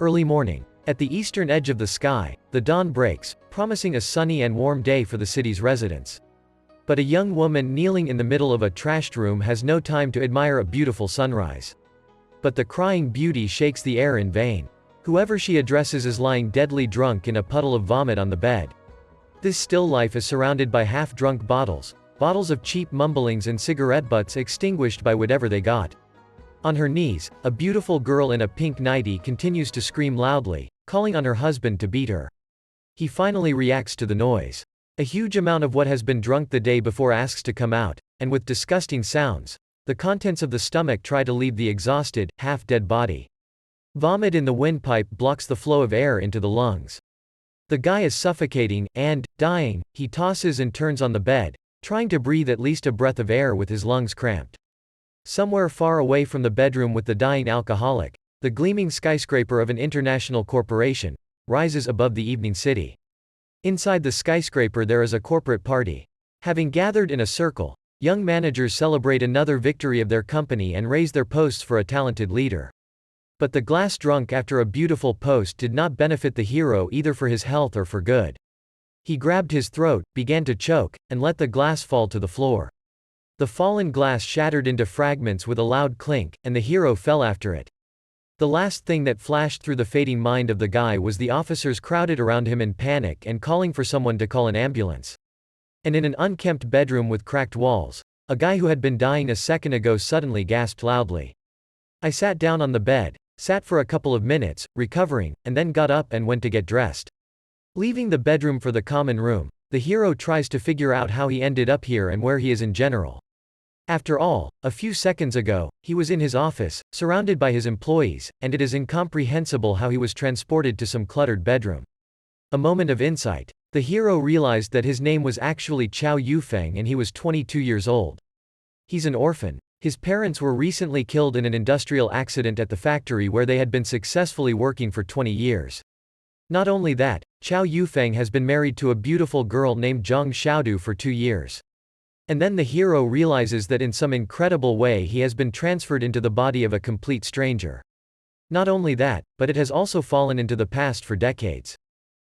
Early morning. At the eastern edge of the sky, the dawn breaks, promising a sunny and warm day for the city's residents. But a young woman kneeling in the middle of a trashed room has no time to admire a beautiful sunrise. But the crying beauty shakes the air in vain. Whoever she addresses is lying deadly drunk in a puddle of vomit on the bed. This still life is surrounded by half-drunk bottles of cheap mumblings and cigarette butts extinguished by whatever they got. On her knees, a beautiful girl in a pink nightie continues to scream loudly, calling on her husband to beat her. He finally reacts to the noise. A huge amount of what has been drunk the day before asks to come out, and with disgusting sounds, the contents of the stomach try to leave the exhausted, half-dead body. Vomit in the windpipe blocks the flow of air into the lungs. The guy is suffocating, and, dying, he tosses and turns on the bed, trying to breathe at least a breath of air with his lungs cramped. Somewhere far away from the bedroom with the dying alcoholic, the gleaming skyscraper of an international corporation rises above the evening city. Inside the skyscraper there is a corporate party. Having gathered in a circle, young managers celebrate another victory of their company and raise their posts for a talented leader. But the glass drunk after a beautiful post did not benefit the hero either for his health or for good. He grabbed his throat, began to choke, and let the glass fall to the floor. The fallen glass shattered into fragments with a loud clink, and the hero fell after it. The last thing that flashed through the fading mind of the guy was the officers crowded around him in panic and calling for someone to call an ambulance. And in an unkempt bedroom with cracked walls, a guy who had been dying a second ago suddenly gasped loudly. I sat down on the bed, sat for a couple of minutes, recovering, and then got up and went to get dressed. Leaving the bedroom for the common room, the hero tries to figure out how he ended up here and where he is in general. After all, a few seconds ago, he was in his office, surrounded by his employees, and it is incomprehensible how he was transported to some cluttered bedroom. A moment of insight. The hero realized that his name was actually Chou Yufeng and he was 22 years old. He's an orphan. His parents were recently killed in an industrial accident at the factory where they had been successfully working for 20 years. Not only that, Chou Yufeng has been married to a beautiful girl named Zhang Xiaodu for 2 years. And then the hero realizes that in some incredible way he has been transferred into the body of a complete stranger. Not only that, but it has also fallen into the past for decades.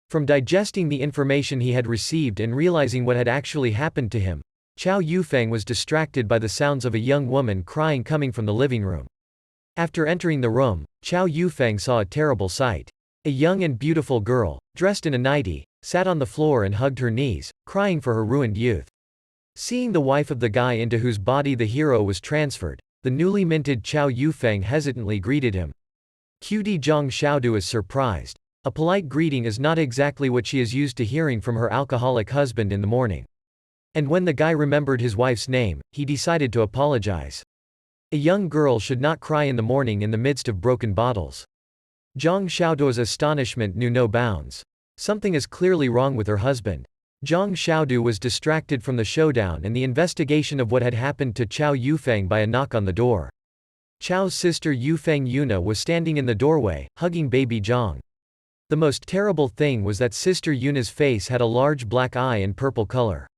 From digesting the information he had received and realizing what had actually happened to him, Chou Yufeng was distracted by the sounds of a young woman crying coming from the living room. After entering the room, Chou Yufeng saw a terrible sight. A young and beautiful girl, dressed in a nightie, sat on the floor and hugged her knees, crying for her ruined youth. Seeing the wife of the guy into whose body the hero was transferred, the newly minted Chou Yufeng hesitantly greeted him. Cutie Zhang Xiaodu is surprised. A polite greeting is not exactly what she is used to hearing from her alcoholic husband in the morning. And when the guy remembered his wife's name, he decided to apologize. A young girl should not cry in the morning in the midst of broken bottles. Zhang Xiaodu's astonishment knew no bounds. Something is clearly wrong with her husband. Zhang Xiaodu was distracted from the showdown and the investigation of what had happened to Chou Yufeng by a knock on the door. Chou's sister Yufeng Yuna was standing in the doorway, hugging baby Zhang. The most terrible thing was that Sister Yuna's face had a large black eye and purple color.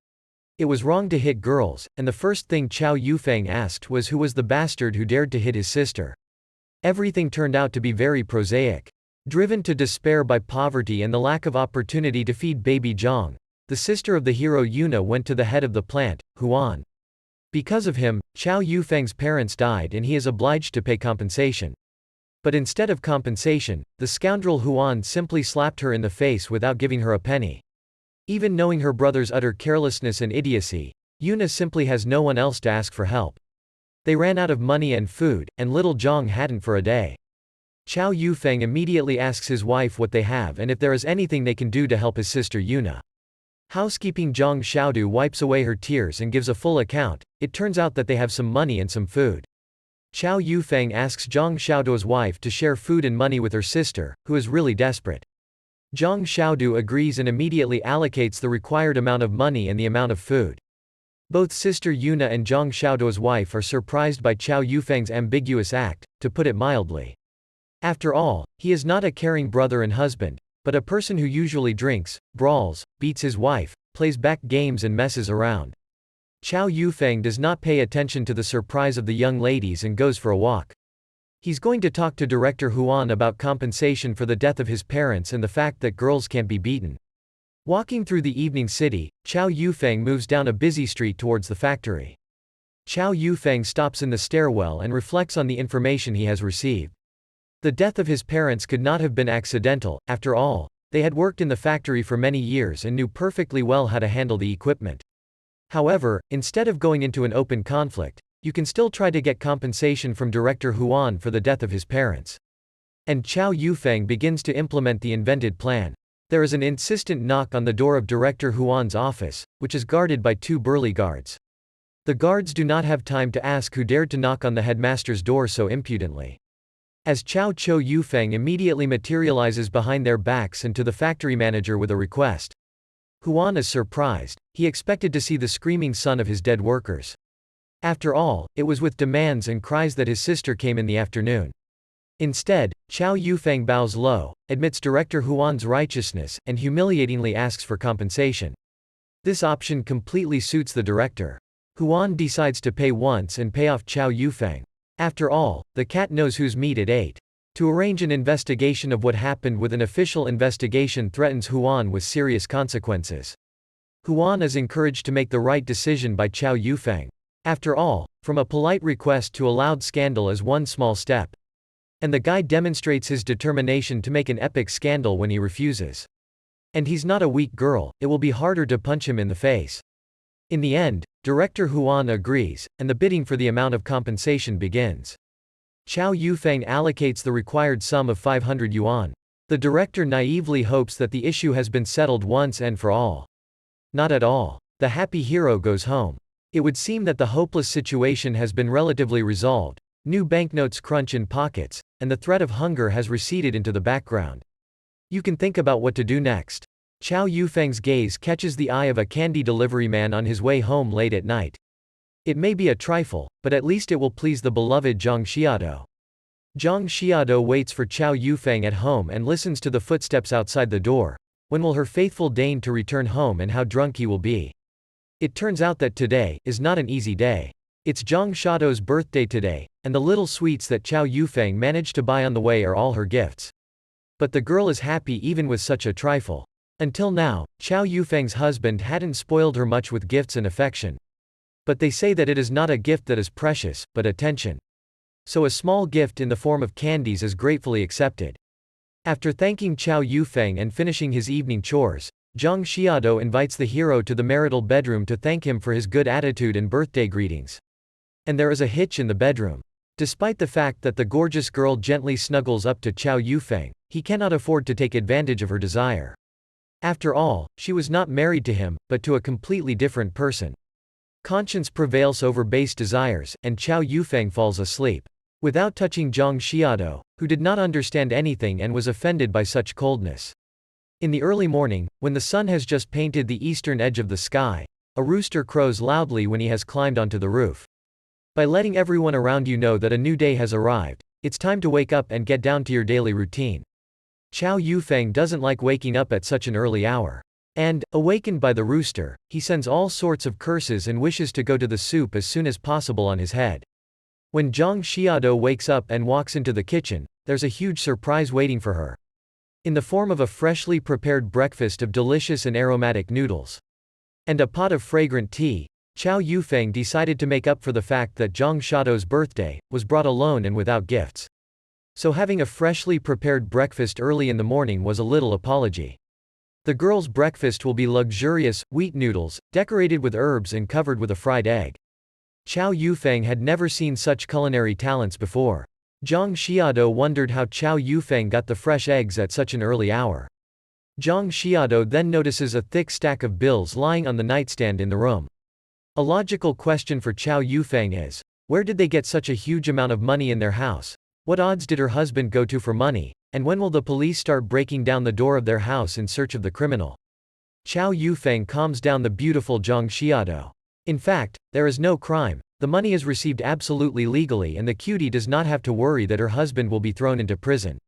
It was wrong to hit girls, and the first thing Chou Yufeng asked was who was the bastard who dared to hit his sister. Everything turned out to be very prosaic. Driven to despair by poverty and the lack of opportunity to feed baby Zhang, the sister of the hero Yuna went to the head of the plant, Huan. Because of him, Chou Yufeng's parents died and he is obliged to pay compensation. But instead of compensation, the scoundrel Huan simply slapped her in the face without giving her a penny. Even knowing her brother's utter carelessness and idiocy, Yuna simply has no one else to ask for help. They ran out of money and food, and little Zhang hadn't for a day. Chou Yufeng immediately asks his wife what they have and if there is anything they can do to help his sister Yuna. Housekeeping Zhang Xiaodu wipes away her tears and gives a full account. It turns out that they have some money and some food. Chou Yufeng asks Zhang Xiaodu's wife to share food and money with her sister, who is really desperate. Zhang Xiaodu agrees and immediately allocates the required amount of money and the amount of food. Both Sister Yuna and Zhang Xiaodu's wife are surprised by Chou Yufeng's ambiguous act, to put it mildly. After all, he is not a caring brother and husband, but a person who usually drinks, brawls, beats his wife, plays back games and messes around. Chou Yufeng does not pay attention to the surprise of the young ladies and goes for a walk. He's going to talk to Director Huan about compensation for the death of his parents and the fact that girls can't be beaten. Walking through the evening city, Chou Yufeng moves down a busy street towards the factory. Chou Yufeng stops in the stairwell and reflects on the information he has received. The death of his parents could not have been accidental. After all, they had worked in the factory for many years and knew perfectly well how to handle the equipment. However, instead of going into an open conflict, you can still try to get compensation from Director Huan for the death of his parents. And Chou Yufeng begins to implement the invented plan. There is an insistent knock on the door of Director Huan's office, which is guarded by 2 burly guards. The guards do not have time to ask who dared to knock on the headmaster's door so impudently. As Chou Yufeng immediately materializes behind their backs and to the factory manager with a request. Huan is surprised. He expected to see the screaming son of his dead workers. After all, it was with demands and cries that his sister came in the afternoon. Instead, Chou Yufeng bows low, admits Director Huan's righteousness, and humiliatingly asks for compensation. This option completely suits the director. Huan decides to pay once and pay off Chou Yufeng. After all, the cat knows whose meat it ate. To arrange an investigation of what happened with an official investigation threatens Huan with serious consequences. Huan is encouraged to make the right decision by Chou Yufeng. After all, from a polite request to a loud scandal is one small step. And the guy demonstrates his determination to make an epic scandal when he refuses. And he's not a weak girl, it will be harder to punch him in the face. In the end, Director Huan agrees, and the bidding for the amount of compensation begins. Chou Yufeng allocates the required sum of 500 yuan. The director naively hopes that the issue has been settled once and for all. Not at all. The happy hero goes home. It would seem that the hopeless situation has been relatively resolved. New banknotes crunch in pockets, and the threat of hunger has receded into the background. You can think about what to do next. Chou Yufeng's gaze catches the eye of a candy delivery man on his way home late at night. It may be a trifle, but at least it will please the beloved Zhang Xiado. Zhang Xiado waits for Chou Yufeng at home and listens to the footsteps outside the door. When will her faithful deign to return home and how drunk he will be? It turns out that today is not an easy day. It's Zhang Xiaodo's birthday today, and the little sweets that Chou Yufeng managed to buy on the way are all her gifts. But the girl is happy even with such a trifle. Until now, Chou Yufeng's husband hadn't spoiled her much with gifts and affection. But they say that it is not a gift that is precious, but attention. So a small gift in the form of candies is gratefully accepted. After thanking Chou Yufeng and finishing his evening chores, Zhang Xiado invites the hero to the marital bedroom to thank him for his good attitude and birthday greetings. And there is a hitch in the bedroom. Despite the fact that the gorgeous girl gently snuggles up to Chou Yufeng, he cannot afford to take advantage of her desire. After all, she was not married to him, but to a completely different person. Conscience prevails over base desires, and Chou Yufeng falls asleep. Without touching Zhang Xiado, who did not understand anything and was offended by such coldness. In the early morning, when the sun has just painted the eastern edge of the sky, a rooster crows loudly when he has climbed onto the roof. By letting everyone around you know that a new day has arrived, it's time to wake up and get down to your daily routine. Chou Yufeng doesn't like waking up at such an early hour. And, awakened by the rooster, he sends all sorts of curses and wishes to go to the soup as soon as possible on his head. When Zhang Xiado wakes up and walks into the kitchen, there's a huge surprise waiting for her. In the form of a freshly prepared breakfast of delicious and aromatic noodles. And a pot of fragrant tea, Chou Yufeng decided to make up for the fact that Zhang Xiaodo's birthday was brought alone and without gifts. So having a freshly prepared breakfast early in the morning was a little apology. The girl's breakfast will be luxurious, wheat noodles, decorated with herbs and covered with a fried egg. Chou Yufeng had never seen such culinary talents before. Zhang Xiado wondered how Chou Yufeng got the fresh eggs at such an early hour. Zhang Xiado then notices a thick stack of bills lying on the nightstand in the room. A logical question for Chou Yufeng is, where did they get such a huge amount of money in their house? What odds did her husband go to for money? And when will the police start breaking down the door of their house in search of the criminal? Chou Yufeng calms down the beautiful Zhang Xiado. In fact, there is no crime. The money is received absolutely legally and the cutie does not have to worry that her husband will be thrown into prison.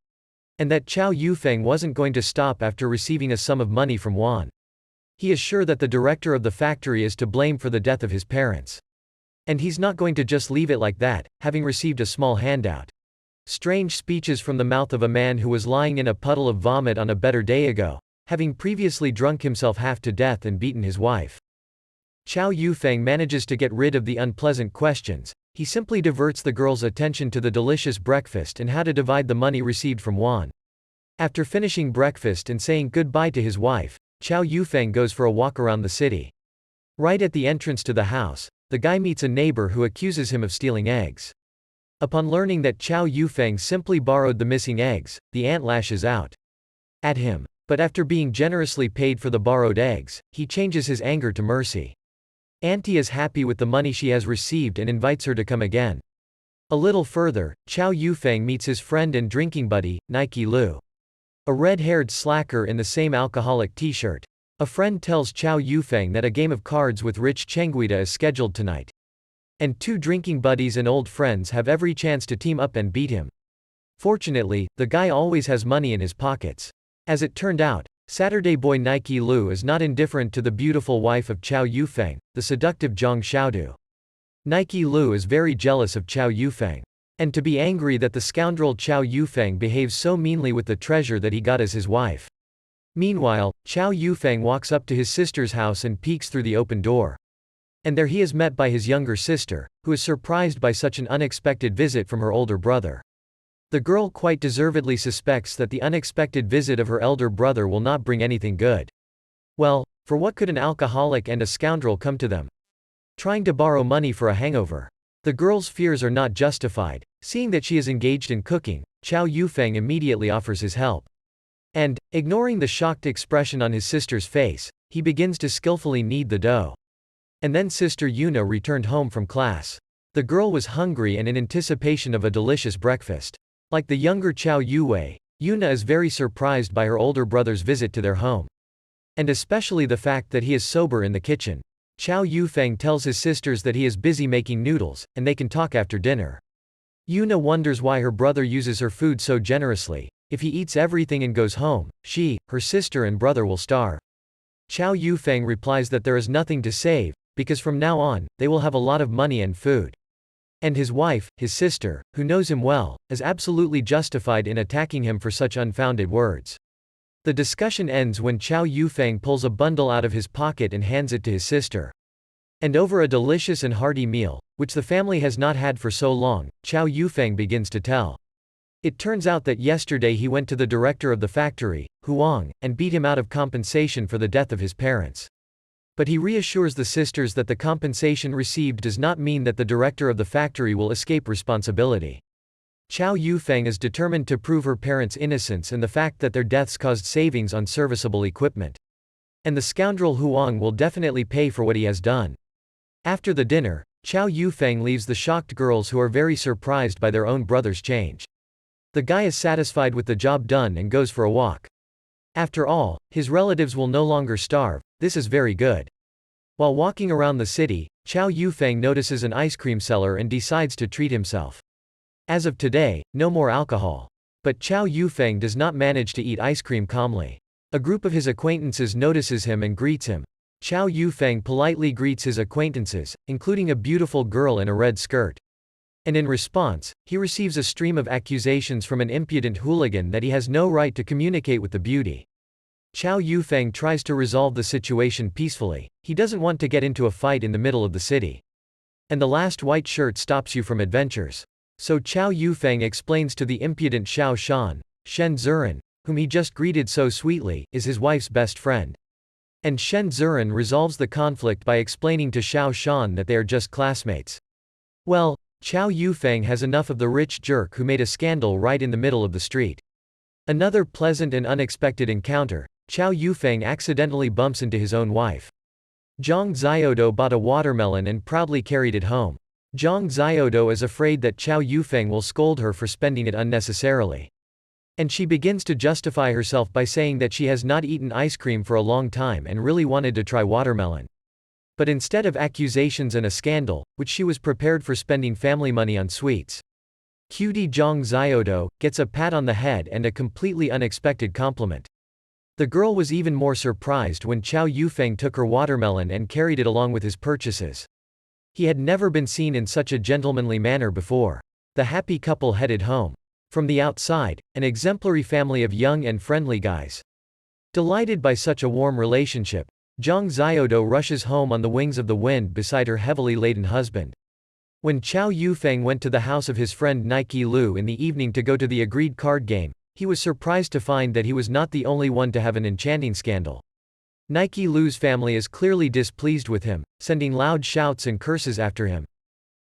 And that Chou Yufeng wasn't going to stop after receiving a sum of money from Wan. He is sure that the director of the factory is to blame for the death of his parents. And he's not going to just leave it like that, having received a small handout. Strange speeches from the mouth of a man who was lying in a puddle of vomit on a better day ago, having previously drunk himself half to death and beaten his wife. Chou Yufeng manages to get rid of the unpleasant questions. He simply diverts the girl's attention to the delicious breakfast and how to divide the money received from Wan. After finishing breakfast and saying goodbye to his wife, Chou Yufeng goes for a walk around the city. Right at the entrance to the house, the guy meets a neighbor who accuses him of stealing eggs. Upon learning that Chou Yufeng simply borrowed the missing eggs, the aunt lashes out at him. But after being generously paid for the borrowed eggs, he changes his anger to mercy. Auntie is happy with the money she has received and invites her to come again. A little further, Chou Yufeng meets his friend and drinking buddy, Nike Lu. A red-haired slacker in the same alcoholic t-shirt. A friend tells Chou Yufeng that a game of cards with Rich Chengguida is scheduled tonight. And two drinking buddies and old friends have every chance to team up and beat him. Fortunately, the guy always has money in his pockets. As it turned out, Saturday boy Nike Lu is not indifferent to the beautiful wife of Chou Yufeng, the seductive Zhang Xiaodu. Nike Lu is very jealous of Chou Yufeng. And to be angry that the scoundrel Chou Yufeng behaves so meanly with the treasure that he got as his wife. Meanwhile, Chou Yufeng walks up to his sister's house and peeks through the open door. And there he is met by his younger sister, who is surprised by such an unexpected visit from her older brother. The girl quite deservedly suspects that the unexpected visit of her elder brother will not bring anything good. Well, for what could an alcoholic and a scoundrel come to them? Trying to borrow money for a hangover. The girl's fears are not justified. Seeing that she is engaged in cooking, Chou Yufeng immediately offers his help. And, ignoring the shocked expression on his sister's face, he begins to skillfully knead the dough. And then Sister Yuna returned home from class. The girl was hungry and in anticipation of a delicious breakfast. Like the younger Chou Yue, Yuna is very surprised by her older brother's visit to their home. And especially the fact that he is sober in the kitchen. Chou Yufeng tells his sisters that he is busy making noodles, and they can talk after dinner. Yuna wonders why her brother uses her food so generously. If he eats everything and goes home, she, her sister and brother will starve. Chou Yufeng replies that there is nothing to save, because from now on, they will have a lot of money and food. And his wife, his sister, who knows him well, is absolutely justified in attacking him for such unfounded words. The discussion ends when Chou Yufeng pulls a bundle out of his pocket and hands it to his sister. And over a delicious and hearty meal, which the family has not had for so long, Chou Yufeng begins to tell. It turns out that yesterday he went to the director of the factory, Huang, and beat him out of compensation for the death of his parents. But he reassures the sisters that the compensation received does not mean that the director of the factory will escape responsibility. Chou Yufeng is determined to prove her parents' innocence and the fact that their deaths caused savings on serviceable equipment. And the scoundrel Huang will definitely pay for what he has done. After the dinner, Chou Yufeng leaves the shocked girls who are very surprised by their own brother's change. The guy is satisfied with the job done and goes for a walk. After all, his relatives will no longer starve. This is very good. While walking around the city, Chou Yufeng notices an ice cream seller and decides to treat himself. As of today, no more alcohol. But Chou Yufeng does not manage to eat ice cream calmly. A group of his acquaintances notices him and greets him. Chou Yufeng politely greets his acquaintances, including a beautiful girl in a red skirt. And in response, he receives a stream of accusations from an impudent hooligan that he has no right to communicate with the beauty. Chou Yufeng tries to resolve the situation peacefully. He doesn't want to get into a fight in the middle of the city. And the last white shirt stops you from adventures. So Chou Yufeng explains to the impudent Xiao Shan, Shen Zuren, whom he just greeted so sweetly, is his wife's best friend. And Shen Zuren resolves the conflict by explaining to Xiao Shan that they are just classmates. Well, Chou Yufeng has enough of the rich jerk who made a scandal right in the middle of the street. Another pleasant and unexpected encounter. Chou Yufeng accidentally bumps into his own wife. Zhang Xiaodo bought a watermelon and proudly carried it home. Zhang Xiaodo is afraid that Chou Yufeng will scold her for spending it unnecessarily. And she begins to justify herself by saying that she has not eaten ice cream for a long time and really wanted to try watermelon. But instead of accusations and a scandal, which she was prepared for spending family money on sweets. Cutie Zhang Xiaodo gets a pat on the head and a completely unexpected compliment. The girl was even more surprised when Chou Yufeng took her watermelon and carried it along with his purchases. He had never been seen in such a gentlemanly manner before. The happy couple headed home. From the outside, an exemplary family of young and friendly guys. Delighted by such a warm relationship, Zhang Xiaodo rushes home on the wings of the wind beside her heavily laden husband. When Chou Yufeng went to the house of his friend Nike Lu in the evening to go to the agreed card game, he was surprised to find that he was not the only one to have an enchanting scandal. Nike Lu's family is clearly displeased with him, sending loud shouts and curses after him.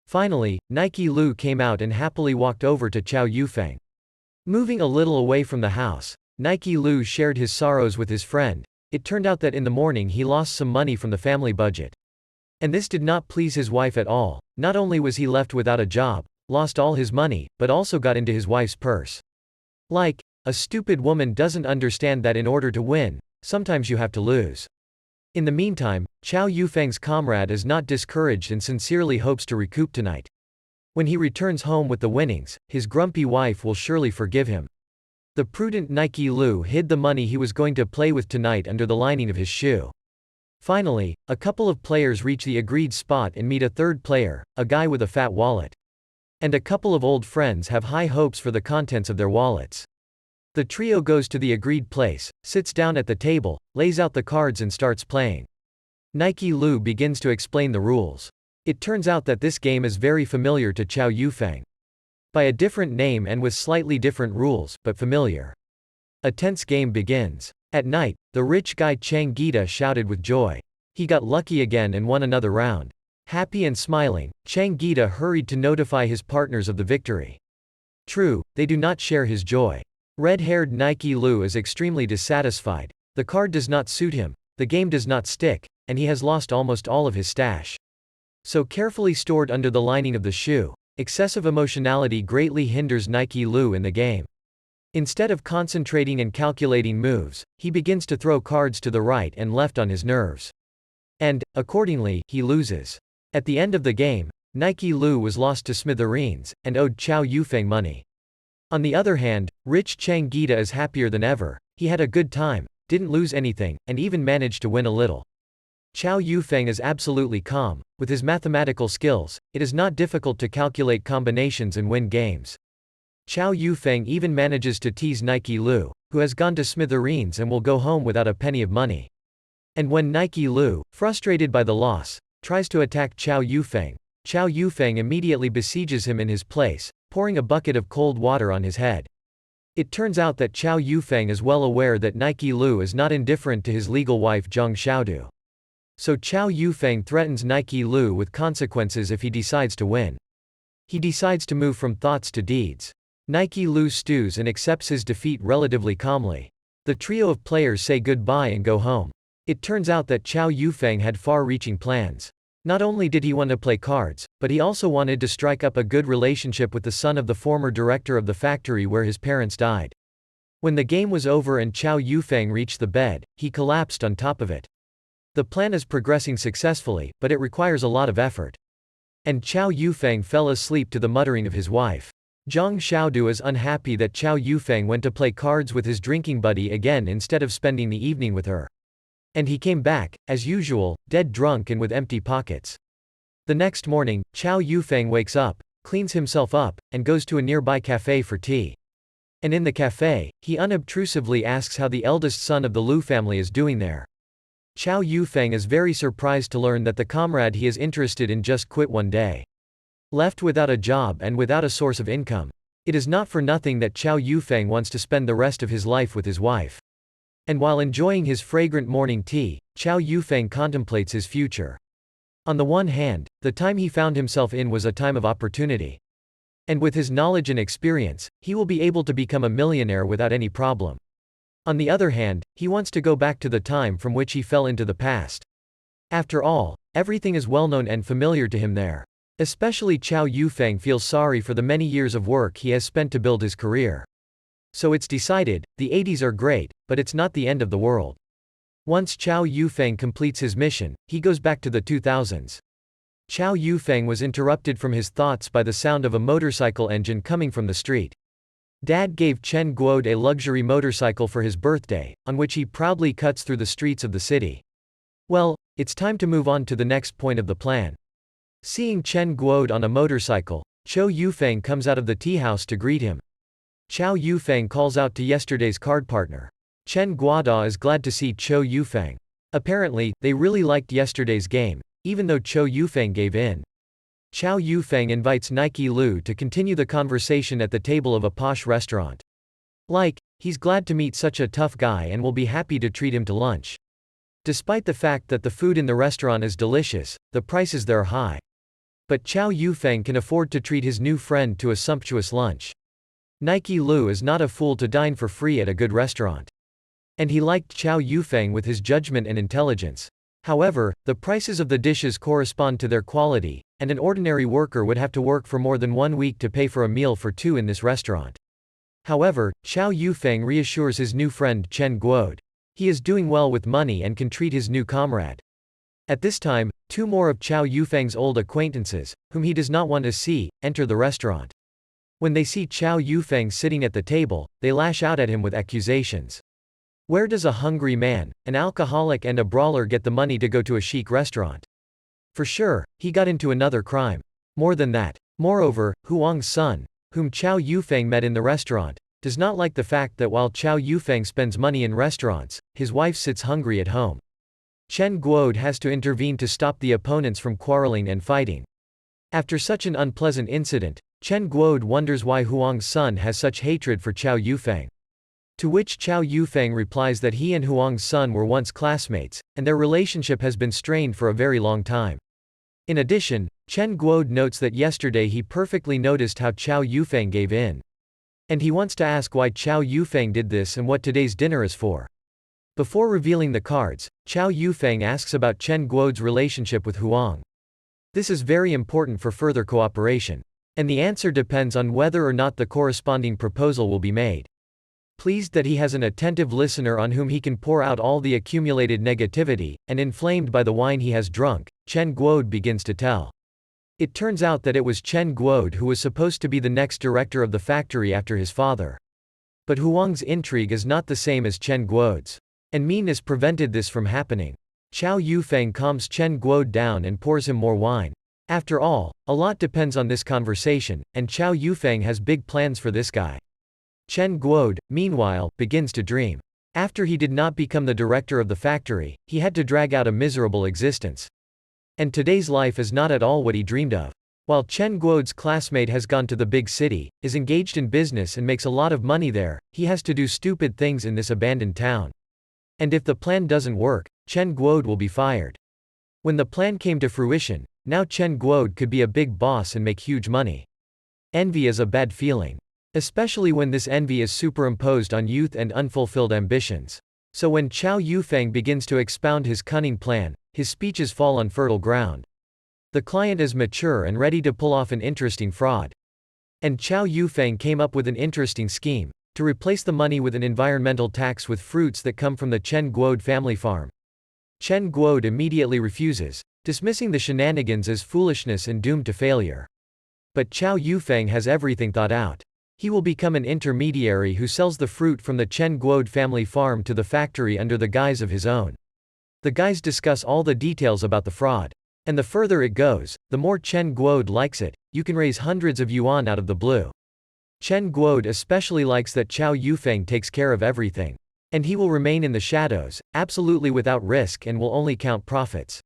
Finally, Nike Lu came out and happily walked over to Chou Yufeng. Moving a little away from the house, Nike Lu shared his sorrows with his friend. It turned out that in the morning he lost some money from the family budget. And this did not please his wife at all. Not only was he left without a job, lost all his money, but also got into his wife's purse. Like, a stupid woman doesn't understand that in order to win, sometimes you have to lose. In the meantime, Chou Yufeng's comrade is not discouraged and sincerely hopes to recoup tonight. When he returns home with the winnings, his grumpy wife will surely forgive him. The prudent Nike Lu hid the money he was going to play with tonight under the lining of his shoe. Finally, a couple of players reach the agreed spot and meet a third player, a guy with a fat wallet. And a couple of old friends have high hopes for the contents of their wallets. The trio goes to the agreed place, sits down at the table, lays out the cards and starts playing. Nike Lu begins to explain the rules. It turns out that this game is very familiar to Chou Yufeng. By a different name and with slightly different rules, but familiar. A tense game begins. At night, the rich guy Chang Gita shouted with joy. He got lucky again and won another round. Happy and smiling, Chang Gita hurried to notify his partners of the victory. True, they do not share his joy. Red-haired Nike Lu is extremely dissatisfied. The card does not suit him, the game does not stick, and he has lost almost all of his stash. So carefully stored under the lining of the shoe, excessive emotionality greatly hinders Nike Lu in the game. Instead of concentrating and calculating moves, he begins to throw cards to the right and left on his nerves. And, accordingly, he loses. At the end of the game, Nike Lu was lost to smithereens, and owed Chou Yufeng money. On the other hand, rich Chang Gita is happier than ever. He had a good time, didn't lose anything, and even managed to win a little. Chou Yufeng is absolutely calm. With his mathematical skills, it is not difficult to calculate combinations and win games. Chou Yufeng even manages to tease Nike Lu, who has gone to smithereens and will go home without a penny of money. And when Nike Lu, frustrated by the loss, tries to attack Chou Yufeng immediately besieges him in his place, pouring a bucket of cold water on his head. It turns out that Chou Yufeng is well aware that Nike Lu is not indifferent to his legal wife Zhang Xiaodu. So Chou Yufeng threatens Nike Lu with consequences if he decides to win. He decides to move from thoughts to deeds. Nike Lu stews and accepts his defeat relatively calmly. The trio of players say goodbye and go home. It turns out that Chou Yufeng had far-reaching plans. Not only did he want to play cards, but he also wanted to strike up a good relationship with the son of the former director of the factory where his parents died. When the game was over and Chou Yufeng reached the bed, he collapsed on top of it. The plan is progressing successfully, but it requires a lot of effort. And Chou Yufeng fell asleep to the muttering of his wife. Zhang Xiaodu is unhappy that Chou Yufeng went to play cards with his drinking buddy again instead of spending the evening with her. And he came back, as usual, dead drunk and with empty pockets. The next morning, Chou Yufeng wakes up, cleans himself up, and goes to a nearby cafe for tea. And in the cafe, he unobtrusively asks how the eldest son of the Lu family is doing there. Chou Yufeng is very surprised to learn that the comrade he is interested in just quit one day. Left without a job and without a source of income. It is not for nothing that Chou Yufeng wants to spend the rest of his life with his wife. And while enjoying his fragrant morning tea, Chou Yufeng contemplates his future. On the one hand, the time he found himself in was a time of opportunity. And with his knowledge and experience, he will be able to become a millionaire without any problem. On the other hand, he wants to go back to the time from which he fell into the past. After all, everything is well known and familiar to him there. Especially Chou Yufeng feels sorry for the many years of work he has spent to build his career. So it's decided, the 80s are great, but it's not the end of the world. Once Chou Yufeng completes his mission, he goes back to the 2000s. Chou Yufeng was interrupted from his thoughts by the sound of a motorcycle engine coming from the street. Dad gave Chen Guode a luxury motorcycle for his birthday, on which he proudly cuts through the streets of the city. Well, it's time to move on to the next point of the plan. Seeing Chen Guode on a motorcycle, Chou Yufeng comes out of the tea house to greet him. Chou Yufeng calls out to yesterday's card partner. Chen Guada is glad to see Chou Yufeng. Apparently, they really liked yesterday's game, even though Chou Yufeng gave in. Chou Yufeng invites Nike Lu to continue the conversation at the table of a posh restaurant. He's glad to meet such a tough guy and will be happy to treat him to lunch. Despite the fact that the food in the restaurant is delicious, the prices there are high. But Chou Yufeng can afford to treat his new friend to a sumptuous lunch. Nike Lu is not a fool to dine for free at a good restaurant. And he liked Chou Yufeng with his judgment and intelligence. However, the prices of the dishes correspond to their quality, and an ordinary worker would have to work for more than 1 week to pay for a meal for two in this restaurant. However, Chou Yufeng reassures his new friend Chen Guode. He is doing well with money and can treat his new comrade. At this time, two more of Chou Yufeng's old acquaintances, whom he does not want to see, enter the restaurant. When they see Chou Yufeng sitting at the table, they lash out at him with accusations. Where does a hungry man, an alcoholic and a brawler get the money to go to a chic restaurant? For sure, he got into another crime. More than that. Moreover, Huang's son, whom Chou Yufeng met in the restaurant, does not like the fact that while Chou Yufeng spends money in restaurants, his wife sits hungry at home. Chen Guode has to intervene to stop the opponents from quarreling and fighting. After such an unpleasant incident, Chen Guode wonders why Huang's son has such hatred for Chou Yufeng. To which Chou Yufeng replies that he and Huang's son were once classmates, and their relationship has been strained for a very long time. In addition, Chen Guode notes that yesterday he perfectly noticed how Chou Yufeng gave in. And he wants to ask why Chou Yufeng did this and what today's dinner is for. Before revealing the cards, Chou Yufeng asks about Chen Guode's relationship with Huang. This is very important for further cooperation. And the answer depends on whether or not the corresponding proposal will be made. Pleased that he has an attentive listener on whom he can pour out all the accumulated negativity, and inflamed by the wine he has drunk, Chen Guode begins to tell. It turns out that it was Chen Guode who was supposed to be the next director of the factory after his father. But Huang's intrigue is not the same as Chen Guode's. And meanness prevented this from happening. Chou Yufeng calms Chen Guode down and pours him more wine. After all, a lot depends on this conversation, and Chou Yufeng has big plans for this guy. Chen Guode, meanwhile, begins to dream. After he did not become the director of the factory, he had to drag out a miserable existence. And today's life is not at all what he dreamed of. While Chen Guode's classmate has gone to the big city, is engaged in business and makes a lot of money there, he has to do stupid things in this abandoned town. And if the plan doesn't work, Chen Guode will be fired. When the plan came to fruition, now Chen Guode could be a big boss and make huge money. Envy is a bad feeling. Especially when this envy is superimposed on youth and unfulfilled ambitions. So when Chou Yufeng begins to expound his cunning plan, his speeches fall on fertile ground. The client is mature and ready to pull off an interesting fraud. And Chou Yufeng came up with an interesting scheme, to replace the money with an environmental tax with fruits that come from the Chen Guode family farm. Chen Guode immediately refuses, dismissing the shenanigans as foolishness and doomed to failure. But Chou Yufeng has everything thought out. He will become an intermediary who sells the fruit from the Chen Guode family farm to the factory under the guise of his own. The guys discuss all the details about the fraud. And the further it goes, the more Chen Guode likes it. You can raise hundreds of yuan out of the blue. Chen Guode especially likes that Chou Yufeng takes care of everything. And he will remain in the shadows, absolutely without risk, and will only count profits.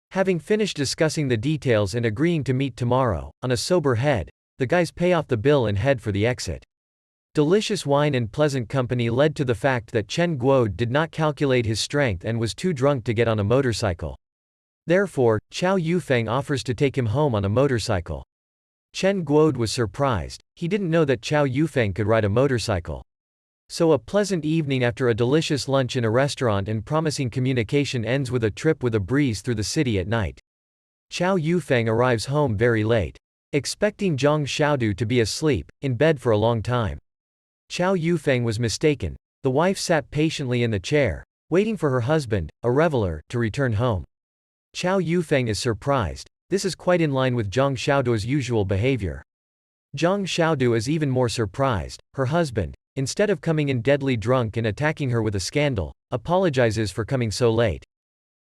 Having finished discussing the details and agreeing to meet tomorrow, on a sober head, the guys pay off the bill and head for the exit. Delicious wine and pleasant company led to the fact that Chen Guode did not calculate his strength and was too drunk to get on a motorcycle. Therefore, Chou Yufeng offers to take him home on a motorcycle. Chen Guode was surprised. He didn't know that Chou Yufeng could ride a motorcycle. So a pleasant evening after a delicious lunch in a restaurant and promising communication ends with a trip with a breeze through the city at night. Chou Yufeng arrives home very late, expecting Zhang Xiaodu to be asleep, in bed for a long time. Chou Yufeng was mistaken. The wife sat patiently in the chair, waiting for her husband, a reveler, to return home. Chou Yufeng is surprised. This is quite in line with Zhang Xiaodu's usual behavior. Zhang Xiaodu is even more surprised. Her husband, instead of coming in deadly drunk and attacking her with a scandal, apologizes for coming so late.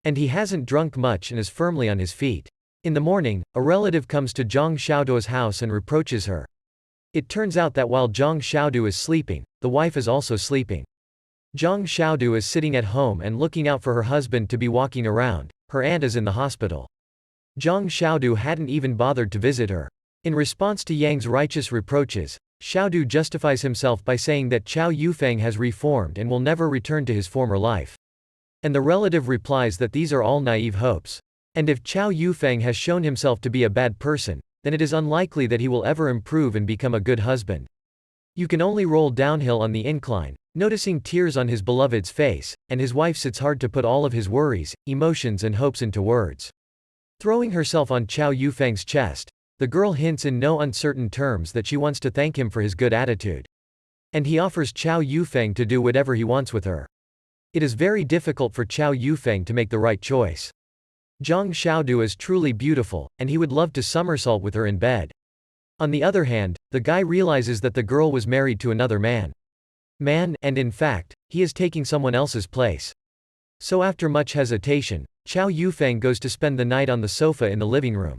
And he hasn't drunk much and is firmly on his feet. In the morning, a relative comes to Zhang Xiaodu's house and reproaches her. It turns out that while Zhang Xiaodu is sleeping, the wife is also sleeping. Zhang Xiaodu is sitting at home and looking out for her husband to be walking around. Her aunt is in the hospital. Zhang Xiaodu hadn't even bothered to visit her. In response to Yang's righteous reproaches, Xiaodu justifies himself by saying that Chou Yufeng has reformed and will never return to his former life. And the relative replies that these are all naive hopes. And if Chou Yufeng has shown himself to be a bad person, then it is unlikely that he will ever improve and become a good husband. You can only roll downhill on the incline, noticing tears on his beloved's face, and his wife sits hard to put all of his worries, emotions and hopes into words. Throwing herself on Chou Yufeng's chest, the girl hints in no uncertain terms that she wants to thank him for his good attitude. And he offers Chou Yufeng to do whatever he wants with her. It is very difficult for Chou Yufeng to make the right choice. Zhang Xiaodu is truly beautiful, and he would love to somersault with her in bed. On the other hand, the guy realizes that the girl was married to another man. And in fact, he is taking someone else's place. So after much hesitation, Chou Yufeng goes to spend the night on the sofa in the living room.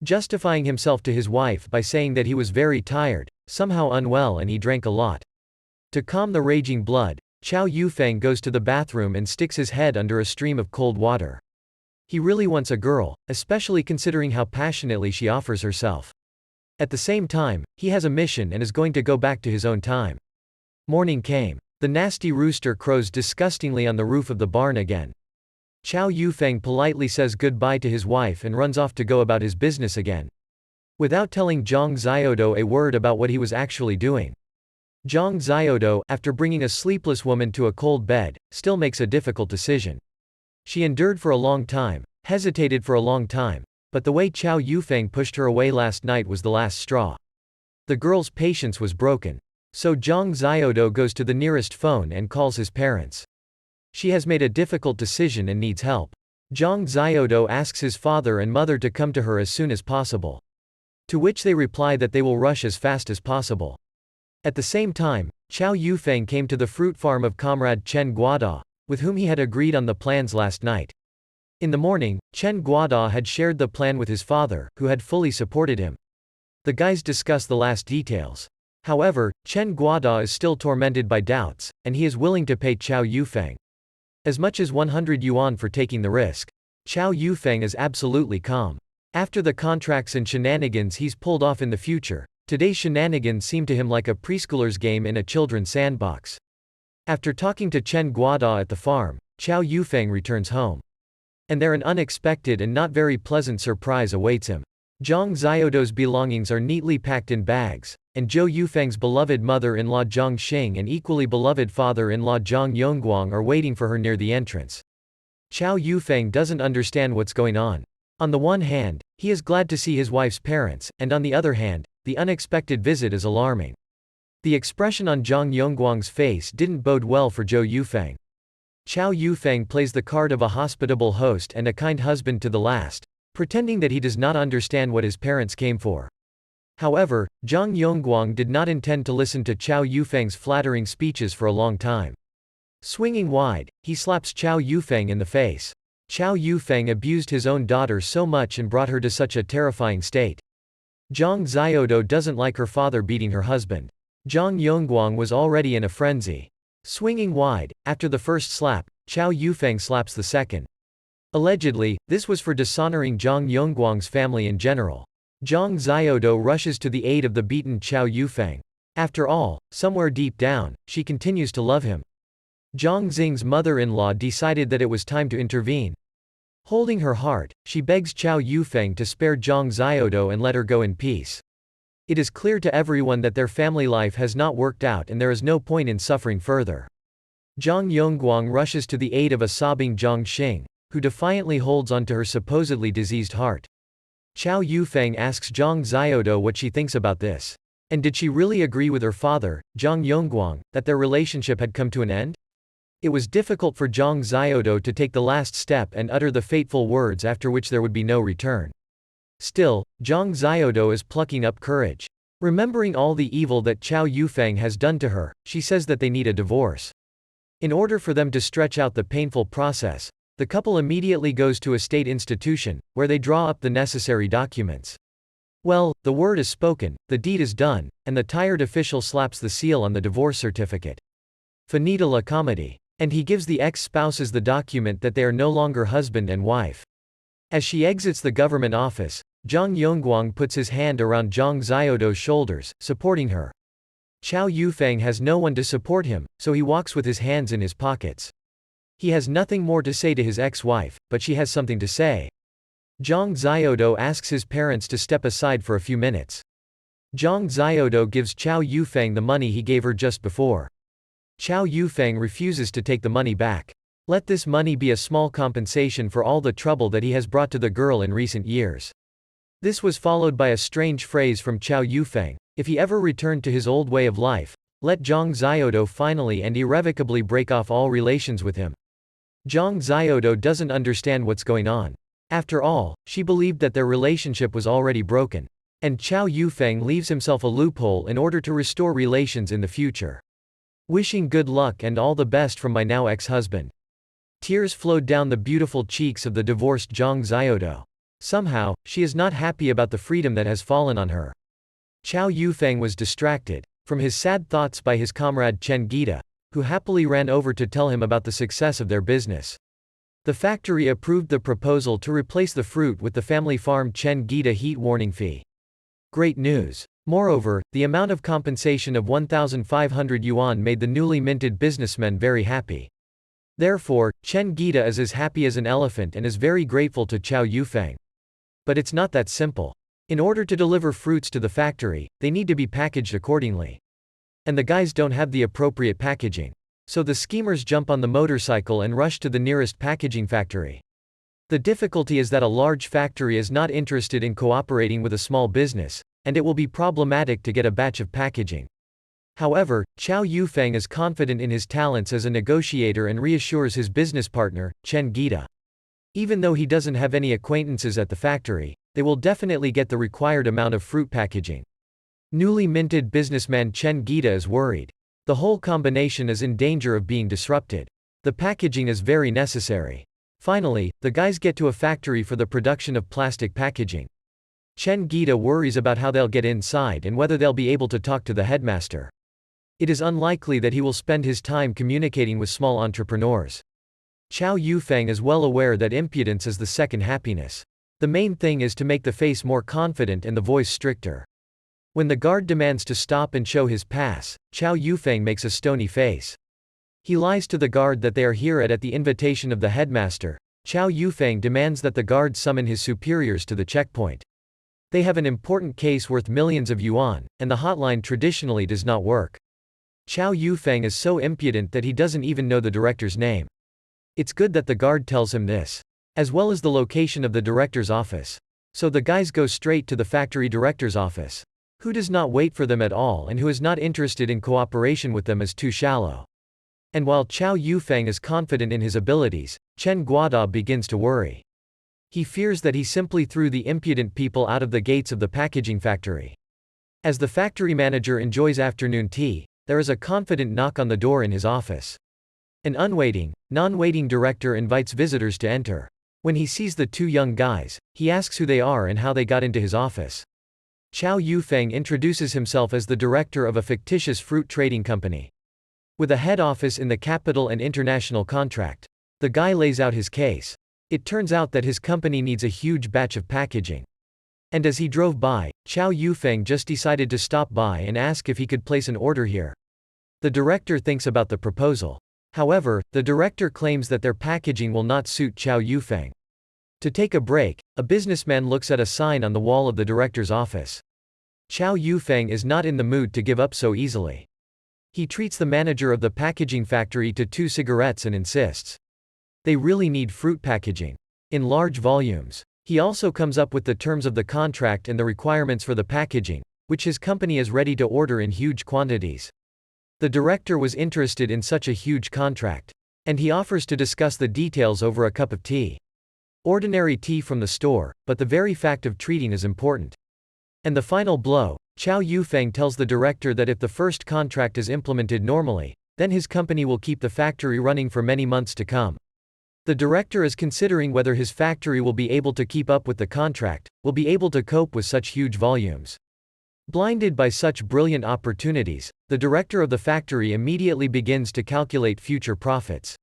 Justifying himself to his wife by saying that he was very tired, somehow unwell and he drank a lot. To calm the raging blood, Chou Yufeng goes to the bathroom and sticks his head under a stream of cold water. He really wants a girl, especially considering how passionately she offers herself. At the same time, he has a mission and is going to go back to his own time. Morning came. The nasty rooster crows disgustingly on the roof of the barn again. Chou Yufeng politely says goodbye to his wife and runs off to go about his business again. Without telling Zhang Xiaodu a word about what he was actually doing. Zhang Xiaodu, after bringing a sleepless woman to a cold bed, still makes a difficult decision. She endured for a long time, hesitated for a long time, but the way Chou Yufeng pushed her away last night was the last straw. The girl's patience was broken. So Zhang Xiaodu goes to the nearest phone and calls his parents. She has made a difficult decision and needs help. Zhang Xiaodu asks his father and mother to come to her as soon as possible. To which they reply that they will rush as fast as possible. At the same time, Chou Yufeng came to the fruit farm of comrade Chen Guada, with whom he had agreed on the plans last night. In the morning, Chen Guada had shared the plan with his father, who had fully supported him. The guys discuss the last details. However, Chen Guada is still tormented by doubts, and he is willing to pay Chou Yufeng as much as 100 yuan for taking the risk. Chou Yufeng is absolutely calm. After the contracts and shenanigans he's pulled off in the future, today's shenanigans seem to him like a preschooler's game in a children's sandbox. After talking to Chen Guada at the farm, Chou Yufeng returns home. And there an unexpected and not very pleasant surprise awaits him. Zhang Xiaodu's belongings are neatly packed in bags, and Chou Yufeng's beloved mother-in-law Zhang Xing and equally beloved father-in-law Zhang Yongguang are waiting for her near the entrance. Chou Yufeng doesn't understand what's going on. On the one hand, he is glad to see his wife's parents, and on the other hand, the unexpected visit is alarming. The expression on Zhang Yongguang's face didn't bode well for Chou Yufeng. Chou Yufeng plays the card of a hospitable host and a kind husband to the last, pretending that he does not understand what his parents came for. However, Zhang Yongguang did not intend to listen to Chou Yufeng's flattering speeches for a long time. Swinging wide, he slaps Chou Yufeng in the face. Chou Yufeng abused his own daughter so much and brought her to such a terrifying state. Zhang Xiaodu doesn't like her father beating her husband. Zhang Yongguang was already in a frenzy. Swinging wide, after the first slap, Chou Yufeng slaps the second. Allegedly, this was for dishonoring Zhang Yongguang's family in general. Zhang Xiaodu rushes to the aid of the beaten Chou Yufeng. After all, somewhere deep down, she continues to love him. Zhang Xing's mother-in-law decided that it was time to intervene. Holding her heart, she begs Chou Yufeng to spare Zhang Xiaodu and let her go in peace. It is clear to everyone that their family life has not worked out and there is no point in suffering further. Zhang Yongguang rushes to the aid of a sobbing Zhang Xing, who defiantly holds onto her supposedly diseased heart. Chou Yufeng asks Zhang Xiaodu what she thinks about this. And did she really agree with her father, Zhang Yongguang, that their relationship had come to an end? It was difficult for Zhang Xiaodu to take the last step and utter the fateful words after which there would be no return. Still, Zhang Xiaodu is plucking up courage. Remembering all the evil that Chou Yufeng has done to her, she says that they need a divorce. In order for them to stretch out the painful process, the couple immediately goes to a state institution, where they draw up the necessary documents. Well, the word is spoken, the deed is done, and the tired official slaps the seal on the divorce certificate. Finita la comedy. And he gives the ex-spouses the document that they are no longer husband and wife. As she exits the government office, Zhang Yongguang puts his hand around Zhang Xiaodo's shoulders, supporting her. Chou Yufeng has no one to support him, so he walks with his hands in his pockets. He has nothing more to say to his ex-wife, but she has something to say. Zhang Xiaodo asks his parents to step aside for a few minutes. Zhang Xiaodo gives Chou Yufeng the money he gave her just before. Chou Yufeng refuses to take the money back. Let this money be a small compensation for all the trouble that he has brought to the girl in recent years. This was followed by a strange phrase from Chou Yufeng: if he ever returned to his old way of life, let Zhang Xiaodo finally and irrevocably break off all relations with him. Zhang Xiaodo doesn't understand what's going on. After all, she believed that their relationship was already broken. And Chou Yufeng leaves himself a loophole in order to restore relations in the future. Wishing good luck and all the best from my now ex-husband. Tears flowed down the beautiful cheeks of the divorced Zhang Xiaodo. Somehow, she is not happy about the freedom that has fallen on her. Chou Yufeng was distracted from his sad thoughts by his comrade Chen Gita, who happily ran over to tell him about the success of their business. The factory approved the proposal to replace the fruit with the family farm Chen Gita heat warning fee. Great news. Moreover, the amount of compensation of 1,500 yuan made the newly minted businessmen very happy. Therefore, Chen Gita is as happy as an elephant and is very grateful to Chou Yufeng. But it's not that simple. In order to deliver fruits to the factory, they need to be packaged accordingly. And the guys don't have the appropriate packaging. So the schemers jump on the motorcycle and rush to the nearest packaging factory. The difficulty is that a large factory is not interested in cooperating with a small business, and it will be problematic to get a batch of packaging. However, Chou Yufeng is confident in his talents as a negotiator and reassures his business partner, Chen Gita. Even though he doesn't have any acquaintances at the factory, they will definitely get the required amount of fruit packaging. Newly minted businessman Chen Gita is worried. The whole combination is in danger of being disrupted. The packaging is very necessary. Finally, the guys get to a factory for the production of plastic packaging. Chen Gita worries about how they'll get inside and whether they'll be able to talk to the headmaster. It is unlikely that he will spend his time communicating with small entrepreneurs. Chou Yufeng is well aware that impudence is the second happiness. The main thing is to make the face more confident and the voice stricter. When the guard demands to stop and show his pass, Chou Yufeng makes a stony face. He lies to the guard that they are here at the invitation of the headmaster. Chou Yufeng demands that the guard summon his superiors to the checkpoint. They have an important case worth millions of yuan, and the hotline traditionally does not work. Chou Yufeng is so impudent that he doesn't even know the director's name. It's good that the guard tells him this, as well as the location of the director's office. So the guys go straight to the factory director's office. Who does not wait for them at all and who is not interested in cooperation with them is too shallow. And while Chou Yufeng is confident in his abilities, Chen Guada begins to worry. He fears that he simply threw the impudent people out of the gates of the packaging factory. As the factory manager enjoys afternoon tea, there is a confident knock on the door in his office. An unwaiting, non-waiting director invites visitors to enter. When he sees the two young guys, he asks who they are and how they got into his office. Chou Yufeng introduces himself as the director of a fictitious fruit trading company, with a head office in the capital and international contract. The guy lays out his case. It turns out that his company needs a huge batch of packaging. And as he drove by, Chou Yufeng just decided to stop by and ask if he could place an order here. The director thinks about the proposal. However, the director claims that their packaging will not suit Chou Yufeng. To take a break, a businessman looks at a sign on the wall of the director's office. Chou Yufeng is not in the mood to give up so easily. He treats the manager of the packaging factory to 2 cigarettes and insists they really need fruit packaging in large volumes. He also comes up with the terms of the contract and the requirements for the packaging, which his company is ready to order in huge quantities. The director was interested in such a huge contract, and he offers to discuss the details over a cup of tea. Ordinary tea from the store, but the very fact of treating is important. And the final blow, Chou Yufeng tells the director that if the first contract is implemented normally, then his company will keep the factory running for many months to come. The director is considering whether his factory will be able to keep up with the contract, will be able to cope with such huge volumes. Blinded by such brilliant opportunities, the director of the factory immediately begins to calculate future profits.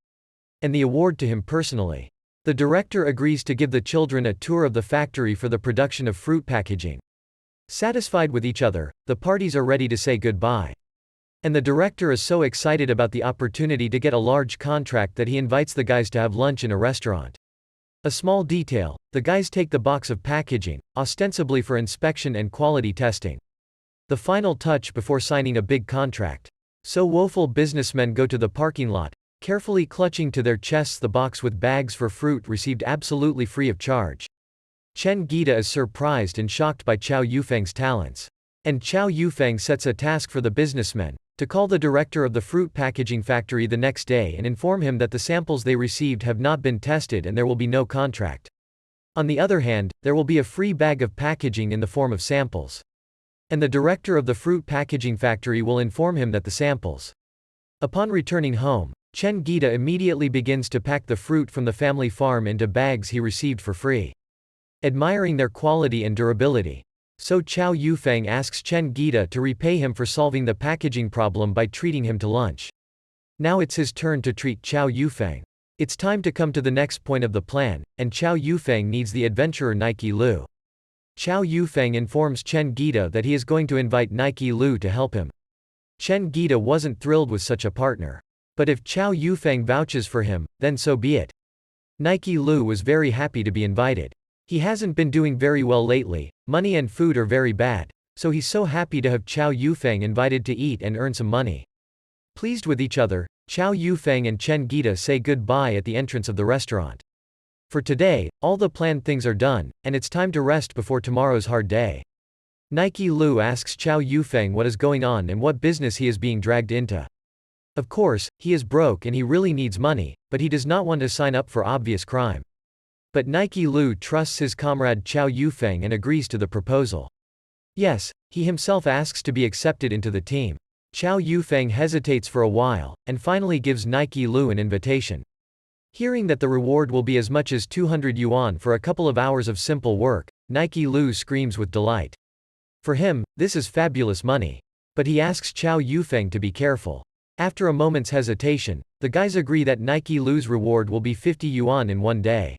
And the award to him personally. The director agrees to give the children a tour of the factory for the production of fruit packaging. Satisfied with each other, the parties are ready to say goodbye. And the director is so excited about the opportunity to get a large contract that he invites the guys to have lunch in a restaurant. A small detail, the guys take the box of packaging, ostensibly for inspection and quality testing. The final touch before signing a big contract. So woeful businessmen go to the parking lot, carefully clutching to their chests the box with bags for fruit received absolutely free of charge. Chen Gita is surprised and shocked by Chou Yufeng's talents. And Chou Yufeng sets a task for the businessmen, to call the director of the fruit packaging factory the next day and inform him that the samples they received have not been tested and there will be no contract. On the other hand, there will be a free bag of packaging in the form of samples. And the director of the fruit packaging factory will inform him that the samples. Upon returning home, Chen Gita immediately begins to pack the fruit from the family farm into bags he received for free. Admiring their quality and durability. So Chou Yufeng asks Chen Gita to repay him for solving the packaging problem by treating him to lunch. Now it's his turn to treat Chou Yufeng. It's time to come to the next point of the plan, and Chou Yufeng needs the adventurer Nike Lu. Chou Yufeng informs Chen Gita that he is going to invite Nike Lu to help him. Chen Gita wasn't thrilled with such a partner. But if Chou Yufeng vouches for him, then so be it. Nike Lu was very happy to be invited. He hasn't been doing very well lately, money and food are very bad, so he's so happy to have Chou Yufeng invited to eat and earn some money. Pleased with each other, Chou Yufeng and Chen Gita say goodbye at the entrance of the restaurant. For today, all the planned things are done, and it's time to rest before tomorrow's hard day. Nike Lu asks Chou Yufeng what is going on and what business he is being dragged into. Of course, he is broke and he really needs money, but he does not want to sign up for obvious crime. But Nike Lu trusts his comrade Chou Yufeng and agrees to the proposal. Yes, he himself asks to be accepted into the team. Chou Yufeng hesitates for a while, and finally gives Nike Lu an invitation. Hearing that the reward will be as much as 200 yuan for a couple of hours of simple work, Nike Lu screams with delight. For him, this is fabulous money. But he asks Chou Yufeng to be careful. After a moment's hesitation, the guys agree that Nike Lu's reward will be 50 yuan in one day.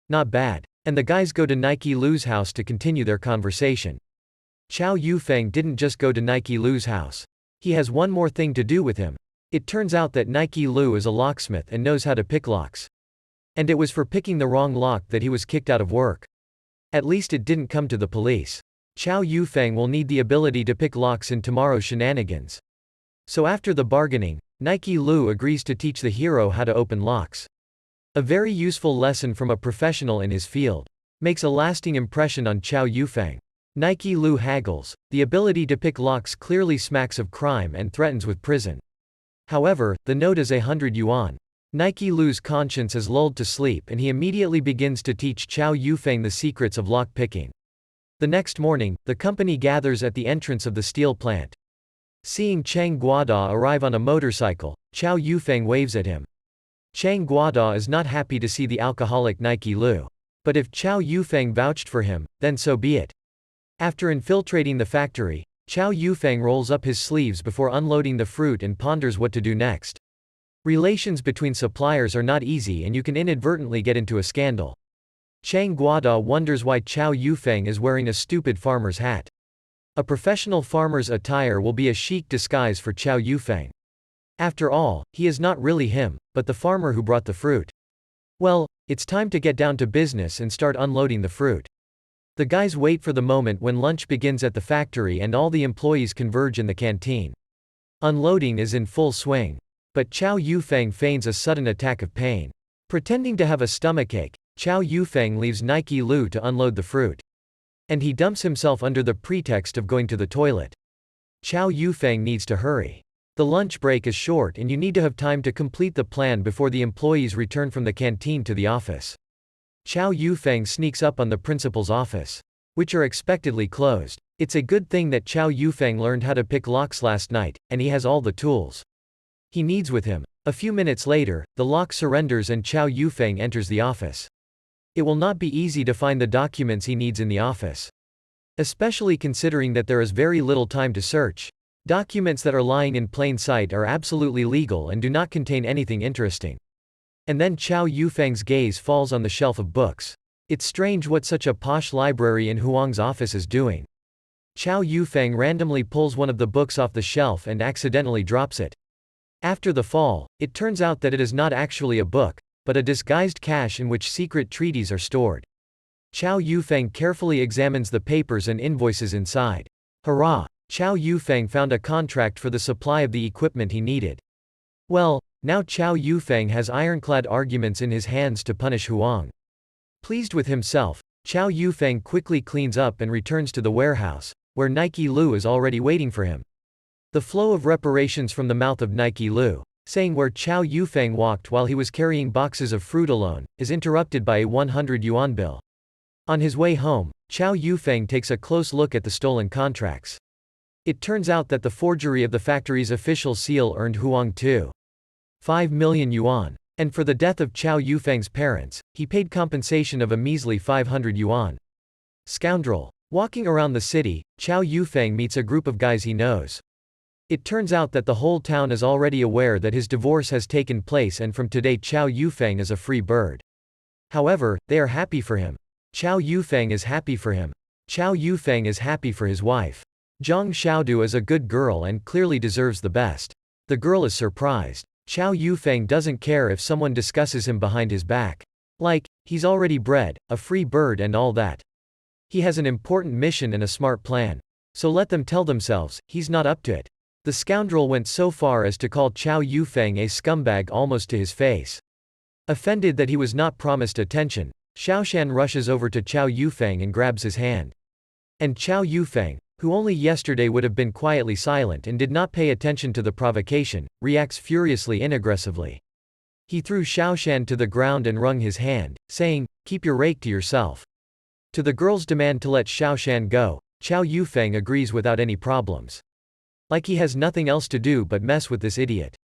Not bad. And the guys go to Nike Lu's house to continue their conversation. Chou Yufeng didn't just go to Nike Lu's house. He has one more thing to do with him. It turns out that Nike Lu is a locksmith and knows how to pick locks. And it was for picking the wrong lock that he was kicked out of work. At least it didn't come to the police. Chou Yufeng will need the ability to pick locks in tomorrow's shenanigans. So after the bargaining, Nike Lu agrees to teach the hero how to open locks. A very useful lesson from a professional in his field. Makes a lasting impression on Chou Yufeng. Nike Lu haggles. The ability to pick locks clearly smacks of crime and threatens with prison. However, the note is 100 yuan. Nike Lu's conscience is lulled to sleep and he immediately begins to teach Chou Yufeng the secrets of lock picking. The next morning, the company gathers at the entrance of the steel plant. Seeing Chang Guada arrive on a motorcycle, Chou Yufeng waves at him. Chang Guada is not happy to see the alcoholic Nike Lu. But if Chou Yufeng vouched for him, then so be it. After infiltrating the factory, Chou Yufeng rolls up his sleeves before unloading the fruit and ponders what to do next. Relations between suppliers are not easy and you can inadvertently get into a scandal. Chang Guada wonders why Chou Yufeng is wearing a stupid farmer's hat. A professional farmer's attire will be a chic disguise for Chou Yufeng. After all, he is not really him, but the farmer who brought the fruit. Well, it's time to get down to business and start unloading the fruit. The guys wait for the moment when lunch begins at the factory and all the employees converge in the canteen. Unloading is in full swing. But Chou Yufeng feigns a sudden attack of pain. Pretending to have a stomachache, Chou Yufeng leaves Nike Lu to unload the fruit. And he dumps himself under the pretext of going to the toilet. Chou Yufeng needs to hurry. The lunch break is short and you need to have time to complete the plan before the employees return from the canteen to the office. Chou Yufeng sneaks up on the principal's office, which are expectedly closed. It's a good thing that Chou Yufeng learned how to pick locks last night, and he has all the tools he needs with him. A few minutes later, the lock surrenders and Chou Yufeng enters the office. It will not be easy to find the documents he needs in the office. Especially considering that there is very little time to search. Documents that are lying in plain sight are absolutely legal and do not contain anything interesting. And then Chou Yufeng's gaze falls on the shelf of books. It's strange what such a posh library in Huang's office is doing. Chou Yufeng randomly pulls one of the books off the shelf and accidentally drops it. After the fall, it turns out that it is not actually a book, but a disguised cache in which secret treaties are stored. Chou Yufeng carefully examines the papers and invoices inside. Hurrah! Chou Yufeng found a contract for the supply of the equipment he needed. Well, now Chou Yufeng has ironclad arguments in his hands to punish Huang. Pleased with himself, Chou Yufeng quickly cleans up and returns to the warehouse, where Nike Lu is already waiting for him. The flow of reparations from the mouth of Nike Lu, saying where Chou Yufeng walked while he was carrying boxes of fruit alone, is interrupted by a 100 yuan bill. On his way home, Chou Yufeng takes a close look at the stolen contracts. It turns out that the forgery of the factory's official seal earned Huang 2.5 million yuan. And for the death of Chou Yufeng's parents, he paid compensation of a measly 500 yuan. Scoundrel. Walking around the city, Chou Yufeng meets a group of guys he knows. It turns out that the whole town is already aware that his divorce has taken place, and from today Chou Yufeng is a free bird. However, they are happy for him. Chou Yufeng is happy for him. Chou Yufeng is happy for his wife. Zhang Xiaodu is a good girl and clearly deserves the best. The girl is surprised. Chou Yufeng doesn't care if someone discusses him behind his back. Like, he's already bred, a free bird and all that. He has an important mission and a smart plan. So let them tell themselves, he's not up to it. The scoundrel went so far as to call Chou Yufeng a scumbag almost to his face. Offended that he was not promised attention, Xiaoshan rushes over to Chou Yufeng and grabs his hand. And Chou Yufeng, who only yesterday would have been quietly silent and did not pay attention to the provocation, reacts furiously and aggressively. He threw Xiaoshan to the ground and wrung his hand, saying, "Keep your rake to yourself." To the girl's demand to let Xiaoshan go, Chou Yufeng agrees without any problems. Like he has nothing else to do but mess with this idiot.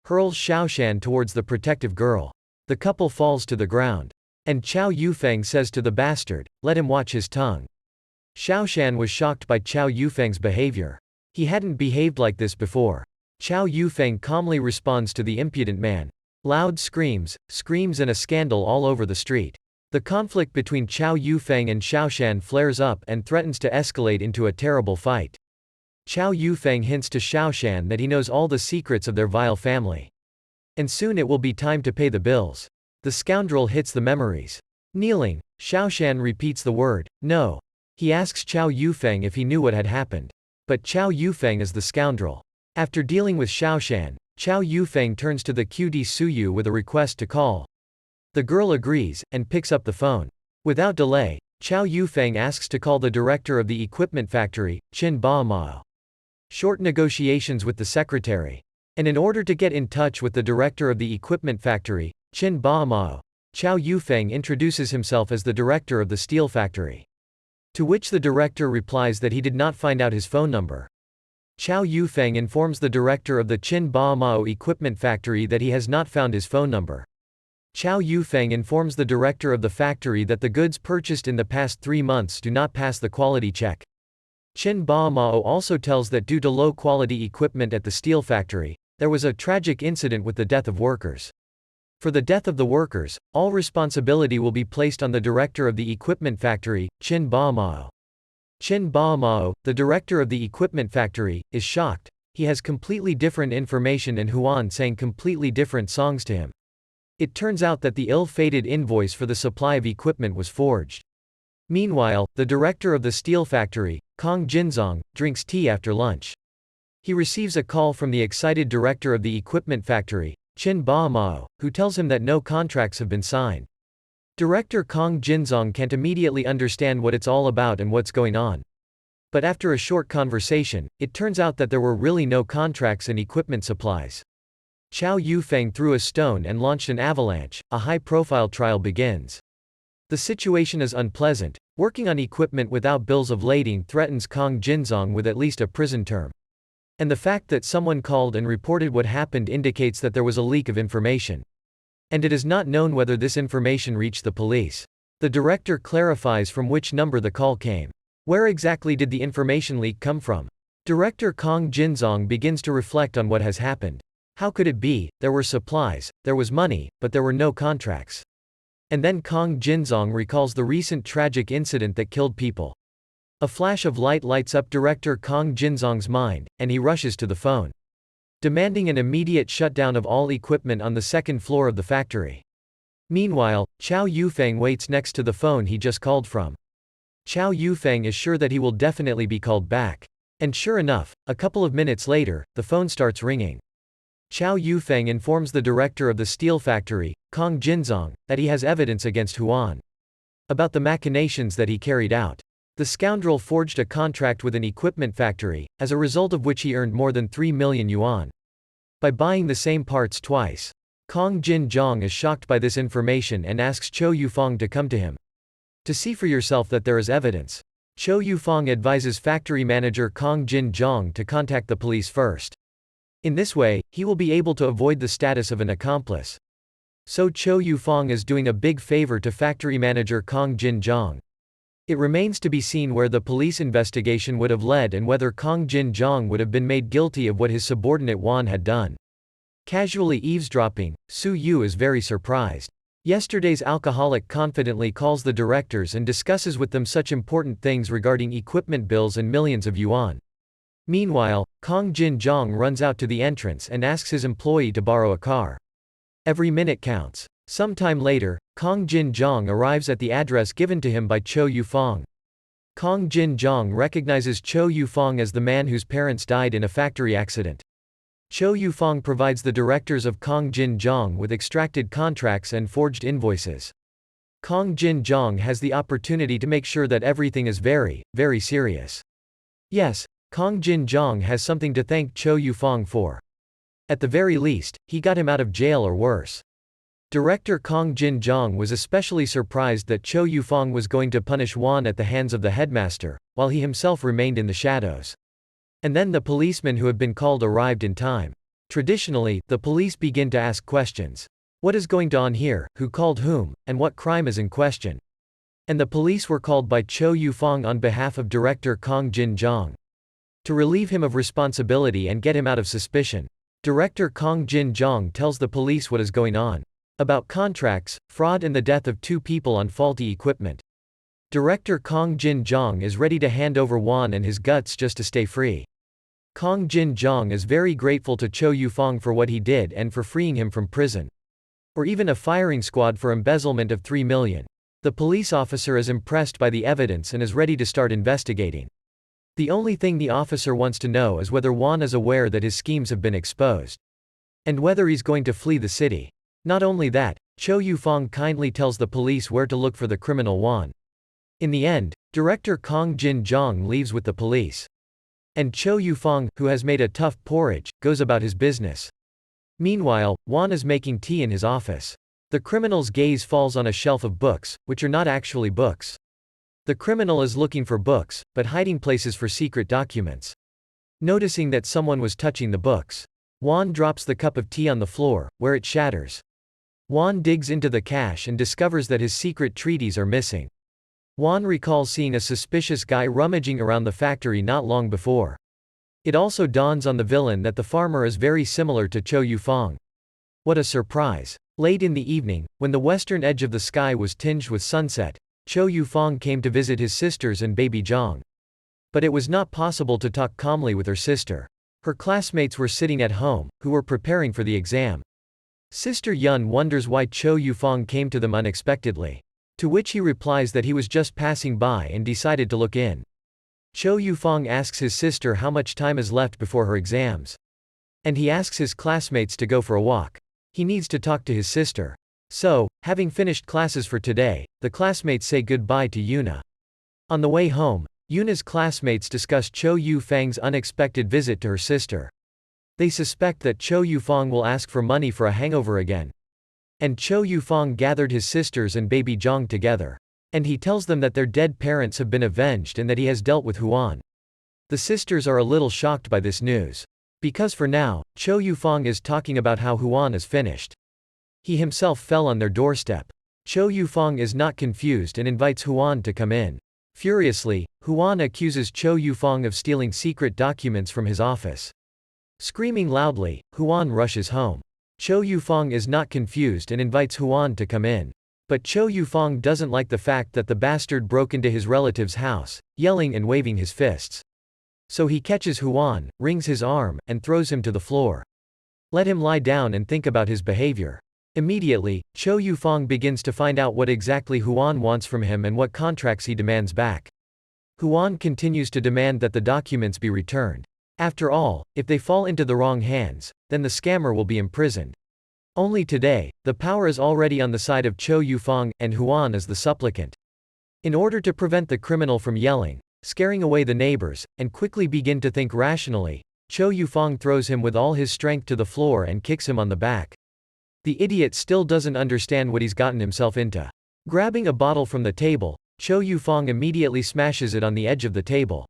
Hurls Xiaoshan towards the protective girl. The couple falls to the ground. And Chou Yufeng says to the bastard, "Let him watch his tongue." Xiaoshan was shocked by Chou Yufeng's behavior. He hadn't behaved like this before. Chou Yufeng calmly responds to the impudent man. Loud screams and a scandal all over the street. The conflict between Chou Yufeng and Xiaoshan flares up and threatens to escalate into a terrible fight. Chou Yufeng hints to Xiaoshan that he knows all the secrets of their vile family. And soon it will be time to pay the bills. The scoundrel hits the memories. Kneeling, Xiaoshan repeats the word, "No." He asks Chou Yufeng if he knew what had happened. But Chou Yufeng is the scoundrel. After dealing with Xiaoshan, Chou Yufeng turns to the QD Suyu with a request to call. The girl agrees, and picks up the phone. Without delay, Chou Yufeng asks to call the director of the equipment factory, Qin Baomao. Short negotiations with the secretary. And in order to get in touch with the director of the equipment factory, Qin Baomao, Chou Yufeng introduces himself as the director of the steel factory. To which the director replies that he did not find out his phone number. Chou Yufeng informs the director of the Qin Baomao equipment factory that he has not found his phone number. Chou Yufeng informs the director of the factory that the goods purchased in the past 3 months do not pass the quality check. Qin Baomao also tells that due to low-quality equipment at the steel factory, there was a tragic incident with the death of workers. For the death of the workers, all responsibility will be placed on the director of the equipment factory, Qin Baomao. Qin Baomao, the director of the equipment factory, is shocked. He has completely different information and Huan sang completely different songs to him. It turns out that the ill-fated invoice for the supply of equipment was forged. Meanwhile, the director of the steel factory, Kong Jinzong, drinks tea after lunch. He receives a call from the excited director of the equipment factory, Qin Baomao, who tells him that no contracts have been signed. Director Kong Jinzong can't immediately understand what it's all about and what's going on. But after a short conversation, it turns out that there were really no contracts and equipment supplies. Chou Yufeng threw a stone and launched an avalanche. A high-profile trial begins. The situation is unpleasant. Working on equipment without bills of lading threatens Kong Jinzong with at least a prison term. And the fact that someone called and reported what happened indicates that there was a leak of information. And it is not known whether this information reached the police. The director clarifies from which number the call came. Where exactly did the information leak come from? Director Kong Jinzong begins to reflect on what has happened. How could it be? There were supplies, there was money, but there were no contracts. And then Kong Jinzong recalls the recent tragic incident that killed people. A flash of light lights up Director Kong Jinzong's mind, and he rushes to the phone, demanding an immediate shutdown of all equipment on the second floor of the factory. Meanwhile, Chou Yufeng waits next to the phone he just called from. Chou Yufeng is sure that he will definitely be called back. And sure enough, a couple of minutes later, the phone starts ringing. Chou Yufeng informs the director of the steel factory, Kong Jinzong, that he has evidence against Huan about the machinations that he carried out. The scoundrel forged a contract with an equipment factory, as a result of which he earned more than 3 million yuan by buying the same parts twice. Kong Jinzong is shocked by this information and asks Chou Yufeng to come to him to see for yourself that there is evidence. Chou Yufeng advises factory manager Kong Jinzong to contact the police first. In this way, he will be able to avoid the status of an accomplice. So Chou Yufeng is doing a big favor to factory manager Kong Jinzong. It remains to be seen where the police investigation would have led and whether Kong Jinzong would have been made guilty of what his subordinate Wan had done. Casually eavesdropping, Su Yu is very surprised. Yesterday's alcoholic confidently calls the directors and discusses with them such important things regarding equipment bills and millions of yuan. Meanwhile, Kong Jinzong runs out to the entrance and asks his employee to borrow a car. Every minute counts. Some time later, Kong Jinzong arrives at the address given to him by Chou Yufeng. Kong Jinzong recognizes Chou Yufeng as the man whose parents died in a factory accident. Chou Yufeng provides the directors of Kong Jinzong with extracted contracts and forged invoices. Kong Jinzong has the opportunity to make sure that everything is very, very serious. Yes, Kong Jinzong has something to thank Chou Yufeng for. At the very least, he got him out of jail or worse. Director Kong Jinzong was especially surprised that Chou Yufeng was going to punish Wan at the hands of the headmaster, while he himself remained in the shadows. And then the policemen who had been called arrived in time. Traditionally, the police begin to ask questions. What is going on here, who called whom, and what crime is in question? And the police were called by Chou Yufeng on behalf of Director Kong Jinzong to relieve him of responsibility and get him out of suspicion. Director Kong Jinzong tells the police what is going on. About contracts, fraud and the death of 2 people on faulty equipment. Director Kong Jinzong is ready to hand over Wan and his guts just to stay free. Kong Jinzong is very grateful to Chou Yufeng for what he did and for freeing him from prison. Or even a firing squad for embezzlement of 3 million. The police officer is impressed by the evidence and is ready to start investigating. The only thing the officer wants to know is whether Wan is aware that his schemes have been exposed. And whether he's going to flee the city. Not only that, Chou Yufeng kindly tells the police where to look for the criminal Wan. In the end, Director Kong Jinzong leaves with the police. And Chou Yufeng, who has made a tough porridge, goes about his business. Meanwhile, Wan is making tea in his office. The criminal's gaze falls on a shelf of books, which are not actually books. The criminal is looking for books, but hiding places for secret documents. Noticing that someone was touching the books, Wan drops the cup of tea on the floor, where it shatters. Wan digs into the cache and discovers that his secret treaties are missing. Wan recalls seeing a suspicious guy rummaging around the factory not long before. It also dawns on the villain that the farmer is very similar to Chou Yufeng. What a surprise! Late in the evening, when the western edge of the sky was tinged with sunset, Chou Yufeng came to visit his sisters and baby Zhang. But it was not possible to talk calmly with her sister. Her classmates were sitting at home, who were preparing for the exam. Sister Yun wonders why Chou Yufeng came to them unexpectedly. To which he replies that he was just passing by and decided to look in. Chou Yufeng asks his sister how much time is left before her exams. And he asks his classmates to go for a walk. He needs to talk to his sister. So, having finished classes for today, the classmates say goodbye to Yuna. On the way home, Yuna's classmates discuss Chou Yufeng's unexpected visit to her sister. They suspect that Chou Yufeng will ask for money for a hangover again. And Chou Yufeng gathered his sisters and baby Zhang together. And he tells them that their dead parents have been avenged and that he has dealt with Huan. The sisters are a little shocked by this news. Because for now, Chou Yufeng is talking about how Huan is finished. He himself fell on their doorstep. Chou Yufeng is not confused and invites Huan to come in. Furiously, Huan accuses Chou Yufeng of stealing secret documents from his office. Screaming loudly, Huan rushes home. Chou Yufeng is not confused and invites Huan to come in. But Chou Yufeng doesn't like the fact that the bastard broke into his relative's house, yelling and waving his fists. So he catches Huan, wrings his arm, and throws him to the floor. Let him lie down and think about his behavior. Immediately, Chou Yufeng begins to find out what exactly Huan wants from him and what contracts he demands back. Huan continues to demand that the documents be returned. After all, if they fall into the wrong hands, then the scammer will be imprisoned. Only today, the power is already on the side of Chou Yufeng, and Huan is the supplicant. In order to prevent the criminal from yelling, scaring away the neighbors, and quickly begin to think rationally, Chou Yufeng throws him with all his strength to the floor and kicks him on the back. The idiot still doesn't understand what he's gotten himself into. Grabbing a bottle from the table, Chou Yufeng immediately smashes it on the edge of the table.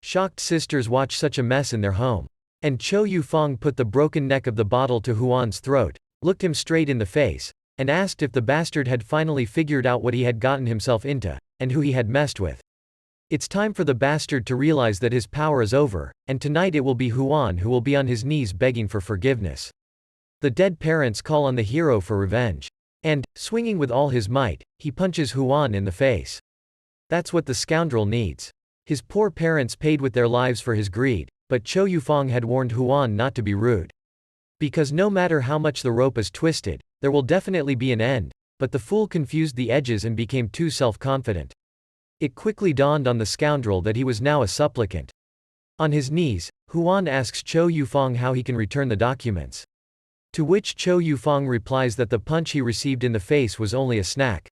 Shocked sisters watch such a mess in their home. And Chou Yufeng put the broken neck of the bottle to Huan's throat, looked him straight in the face, and asked if the bastard had finally figured out what he had gotten himself into, and who he had messed with. It's time for the bastard to realize that his power is over, and tonight it will be Huan who will be on his knees begging for forgiveness. The dead parents call on the hero for revenge. And, swinging with all his might, he punches Huan in the face. That's what the scoundrel needs. His poor parents paid with their lives for his greed, but Chou Yufeng had warned Huan not to be rude. Because no matter how much the rope is twisted, there will definitely be an end, but the fool confused the edges and became too self-confident. It quickly dawned on the scoundrel that he was now a supplicant. On his knees, Huan asks Chou Yufeng how he can return the documents. To which Chou Yufeng replies that the punch he received in the face was only a snack.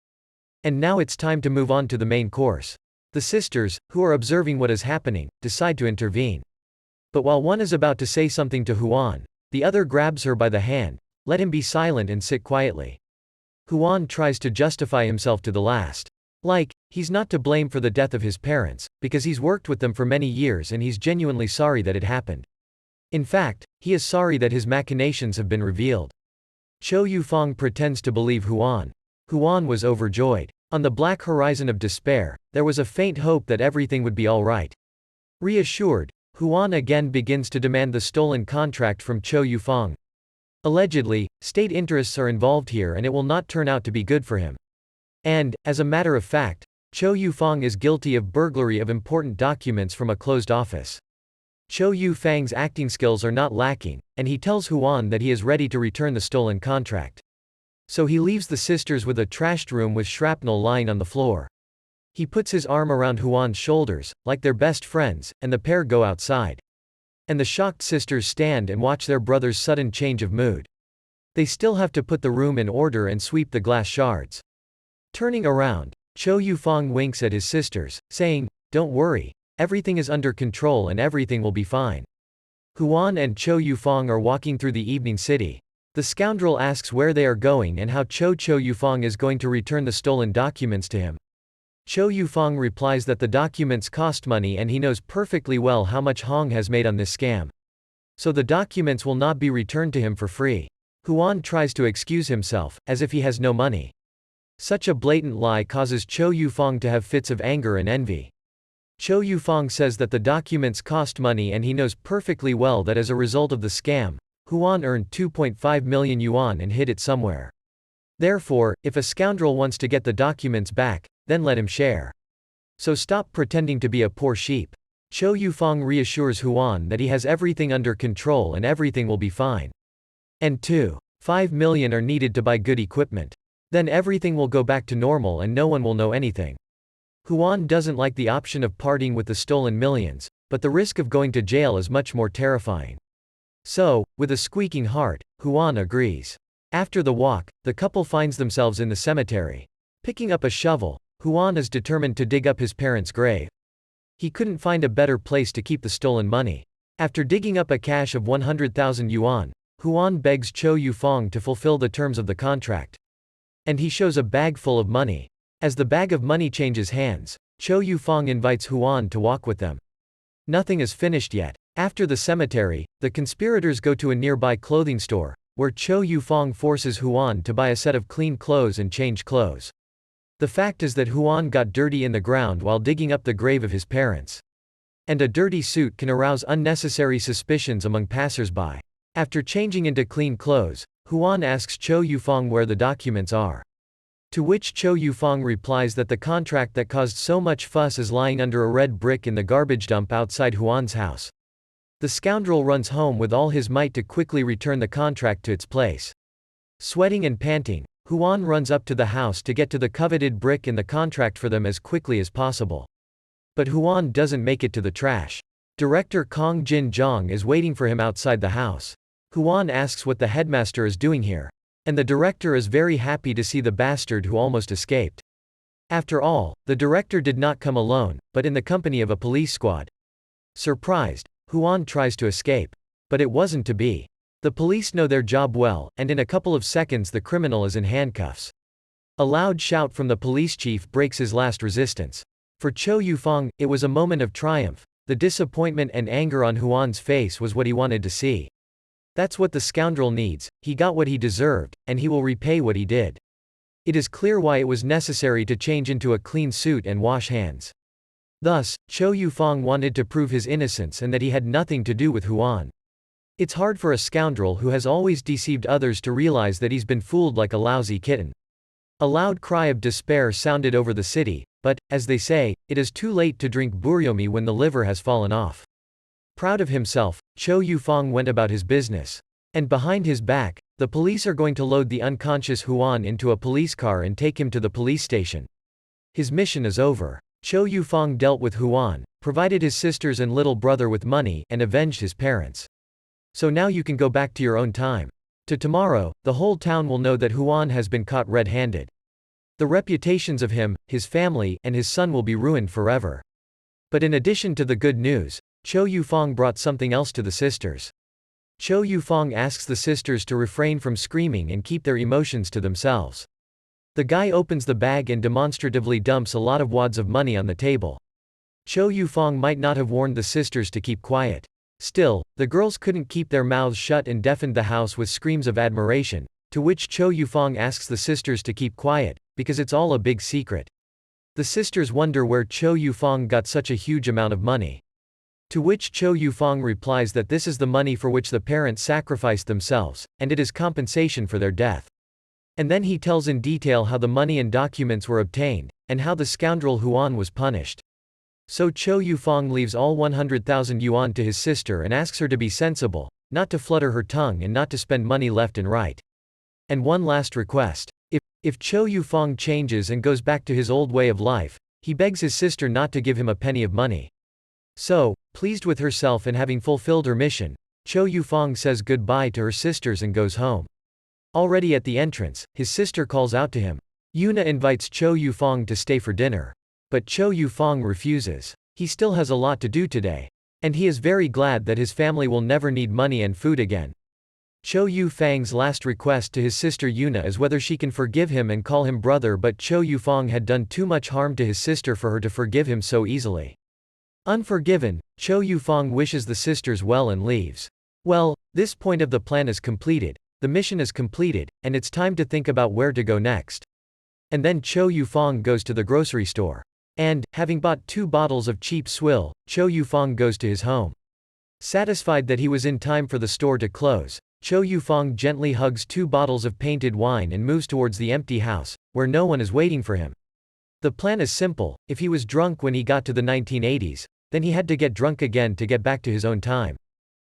And now it's time to move on to the main course. The sisters, who are observing what is happening, decide to intervene. But while one is about to say something to Huan, the other grabs her by the hand, let him be silent and sit quietly. Huan tries to justify himself to the last. Like, he's not to blame for the death of his parents, because he's worked with them for many years and he's genuinely sorry that it happened. In fact, he is sorry that his machinations have been revealed. Chou Yufeng pretends to believe Huan. Huan was overjoyed. On the black horizon of despair, there was a faint hope that everything would be all right. Reassured, Huan again begins to demand the stolen contract from Chou Yufeng. Allegedly, state interests are involved here and it will not turn out to be good for him. And, as a matter of fact, Chou Yufeng is guilty of burglary of important documents from a closed office. Chou Yufeng's acting skills are not lacking, and he tells Huan that he is ready to return the stolen contract. So he leaves the sisters with a trashed room with shrapnel lying on the floor. He puts his arm around Huan's shoulders, like they're best friends, and the pair go outside. And the shocked sisters stand and watch their brother's sudden change of mood. They still have to put the room in order and sweep the glass shards. Turning around, Chou Yufeng winks at his sisters, saying, "Don't worry. Everything is under control and everything will be fine." Huan and Chou Yufeng are walking through the evening city. The scoundrel asks where they are going and how Chou Yufeng is going to return the stolen documents to him. Chou Yufeng replies that the documents cost money and he knows perfectly well how much Hong has made on this scam. So the documents will not be returned to him for free. Huan tries to excuse himself, as if he has no money. Such a blatant lie causes Chou Yufeng to have fits of anger and envy. Chou Yufeng says that the documents cost money and he knows perfectly well that as a result of the scam, Huan earned 2.5 million yuan and hid it somewhere. Therefore, if a scoundrel wants to get the documents back, then let him share. So stop pretending to be a poor sheep. Chou Yufeng reassures Huan that he has everything under control and everything will be fine. And 2.5 million are needed to buy good equipment. Then everything will go back to normal and no one will know anything. Huan doesn't like the option of parting with the stolen millions, but the risk of going to jail is much more terrifying. So, with a squeaking heart, Huan agrees. After the walk, the couple finds themselves in the cemetery. Picking up a shovel, Huan is determined to dig up his parents' grave. He couldn't find a better place to keep the stolen money. After digging up a cache of 100,000 yuan, Huan begs Chou Yufeng to fulfill the terms of the contract. And he shows a bag full of money. As the bag of money changes hands, Chou Yufeng invites Huan to walk with them. Nothing is finished yet. After the cemetery, the conspirators go to a nearby clothing store, where Chou Yufeng forces Huan to buy a set of clean clothes and change clothes. The fact is that Huan got dirty in the ground while digging up the grave of his parents. And a dirty suit can arouse unnecessary suspicions among passers-by. After changing into clean clothes, Huan asks Chou Yufeng where the documents are. To which Chou Yufeng replies that the contract that caused so much fuss is lying under a red brick in the garbage dump outside Huan's house. The scoundrel runs home with all his might to quickly return the contract to its place. Sweating and panting, Huan runs up to the house to get to the coveted brick and the contract for them as quickly as possible. But Huan doesn't make it to the trash. Director Kong Jin Jong is waiting for him outside the house. Huan asks what the headmaster is doing here. And the director is very happy to see the bastard who almost escaped. After all, the director did not come alone, but in the company of a police squad. Surprised, Huan tries to escape. But it wasn't to be. The police know their job well, and in a couple of seconds the criminal is in handcuffs. A loud shout from the police chief breaks his last resistance. For Chou Yufeng, it was a moment of triumph. The disappointment and anger on Huan's face was what he wanted to see. That's what the scoundrel needs. He got what he deserved, and he will repay what he did. It is clear why it was necessary to change into a clean suit and wash hands. Thus, Chou Yufeng wanted to prove his innocence and that he had nothing to do with Huan. It's hard for a scoundrel who has always deceived others to realize that he's been fooled like a lousy kitten. A loud cry of despair sounded over the city, but, as they say, it is too late to drink buryomi when the liver has fallen off. Proud of himself, Chou Yufeng went about his business. And behind his back, the police are going to load the unconscious Huan into a police car and take him to the police station. His mission is over. Chou Yufeng dealt with Huan, provided his sisters and little brother with money, and avenged his parents. So now you can go back to your own time. To tomorrow, the whole town will know that Huan has been caught red-handed. The reputations of him, his family, and his son will be ruined forever. But in addition to the good news, Chou Yufeng brought something else to the sisters. Chou Yufeng asks the sisters to refrain from screaming and keep their emotions to themselves. The guy opens the bag and demonstratively dumps a lot of wads of money on the table. Chou Yufeng might not have warned the sisters to keep quiet. Still, the girls couldn't keep their mouths shut and deafened the house with screams of admiration, to which Chou Yufeng asks the sisters to keep quiet, because it's all a big secret. The sisters wonder where Chou Yufeng got such a huge amount of money. To which Chou Yufeng replies that this is the money for which the parents sacrificed themselves, and it is compensation for their death. And then he tells in detail how the money and documents were obtained, and how the scoundrel Huan was punished. So Chou Yufeng leaves all 100,000 yuan to his sister and asks her to be sensible, not to flutter her tongue and not to spend money left and right. And one last request. If Chou Yufeng changes and goes back to his old way of life, he begs his sister not to give him a penny of money. So, pleased with herself and having fulfilled her mission, Chou Yufeng says goodbye to her sisters and goes home. Already at the entrance, his sister calls out to him. Yuna invites Chou Yufeng to stay for dinner. But Chou Yufeng refuses. He still has a lot to do today. And he is very glad that his family will never need money and food again. Chou Yufeng's last request to his sister Yuna is whether she can forgive him and call him brother, but Chou Yufeng had done too much harm to his sister for her to forgive him so easily. Unforgiven, Chou Yufeng wishes the sisters well and leaves. Well, this point of the plan is completed, the mission is completed, and it's time to think about where to go next. And then Chou Yufeng goes to the grocery store. And, having bought 2 bottles of cheap swill, Chou Yufeng goes to his home. Satisfied that he was in time for the store to close, Chou Yufeng gently hugs 2 bottles of painted wine and moves towards the empty house, where no one is waiting for him. The plan is simple. If he was drunk when he got to the 1980s, then he had to get drunk again to get back to his own time.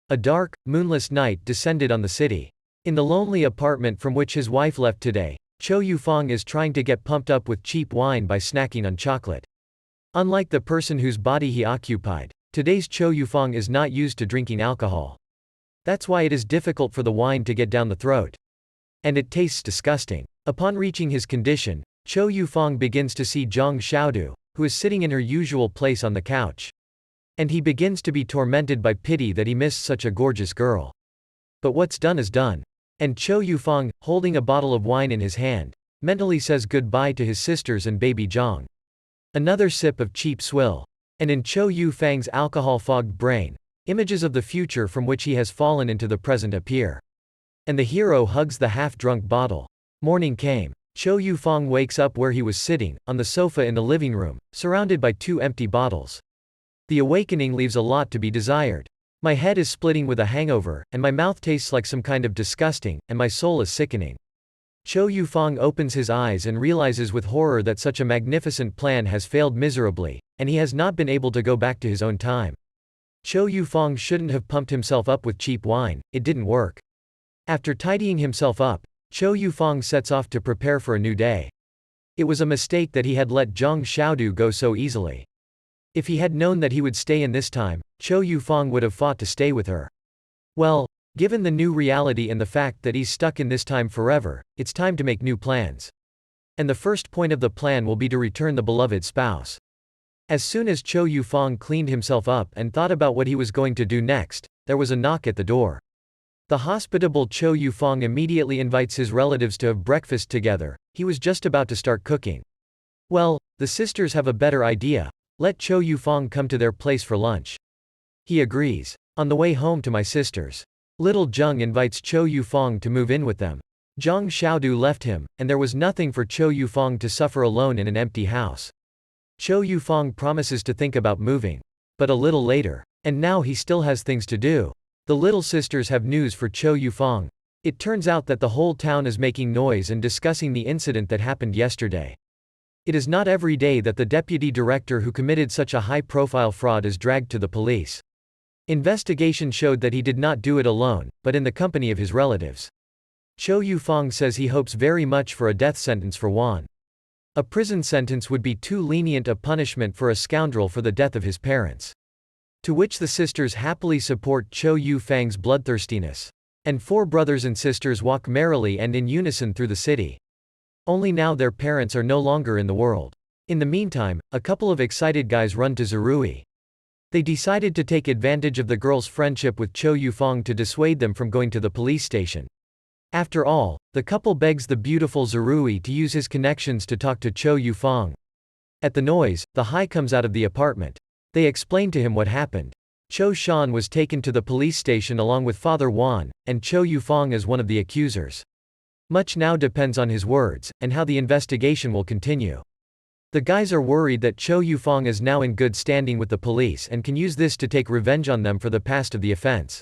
A dark, moonless night descended on the city. In the lonely apartment from which his wife left today, Chou Yufeng is trying to get pumped up with cheap wine by snacking on chocolate. Unlike the person whose body he occupied, today's Chou Yufeng is not used to drinking alcohol. That's why it is difficult for the wine to get down the throat. And it tastes disgusting. Upon reaching his condition, Chou Yufeng begins to see Zhang Xiaodu, who is sitting in her usual place on the couch. And he begins to be tormented by pity that he missed such a gorgeous girl. But what's done is done. And Chou Yufeng, holding a bottle of wine in his hand, mentally says goodbye to his sisters and baby Zhang. Another sip of cheap swill. And in Chou Yufeng's alcohol-fogged brain, images of the future from which he has fallen into the present appear. And the hero hugs the half-drunk bottle. Morning came. Chou Yufeng wakes up where he was sitting, on the sofa in the living room, surrounded by 2 empty bottles. The awakening leaves a lot to be desired. My head is splitting with a hangover, and my mouth tastes like some kind of disgusting, and my soul is sickening. Chou Yufeng opens his eyes and realizes with horror that such a magnificent plan has failed miserably, and he has not been able to go back to his own time. Chou Yufeng shouldn't have pumped himself up with cheap wine, it didn't work. After tidying himself up, Chou Yufeng sets off to prepare for a new day. It was a mistake that he had let Zhang Xiaodu go so easily. If he had known that he would stay in this time, Chou Yufeng would have fought to stay with her. Well, given the new reality and the fact that he's stuck in this time forever, it's time to make new plans. And the first point of the plan will be to return the beloved spouse. As soon as Chou Yufeng cleaned himself up and thought about what he was going to do next, there was a knock at the door. The hospitable Chou Yufeng immediately invites his relatives to have breakfast together. He was just about to start cooking. Well, the sisters have a better idea. Let Chou Yufeng come to their place for lunch. He agrees. On the way home to my sisters, little Zheng invites Chou Yufeng to move in with them. Zhang Xiaodu left him, and there was nothing for Chou Yufeng to suffer alone in an empty house. Chou Yufeng promises to think about moving. But a little later. And now he still has things to do. The little sisters have news for Chou Yufeng. It turns out that the whole town is making noise and discussing the incident that happened yesterday. It is not every day that the deputy director who committed such a high-profile fraud is dragged to the police. Investigation showed that he did not do it alone, but in the company of his relatives. Chou Yufeng says he hopes very much for a death sentence for Wan. A prison sentence would be too lenient a punishment for a scoundrel for the death of his parents. To which the sisters happily support Chou Yufeng's bloodthirstiness. And 4 brothers and sisters walk merrily and in unison through the city. Only now their parents are no longer in the world. In the meantime, a couple of excited guys run to Zerui. They decided to take advantage of the girl's friendship with Chou Yufeng to dissuade them from going to the police station. After all, the couple begs the beautiful Zerui to use his connections to talk to Chou Yufeng. At the noise, the Hai comes out of the apartment. They explain to him what happened. Chou Shan was taken to the police station along with Father Wan, and Chou Yufeng as one of the accusers. Much now depends on his words, and how the investigation will continue. The guys are worried that Chou Yufeng is now in good standing with the police and can use this to take revenge on them for the past of the offense.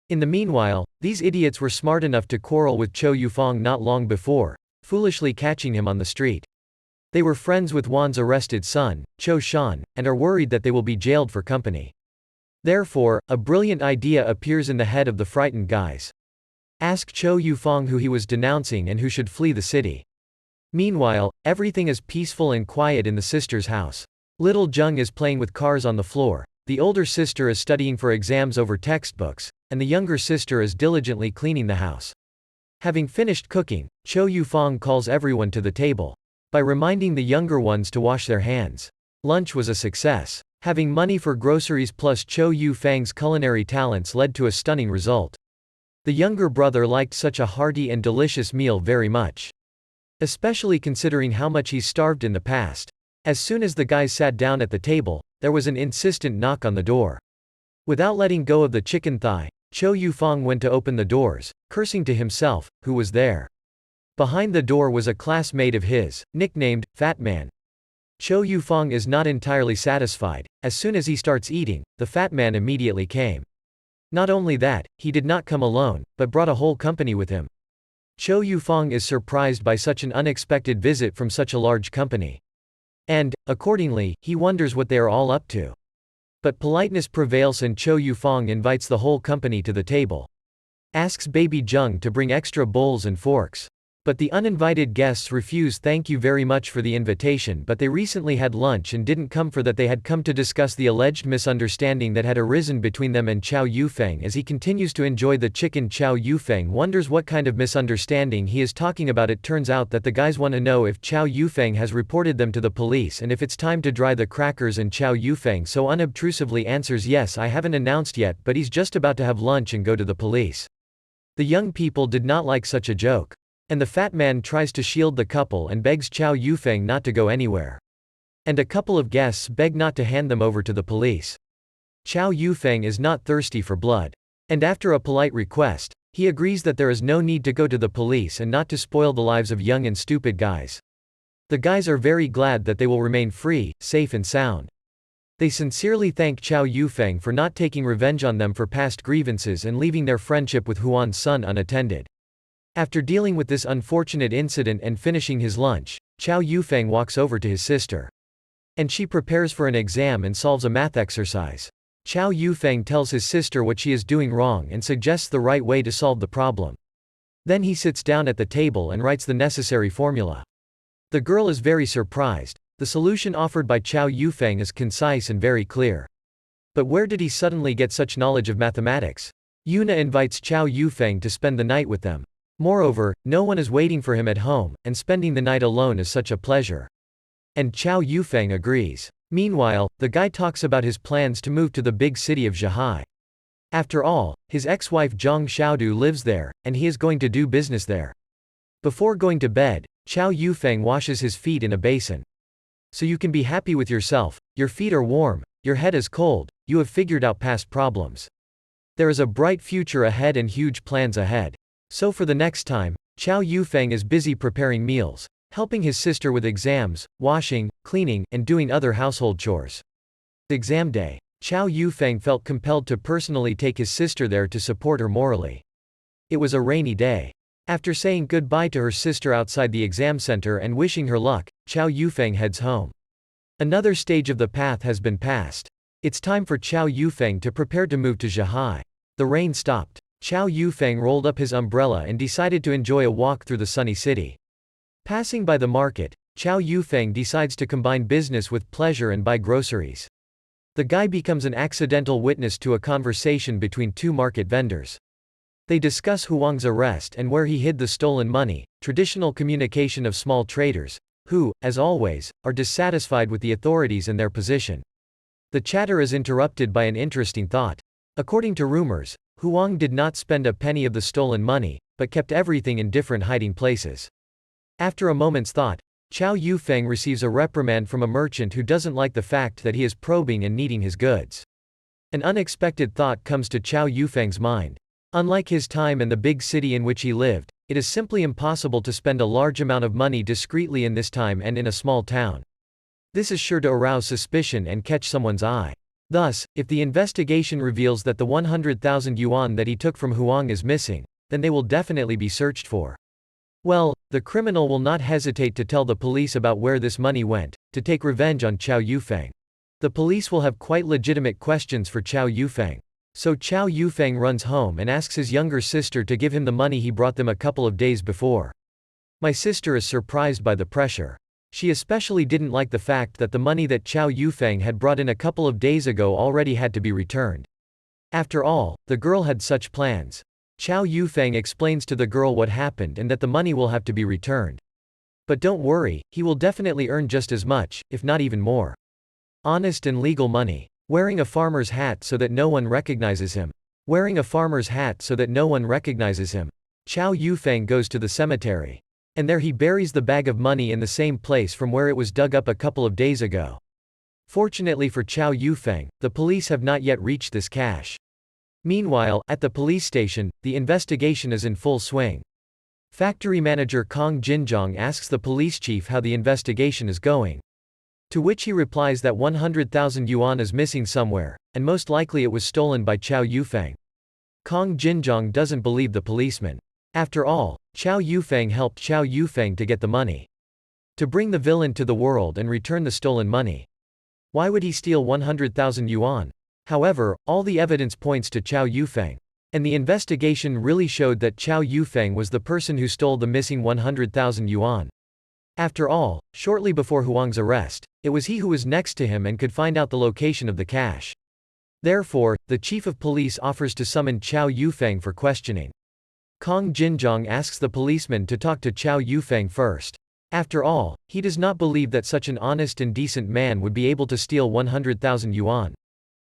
In the meanwhile, these idiots were smart enough to quarrel with Chou Yufeng not long before, foolishly catching him on the street. They were friends with Wan's arrested son, Chou Shan, and are worried that they will be jailed for company. Therefore, a brilliant idea appears in the head of the frightened guys. Ask Chou Yufeng who he was denouncing and who should flee the city. Meanwhile, everything is peaceful and quiet in the sister's house. Little Zheng is playing with cars on the floor, the older sister is studying for exams over textbooks, and the younger sister is diligently cleaning the house. Having finished cooking, Chou Yufeng calls everyone to the table, by reminding the younger ones to wash their hands. Lunch was a success. Having money for groceries plus Chou Yufeng's culinary talents led to a stunning result. The younger brother liked such a hearty and delicious meal very much. Especially considering how much he's starved in the past. As soon as the guys sat down at the table, there was an insistent knock on the door. Without letting go of the chicken thigh, Chou Yufeng went to open the doors, cursing to himself, who was there. Behind the door was a classmate of his, nicknamed Fat Man. Chou Yufeng is not entirely satisfied. As soon as he starts eating, the fat man immediately came. Not only that, he did not come alone, but brought a whole company with him. Chou Yufeng is surprised by such an unexpected visit from such a large company. And, accordingly, he wonders what they are all up to. But politeness prevails and Chou Yufeng invites the whole company to the table. Asks baby Zheng to bring extra bowls and forks. But the uninvited guests refuse. Thank you very much for the invitation, but they recently had lunch and didn't come for that. They had come to discuss the alleged misunderstanding that had arisen between them and Chou Yufeng. As he continues to enjoy the chicken, Chou Yufeng wonders what kind of misunderstanding he is talking about. It turns out that the guys want to know if Chou Yufeng has reported them to the police and if it's time to dry the crackers, and Chou Yufeng so unobtrusively answers, yes, I haven't announced yet, but he's just about to have lunch and go to the police. The young people did not like such a joke. And the fat man tries to shield the couple and begs Chou Yufeng not to go anywhere. and a couple of guests beg not to hand them over to the police. Chou Yufeng is not thirsty for blood. And after a polite request, he agrees that there is no need to go to the police and not to spoil the lives of young and stupid guys. The guys are very glad that they will remain free, safe and sound. They sincerely thank Chou Yufeng for not taking revenge on them for past grievances and leaving their friendship with Huan's son unattended. After dealing with this unfortunate incident and finishing his lunch, Chou Yufeng walks over to his sister. And she prepares for an exam and solves a math exercise. Chou Yufeng tells his sister what she is doing wrong and suggests the right way to solve the problem. Then he sits down at the table and writes the necessary formula. The girl is very surprised. The solution offered by Chou Yufeng is concise and very clear. But where did he suddenly get such knowledge of mathematics? Yuna invites Chou Yufeng to spend the night with them. Moreover, no one is waiting for him at home, and spending the night alone is such a pleasure. And Chou Yufeng agrees. Meanwhile, the guy talks about his plans to move to the big city of Zhihai. After all, his ex-wife Zhang Xiaodu lives there, and he is going to do business there. Before going to bed, Chou Yufeng washes his feet in a basin. So you can be happy with yourself, your feet are warm, your head is cold, you have figured out past problems. There is a bright future ahead and huge plans ahead. So for the next time, Chou Yufeng is busy preparing meals, helping his sister with exams, washing, cleaning, and doing other household chores. Exam day. Chou Yufeng felt compelled to personally take his sister there to support her morally. It was a rainy day. After saying goodbye to her sister outside the exam center and wishing her luck, Chou Yufeng heads home. Another stage of the path has been passed. It's time for Chou Yufeng to prepare to move to Zhihai. The rain stopped. Chou Yufeng rolled up his umbrella and decided to enjoy a walk through the sunny city. Passing by the market, Chou Yufeng decides to combine business with pleasure and buy groceries. The guy becomes an accidental witness to a conversation between two market vendors. They discuss Huang's arrest and where he hid the stolen money, traditional communication of small traders, who, as always, are dissatisfied with the authorities and their position. The chatter is interrupted by an interesting thought. According to rumors, Huang did not spend a penny of the stolen money, but kept everything in different hiding places. After a moment's thought, Chou Yufeng receives a reprimand from a merchant who doesn't like the fact that he is probing and needing his goods. An unexpected thought comes to Chou Yufeng's mind. Unlike his time and the big city in which he lived, it is simply impossible to spend a large amount of money discreetly in this time and in a small town. This is sure to arouse suspicion and catch someone's eye. Thus, if the investigation reveals that the 100,000 yuan that he took from Huang is missing, then they will definitely be searched for. Well, the criminal will not hesitate to tell the police about where this money went, to take revenge on Chou Yufeng. The police will have quite legitimate questions for Chou Yufeng. So Chou Yufeng runs home and asks his younger sister to give him the money he brought them a couple of days before. My sister is surprised by the pressure. She especially didn't like the fact that the money that Chou Yufeng had brought in a couple of days ago already had to be returned. After all, the girl had such plans. Chou Yufeng explains to the girl what happened and that the money will have to be returned. But don't worry, he will definitely earn just as much, if not even more. Honest and legal money. Wearing a farmer's hat so that no one recognizes him. Wearing a farmer's hat so that no one recognizes him. Chou Yufeng goes to the cemetery. And there he buries the bag of money in the same place from where it was dug up a couple of days ago. Fortunately for Chou Yufeng, the police have not yet reached this cache. Meanwhile, at the police station, the investigation is in full swing. Factory manager Kong Jinzhong asks the police chief how the investigation is going. To which he replies that 100,000 yuan is missing somewhere, and most likely it was stolen by Chou Yufeng. Kong Jinzhong doesn't believe the policeman. After all, Chou Yufeng helped Chou Yufeng to get the money. To bring the villain to the world and return the stolen money. Why would he steal 100,000 yuan? However, all the evidence points to Chou Yufeng. And the investigation really showed that Chou Yufeng was the person who stole the missing 100,000 yuan. After all, shortly before Huang's arrest, it was he who was next to him and could find out the location of the cache. Therefore, the chief of police offers to summon Chou Yufeng for questioning. Kong Jinzhong asks the policeman to talk to Chou Yufeng first. After all, he does not believe that such an honest and decent man would be able to steal 100,000 yuan.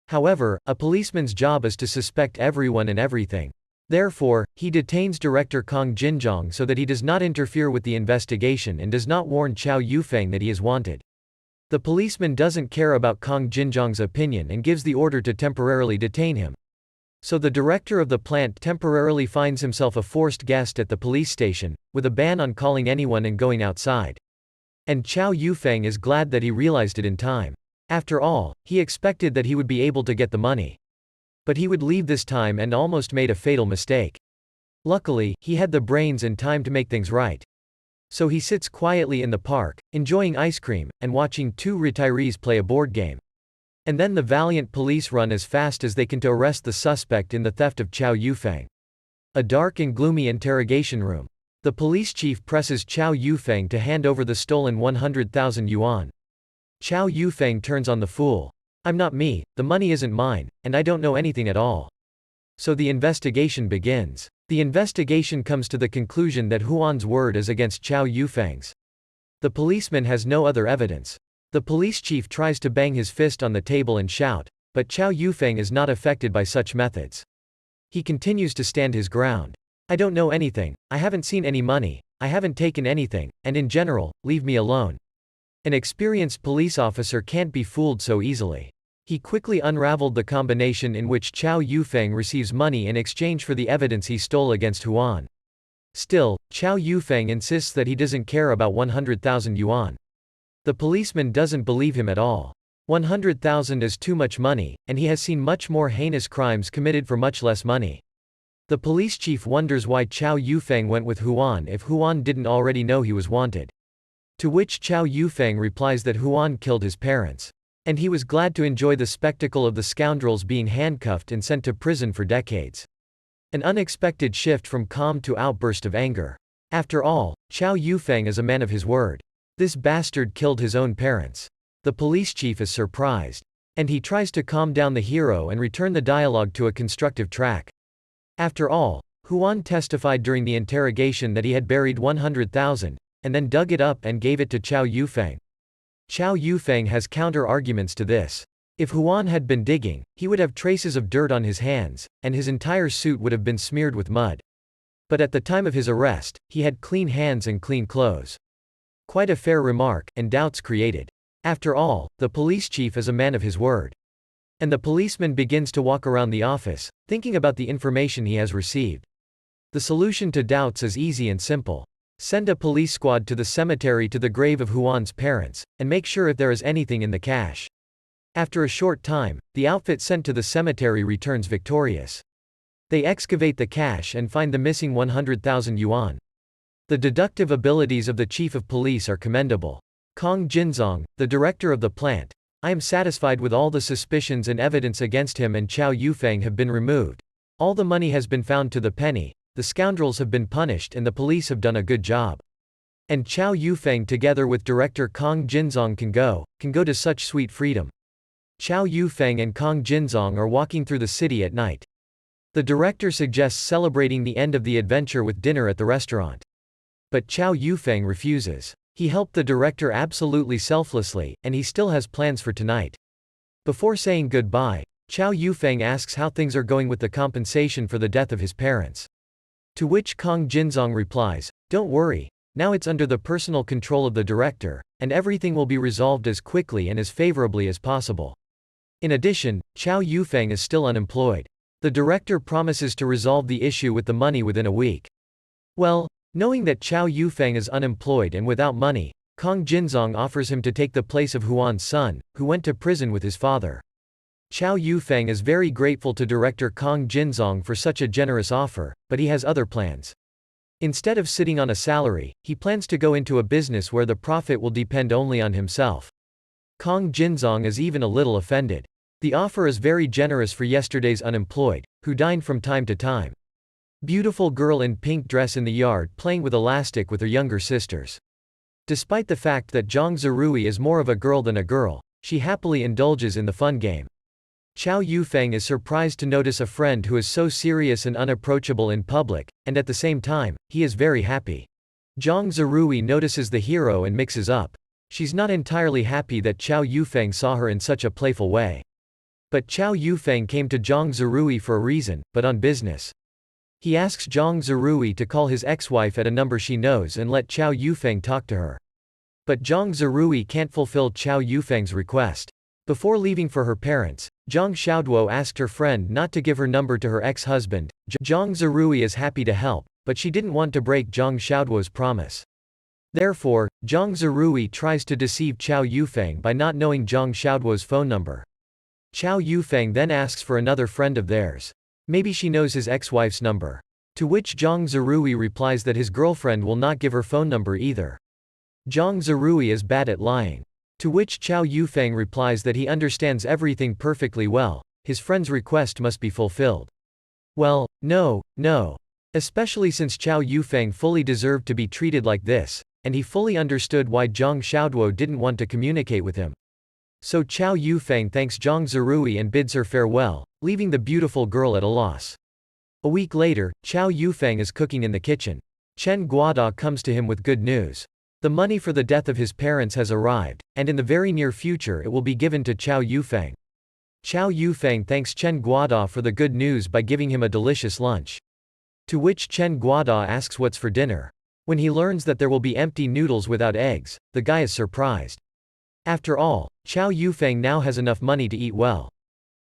However, a policeman's job is to suspect everyone and everything. Therefore, he detains director Kong Jinzhong so that he does not interfere with the investigation and does not warn Chou Yufeng that he is wanted. The policeman doesn't care about Kong Jinzong's opinion and gives the order to temporarily detain him. So the director of the plant temporarily finds himself a forced guest at the police station, with a ban on calling anyone and going outside. And Chou Yufeng is glad that he realized it in time. After all, he expected that he would be able to get the money. But he would leave this time and almost made a fatal mistake. Luckily, he had the brains and time to make things right. So he sits quietly in the park, enjoying ice cream, and watching two retirees play a board game. And then the valiant police run as fast as they can to arrest the suspect in the theft of Chou Yufeng. A dark and gloomy interrogation room. The police chief presses Chou Yufeng to hand over the stolen 100,000 yuan. Chou Yufeng turns on the fool. I'm not me, the money isn't mine, and I don't know anything at all. So the investigation begins. The investigation comes to the conclusion that Huan's word is against Chou Yufeng's. The policeman has no other evidence. The police chief tries to bang his fist on the table and shout, but Chou Yufeng is not affected by such methods. He continues to stand his ground. I don't know anything, I haven't seen any money, I haven't taken anything, and in general, leave me alone. An experienced police officer can't be fooled so easily. He quickly unraveled the combination in which Chou Yufeng receives money in exchange for the evidence he stole against Huan. Still, Chou Yufeng insists that he doesn't care about 100,000 yuan. The policeman doesn't believe him at all. 100,000 is too much money, and he has seen much more heinous crimes committed for much less money. The police chief wonders why Chou Yufeng went with Huan if Huan didn't already know he was wanted. To which Chou Yufeng replies that Huan killed his parents. And he was glad to enjoy the spectacle of the scoundrels being handcuffed and sent to prison for decades. An unexpected shift from calm to outburst of anger. After all, Chou Yufeng is a man of his word. This bastard killed his own parents. The police chief is surprised. And he tries to calm down the hero and return the dialogue to a constructive track. After all, Huan testified during the interrogation that he had buried 100,000, and then dug it up and gave it to Chou Yufeng. Chou Yufeng has counter-arguments to this. If Huan had been digging, he would have traces of dirt on his hands, and his entire suit would have been smeared with mud. But at the time of his arrest, he had clean hands and clean clothes. Quite a fair remark, and doubts created. After all, the police chief is a man of his word. And the policeman begins to walk around the office, thinking about the information he has received. The solution to doubts is easy and simple. Send a police squad to the cemetery to the grave of Huan's parents, and make sure if there is anything in the cache. After a short time, the outfit sent to the cemetery returns victorious. They excavate the cache and find the missing 100,000 yuan. The deductive abilities of the chief of police are commendable. Kong Jinzong, the director of the plant, I am satisfied with all the suspicions and evidence against him and Chou Yufeng have been removed. All the money has been found to the penny, the scoundrels have been punished and the police have done a good job. And Chou Yufeng together with director Kong Jinzong can go to such sweet freedom. Chou Yufeng and Kong Jinzong are walking through the city at night. The director suggests celebrating the end of the adventure with dinner at the restaurant. But Chou Yufeng refuses. He helped the director absolutely selflessly, and he still has plans for tonight. Before saying goodbye, Chou Yufeng asks how things are going with the compensation for the death of his parents. To which Kong Jinzong replies, "Don't worry, now it's under the personal control of the director, and everything will be resolved as quickly and as favorably as possible." In addition, Chou Yufeng is still unemployed. The director promises to resolve the issue with the money within a week. Well, knowing that Chou Yufeng is unemployed and without money, Kong Jinzong offers him to take the place of Huan's son, who went to prison with his father. Chou Yufeng is very grateful to director Kong Jinzong for such a generous offer, but he has other plans. Instead of sitting on a salary, he plans to go into a business where the profit will depend only on himself. Kong Jinzong is even a little offended. The offer is very generous for yesterday's unemployed, who dined from time to time. Beautiful girl in pink dress in the yard playing with elastic with her younger sisters. Despite the fact that Zhang Zirui is more of a girl than a girl, she happily indulges in the fun game. Chou Yufeng is surprised to notice a friend who is so serious and unapproachable in public, and at the same time, he is very happy. Zhang Zirui notices the hero and mixes up. She's not entirely happy that Chou Yufeng saw her in such a playful way. But Chou Yufeng came to Zhang Zirui for a reason, but on business. He asks Zhang Zirui to call his ex-wife at a number she knows and let Chou Yufeng talk to her. But Zhang Zirui can't fulfill Chou Yufeng's request. Before leaving for her parents, Zhang Xiaoduo asked her friend not to give her number to her ex-husband. Zhang Zirui is happy to help, but she didn't want to break Zhang Xiaoduo's promise. Therefore, Zhang Zirui tries to deceive Chou Yufeng by not knowing Zhang Xiaoduo's phone number. Chou Yufeng then asks for another friend of theirs. Maybe she knows his ex-wife's number. To which Zhang Zirui replies that his girlfriend will not give her phone number either. Zhang Zirui is bad at lying. To which Chou Yufeng replies that he understands everything perfectly well, his friend's request must be fulfilled. Well, no. Especially since Chou Yufeng fully deserved to be treated like this, and he fully understood why Zhang Xiaoduo didn't want to communicate with him. So Chou Yufeng thanks Zhang Zirui and bids her farewell, leaving the beautiful girl at a loss. A week later, Chou Yufeng is cooking in the kitchen. Chen Guoda comes to him with good news. The money for the death of his parents has arrived, and in the very near future it will be given to Chou Yufeng. Chou Yufeng thanks Chen Guoda for the good news by giving him a delicious lunch. To which Chen Guoda asks what's for dinner. When he learns that there will be empty noodles without eggs, the guy is surprised. After all, Chou Yufeng now has enough money to eat well.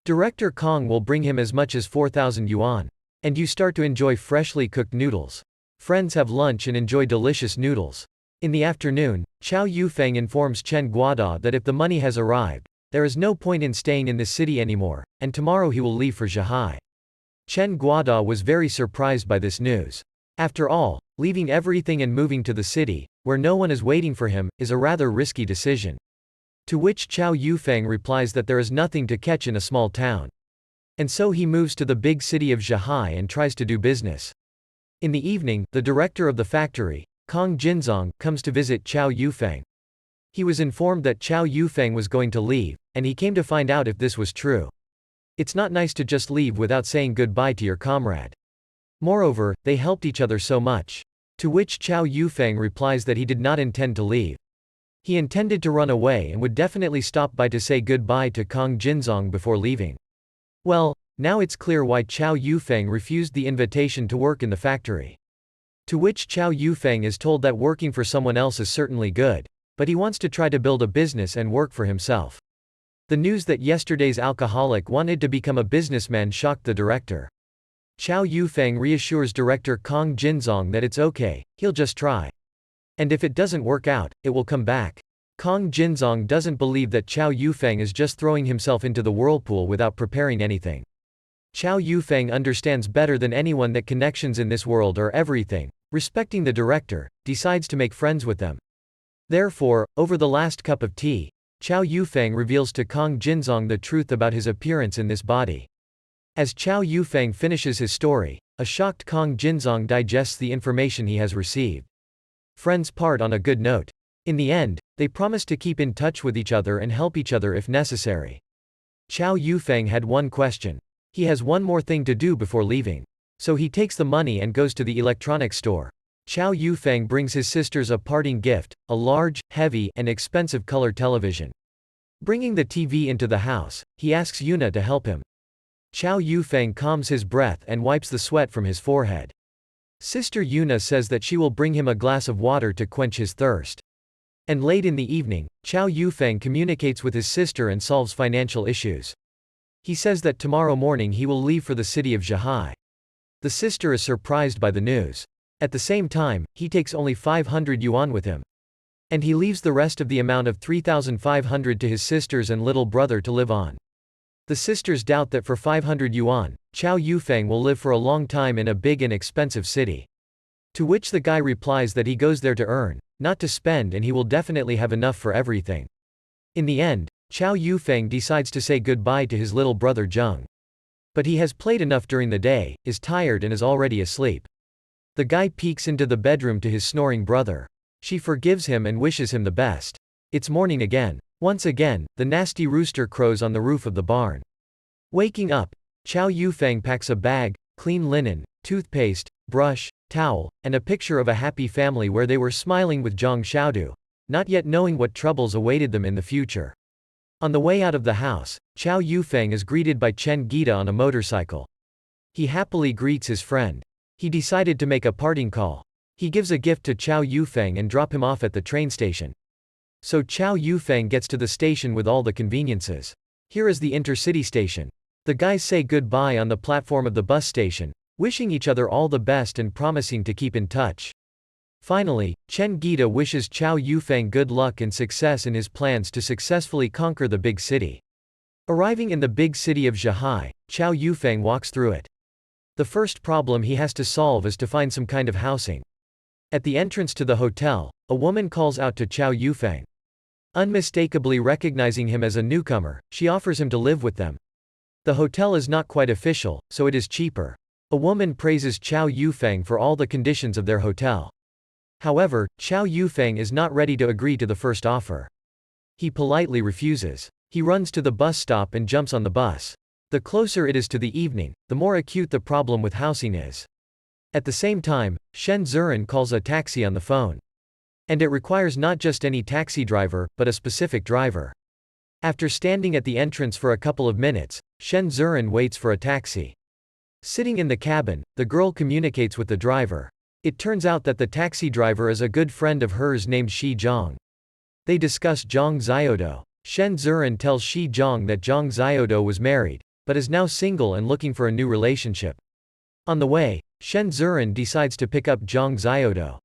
Director Kong will bring him as much as 4,000 yuan. And you start to enjoy freshly cooked noodles. Friends have lunch and enjoy delicious noodles. In the afternoon, Chou Yufeng informs Chen Guoda that if the money has arrived, there is no point in staying in this city anymore, and tomorrow he will leave for Zhihai. Chen Guoda was very surprised by this news. After all, leaving everything and moving to the city, where no one is waiting for him, is a rather risky decision. To which Chou Yufeng replies that there is nothing to catch in a small town. And so he moves to the big city of Zhihai and tries to do business. In the evening, the director of the factory, Kong Jinzong, comes to visit Chou Yufeng. He was informed that Chou Yufeng was going to leave, and he came to find out if this was true. It's not nice to just leave without saying goodbye to your comrade. Moreover, they helped each other so much. To which Chou Yufeng replies that he did not intend to leave. He intended to run away and would definitely stop by to say goodbye to Kong Jinzong before leaving. Well, now it's clear why Chou Yufeng refused the invitation to work in the factory. To which Chou Yufeng is told that working for someone else is certainly good, but he wants to try to build a business and work for himself. The news that yesterday's alcoholic wanted to become a businessman shocked the director. Chou Yufeng reassures director Kong Jinzong that it's okay, he'll just try. And if it doesn't work out, it will come back. Kong Jinzong doesn't believe that Chou Yufeng is just throwing himself into the whirlpool without preparing anything. Chou Yufeng understands better than anyone that connections in this world are everything. Respecting the director, decides to make friends with them. Therefore, over the last cup of tea, Chou Yufeng reveals to Kong Jinzong the truth about his appearance in this body. As Chou Yufeng finishes his story, a shocked Kong Jinzong digests the information he has received. Friends part on a good note. In the end, they promise to keep in touch with each other and help each other if necessary. Chou Yufeng had one question. He has one more thing to do before leaving. So he takes the money and goes to the electronics store. Chou Yufeng brings his sisters a parting gift, a large, heavy, and expensive color television. Bringing the TV into the house, he asks Yuna to help him. Chou Yufeng calms his breath and wipes the sweat from his forehead. Sister Yuna says that she will bring him a glass of water to quench his thirst. And late in the evening, Chou Yufeng communicates with his sister and solves financial issues. He says that tomorrow morning he will leave for the city of Zhihai. The sister is surprised by the news. At the same time, he takes only 500 yuan with him. And he leaves the rest of the amount of 3,500 to his sisters and little brother to live on. The sisters doubt that for 500 yuan, Chou Yufeng will live for a long time in a big and expensive city. To which the guy replies that he goes there to earn, not to spend, and he will definitely have enough for everything. In the end, Chou Yufeng decides to say goodbye to his little brother Zheng. But he has played enough during the day, is tired and is already asleep. The guy peeks into the bedroom to his snoring brother. She forgives him and wishes him the best. It's morning again. Once again, the nasty rooster crows on the roof of the barn. Waking up, Chou Yufeng packs a bag, clean linen, toothpaste, brush, towel, and a picture of a happy family where they were smiling with Zhang Xiaodu, not yet knowing what troubles awaited them in the future. On the way out of the house, Chou Yufeng is greeted by Chen Gita on a motorcycle. He happily greets his friend. He decided to make a parting call. He gives a gift to Chou Yufeng and drop him off at the train station. So Chou Yufeng gets to the station with all the conveniences. Here is the intercity station. The guys say goodbye on the platform of the bus station, wishing each other all the best and promising to keep in touch. Finally, Chen Gita wishes Chou Yufeng good luck and success in his plans to successfully conquer the big city. Arriving in the big city of Zhihai, Chou Yufeng walks through it. The first problem he has to solve is to find some kind of housing. At the entrance to the hotel, a woman calls out to Chou Yufeng. Unmistakably recognizing him as a newcomer, she offers him to live with them. The hotel is not quite official, so it is cheaper. A woman praises Chou Yufeng for all the conditions of their hotel. However, Chou Yufeng is not ready to agree to the first offer. He politely refuses. He runs to the bus stop and jumps on the bus. The closer it is to the evening, the more acute the problem with housing is. At the same time, Shen Zuran calls a taxi on the phone. And it requires not just any taxi driver, but a specific driver. After standing at the entrance for a couple of minutes, Shen Zuran waits for a taxi. Sitting in the cabin, the girl communicates with the driver. It turns out that the taxi driver is a good friend of hers named Shi Zhang. They discuss Zhang Xiaodo. Shen Zuran tells Shi Zhang that Zhang Xiaodo was married, but is now single and looking for a new relationship. On the way, Shen Zuran decides to pick up Zhang Xiaodo.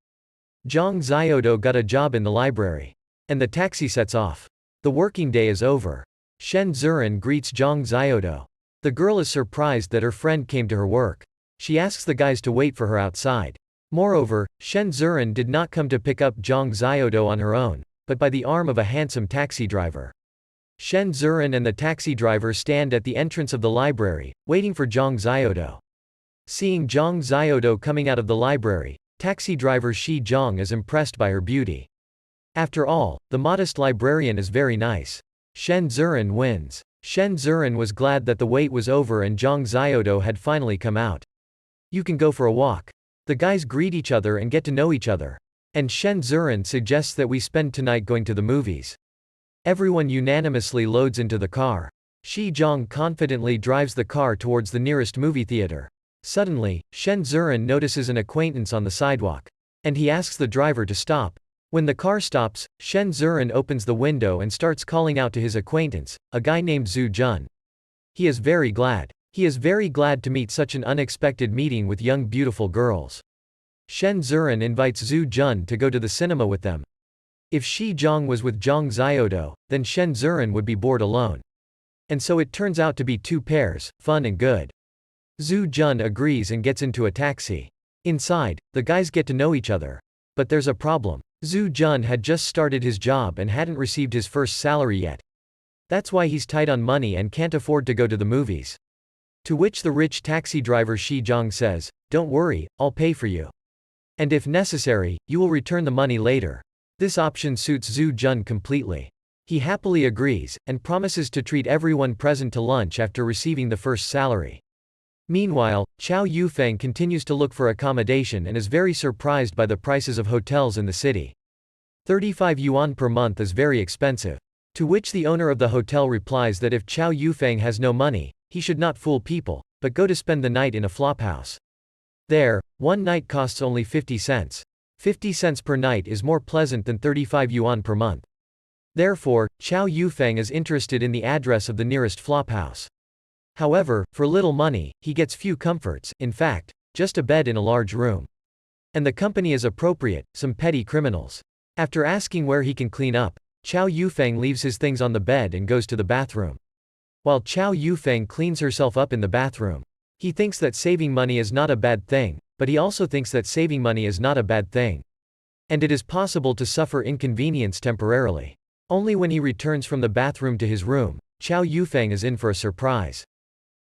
Zhang Xiaodo got a job in the library. And the taxi sets off. The working day is over. Shen Zuran greets Zhang Xiaodo. The girl is surprised that her friend came to her work. She asks the guys to wait for her outside. Moreover, Shen Zuran did not come to pick up Zhang Xiaodo on her own, but by the arm of a handsome taxi driver. Shen Zuran and the taxi driver stand at the entrance of the library, waiting for Zhang Xiaodo. Seeing Zhang Xiaodo coming out of the library, taxi driver Shi Zhang is impressed by her beauty. After all, the modest librarian is very nice. Shen Zuran wins. Shen Zuran was glad that the wait was over and Zhang Xiaodo had finally come out. You can go for a walk. The guys greet each other and get to know each other. And Shen Zuran suggests that we spend tonight going to the movies. Everyone unanimously loads into the car. Shi Zhang confidently drives the car towards the nearest movie theater. Suddenly, Shen Zuran notices an acquaintance on the sidewalk. And he asks the driver to stop. When the car stops, Shen Zuran opens the window and starts calling out to his acquaintance, a guy named Zhu Jun. He is very glad. He is very glad to meet such an unexpected meeting with young beautiful girls. Shen Zuran invites Zhu Jun to go to the cinema with them. If Shi Zhang was with Zhang Xiaodo, then Shen Zuran would be bored alone. And so it turns out to be two pairs, fun and good. Zhu Jun agrees and gets into a taxi. Inside, the guys get to know each other. But there's a problem. Zhu Jun had just started his job and hadn't received his first salary yet. That's why he's tight on money and can't afford to go to the movies. To which the rich taxi driver Shi Zhang says, "Don't worry, I'll pay for you. And if necessary, you will return the money later." This option suits Zhu Jun completely. He happily agrees, and promises to treat everyone present to lunch after receiving the first salary. Meanwhile, Chou Yufeng continues to look for accommodation and is very surprised by the prices of hotels in the city. 35 yuan per month is very expensive. To which the owner of the hotel replies that if Chou Yufeng has no money, he should not fool people, but go to spend the night in a flophouse. There, one night costs only 50 cents. 50 cents per night is more pleasant than 35 yuan per month. Therefore, Chou Yufeng is interested in the address of the nearest flophouse. However, for little money, he gets few comforts, in fact, just a bed in a large room. And the company is appropriate, some petty criminals. After asking where he can clean up, Chou Yufeng leaves his things on the bed and goes to the bathroom. While Chou Yufeng cleans herself up in the bathroom. He thinks that saving money is not a bad thing, but he also thinks that saving money is not a bad thing. And it is possible to suffer inconvenience temporarily. Only when he returns from the bathroom to his room, Chou Yufeng is in for a surprise.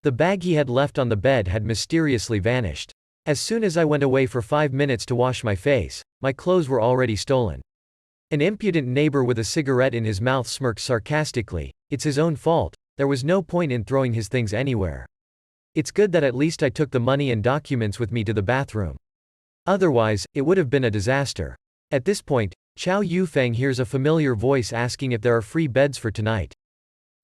The bag he had left on the bed had mysteriously vanished. As soon as I went away for 5 minutes to wash my face, my clothes were already stolen. An impudent neighbor with a cigarette in his mouth smirks sarcastically. It's his own fault. There was no point in throwing his things anywhere. It's good that at least I took the money and documents with me to the bathroom. Otherwise, it would have been a disaster. At this point, Chou Yufeng hears a familiar voice asking if there are free beds for tonight.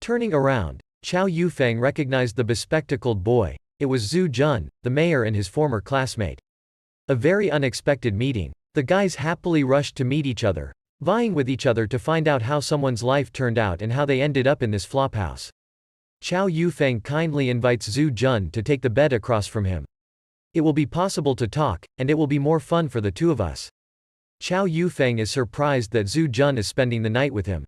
Turning around, Chou Yufeng recognized the bespectacled boy. It was Zhu Jun, the mayor and his former classmate. A very unexpected meeting. The guys happily rushed to meet each other. vying with each other to find out how someone's life turned out and how they ended up in this flophouse. Chou Yufeng kindly invites Zhu Jun to take the bed across from him. It will be possible to talk, and it will be more fun for the two of us. Chou Yufeng is surprised that Zhu Jun is spending the night with him.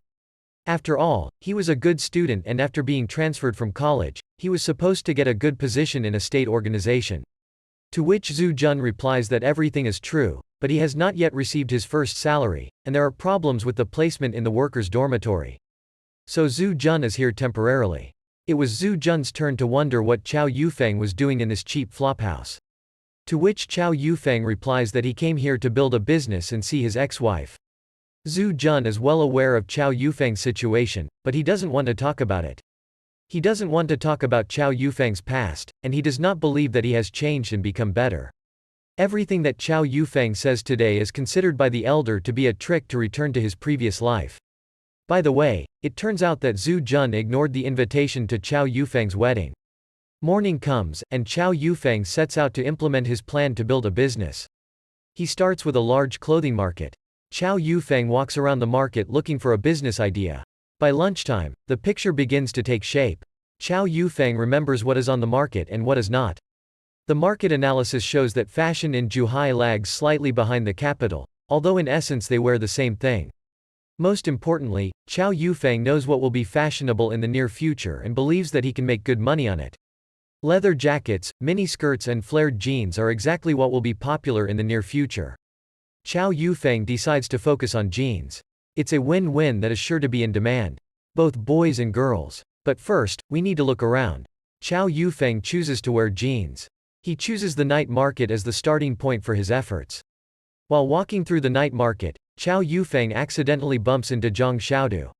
After all, he was a good student, and after being transferred from college, he was supposed to get a good position in a state organization. To which Zhu Jun replies that everything is true, but he has not yet received his first salary, and there are problems with the placement in the workers' dormitory. So Zhu Jun is here temporarily. It was Zhu Jun's turn to wonder what Chou Yufeng was doing in this cheap flophouse. To which Chou Yufeng replies that he came here to build a business and see his ex-wife. Zhu Jun is well aware of Chou Yufeng's situation, but he doesn't want to talk about it. He doesn't want to talk about Chou Yufeng's past, and he does not believe that he has changed and become better. Everything that Chou Yufeng says today is considered by the elder to be a trick to return to his previous life. By the way, it turns out that Zhu Jun ignored the invitation to Chou Yufeng's wedding. Morning comes, and Chou Yufeng sets out to implement his plan to build a business. He starts with a large clothing market. Chou Yufeng walks around the market looking for a business idea. By lunchtime, the picture begins to take shape. Chou Yufeng remembers what is on the market and what is not. The market analysis shows that fashion in Zhuhai lags slightly behind the capital, although in essence they wear the same thing. Most importantly, Chou Yufeng knows what will be fashionable in the near future and believes that he can make good money on it. Leather jackets, mini-skirts and flared jeans are exactly what will be popular in the near future. Chou Yufeng decides to focus on jeans. It's a win-win that is sure to be in demand. Both boys and girls. But first, we need to look around. Chou Yufeng chooses to wear jeans. He chooses the night market as the starting point for his efforts. While walking through the night market, Chou Yufeng accidentally bumps into Zhang Xiaodu.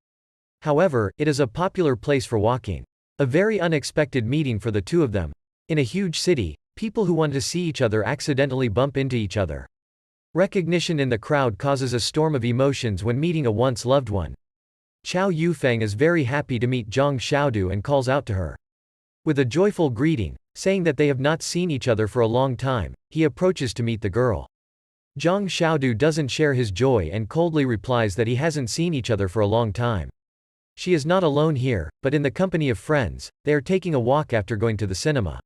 However, it is a popular place for walking. A very unexpected meeting for the two of them. In a huge city, people who want to see each other accidentally bump into each other. Recognition in the crowd causes a storm of emotions when meeting a once loved one. Chou Yufeng is very happy to meet Zhang Xiaodu and calls out to her. With a joyful greeting, saying that they have not seen each other for a long time, he approaches to meet the girl. Zhang Xiaodu doesn't share his joy and coldly replies that he hasn't seen each other for a long time. She is not alone here, but in the company of friends. They are taking a walk after going to the cinema.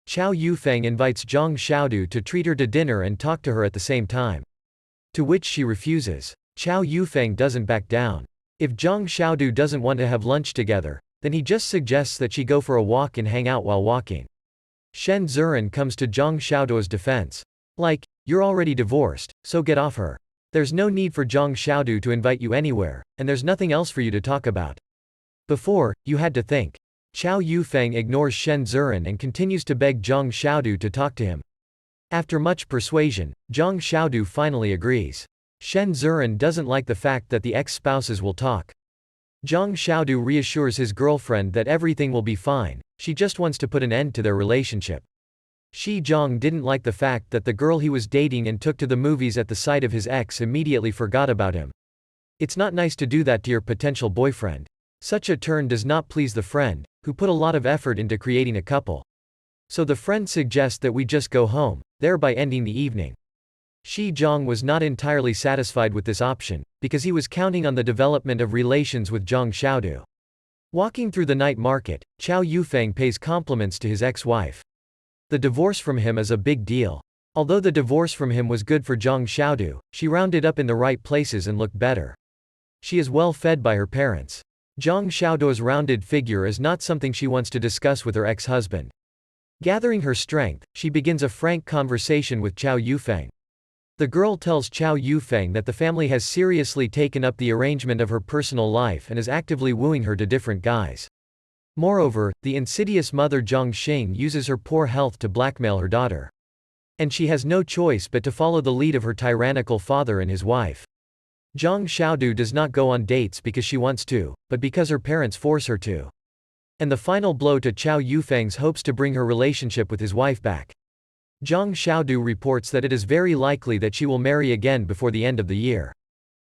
Chou Yufeng invites Zhang Xiaodu to treat her to dinner and talk to her at the same time. To which she refuses. Chou Yufeng doesn't back down. If Zhang Xiaodu doesn't want to have lunch together, then he just suggests that she go for a walk and hang out while walking. Shen Zuran comes to Zhang Xiaodu's defense. Like, you're already divorced, so get off her. There's no need for Zhang Xiaodu to invite you anywhere, and there's nothing else for you to talk about. Before, you had to think. Chou Yufeng ignores Shen Zuran and continues to beg Zhang Xiaodu to talk to him. After much persuasion, Zhang Xiaodu finally agrees. Shen Zuran doesn't like the fact that the ex-spouses will talk. Zhang Xiaodu reassures his girlfriend that everything will be fine, she just wants to put an end to their relationship. Shi Zhang didn't like the fact that the girl he was dating and took to the movies at the sight of his ex immediately forgot about him. It's not nice to do that to your potential boyfriend. Such a turn does not please the friend, who put a lot of effort into creating a couple. So the friend suggests that we just go home, thereby ending the evening. Shi Zhang was not entirely satisfied with this option, because he was counting on the development of relations with Zhang Xiaodu. Walking through the night market, Chou Yufeng pays compliments to his ex-wife. The divorce from him is a big deal. Although the divorce from him was good for Zhang Xiaodu, she rounded up in the right places and looked better. She is well fed by her parents. Zhang Xiaodu's rounded figure is not something she wants to discuss with her ex-husband. Gathering her strength, she begins a frank conversation with Chou Yufeng. The girl tells Chou Yufeng that the family has seriously taken up the arrangement of her personal life and is actively wooing her to different guys. Moreover, the insidious mother Zhang Xing uses her poor health to blackmail her daughter. And she has no choice but to follow the lead of her tyrannical father and his wife. Zhang Xiaodu does not go on dates because she wants to, but because her parents force her to. And the final blow to Chou Yufeng's hopes to bring her relationship with his wife back. Zhang Xiaodu reports that it is very likely that she will marry again before the end of the year.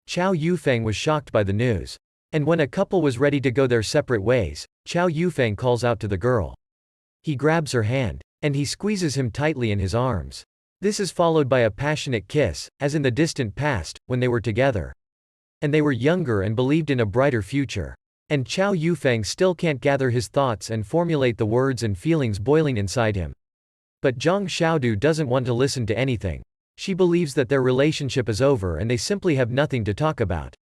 Chou Yufeng was shocked by the news. And when a couple was ready to go their separate ways, Chou Yufeng calls out to the girl. He grabs her hand, and he squeezes him tightly in his arms. This is followed by a passionate kiss, as in the distant past, when they were together. And they were younger and believed in a brighter future. And Chou Yufeng still can't gather his thoughts and formulate the words and feelings boiling inside him. But Zhang Xiaodu doesn't want to listen to anything. She believes that their relationship is over and they simply have nothing to talk about.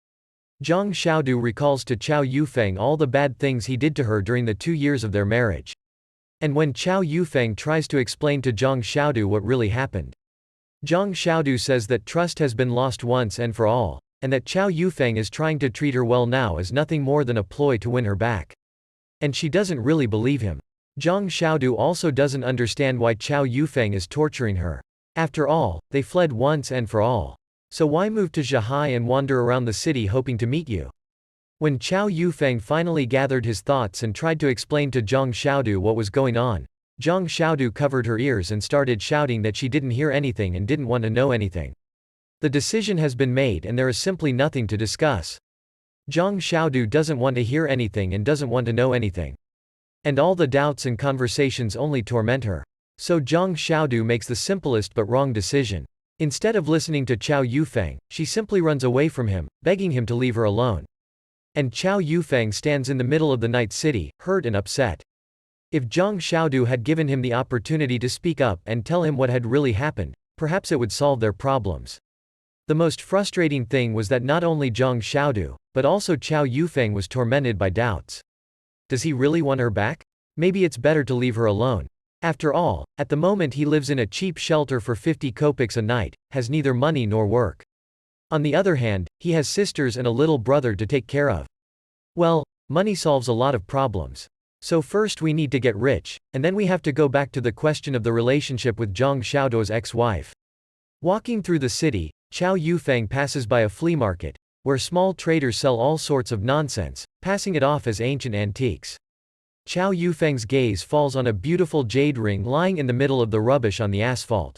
Zhang Xiaodu recalls to Chou Yufeng all the bad things he did to her during the 2 years of their marriage. And when Chou Yufeng tries to explain to Zhang Xiaodu what really happened, Zhang Xiaodu says that trust has been lost once and for all, and that Chou Yufeng is trying to treat her well now as nothing more than a ploy to win her back. And she doesn't really believe him. Zhang Xiaodu also doesn't understand why Chou Yufeng is torturing her. After all, they fled once and for all. So why move to Zhahai and wander around the city hoping to meet you? When Chou Yufeng finally gathered his thoughts and tried to explain to Zhang Xiaodu what was going on, Zhang Xiaodu covered her ears and started shouting that she didn't hear anything and didn't want to know anything. The decision has been made and there is simply nothing to discuss. Zhang Xiaodu doesn't want to hear anything and doesn't want to know anything. And all the doubts and conversations only torment her. So Zhang Xiaodu makes the simplest but wrong decision. Instead of listening to Chou Yufeng, she simply runs away from him, begging him to leave her alone. And Chou Yufeng stands in the middle of the night city, hurt and upset. If Zhang Xiaodu had given him the opportunity to speak up and tell him what had really happened, perhaps it would solve their problems. The most frustrating thing was that not only Zhang Xiaodu, but also Chou Yufeng was tormented by doubts. Does he really want her back? Maybe it's better to leave her alone. After all, at the moment he lives in a cheap shelter for 50 kopecks a night, has neither money nor work. On the other hand, he has sisters and a little brother to take care of. Well, money solves a lot of problems. So first we need to get rich, and then we have to go back to the question of the relationship with Zhang Xiaodu's ex-wife. Walking through the city, Chou Yufeng passes by a flea market, where small traders sell all sorts of nonsense, passing it off as ancient antiques. Chou Yufeng's gaze falls on a beautiful jade ring lying in the middle of the rubbish on the asphalt.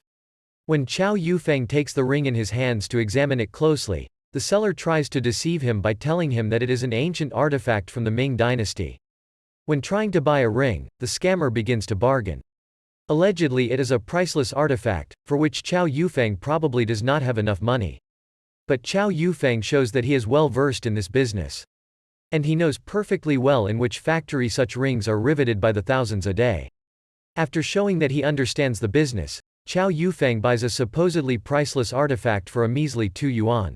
When Chou Yufeng takes the ring in his hands to examine it closely, the seller tries to deceive him by telling him that it is an ancient artifact from the Ming dynasty. When trying to buy a ring, the scammer begins to bargain. Allegedly it is a priceless artifact, for which Chou Yufeng probably does not have enough money. But Chou Yufeng shows that he is well versed in this business. And he knows perfectly well in which factory such rings are riveted by the thousands a day. After showing that he understands the business, Chou Yufeng buys a supposedly priceless artifact for a measly 2 yuan.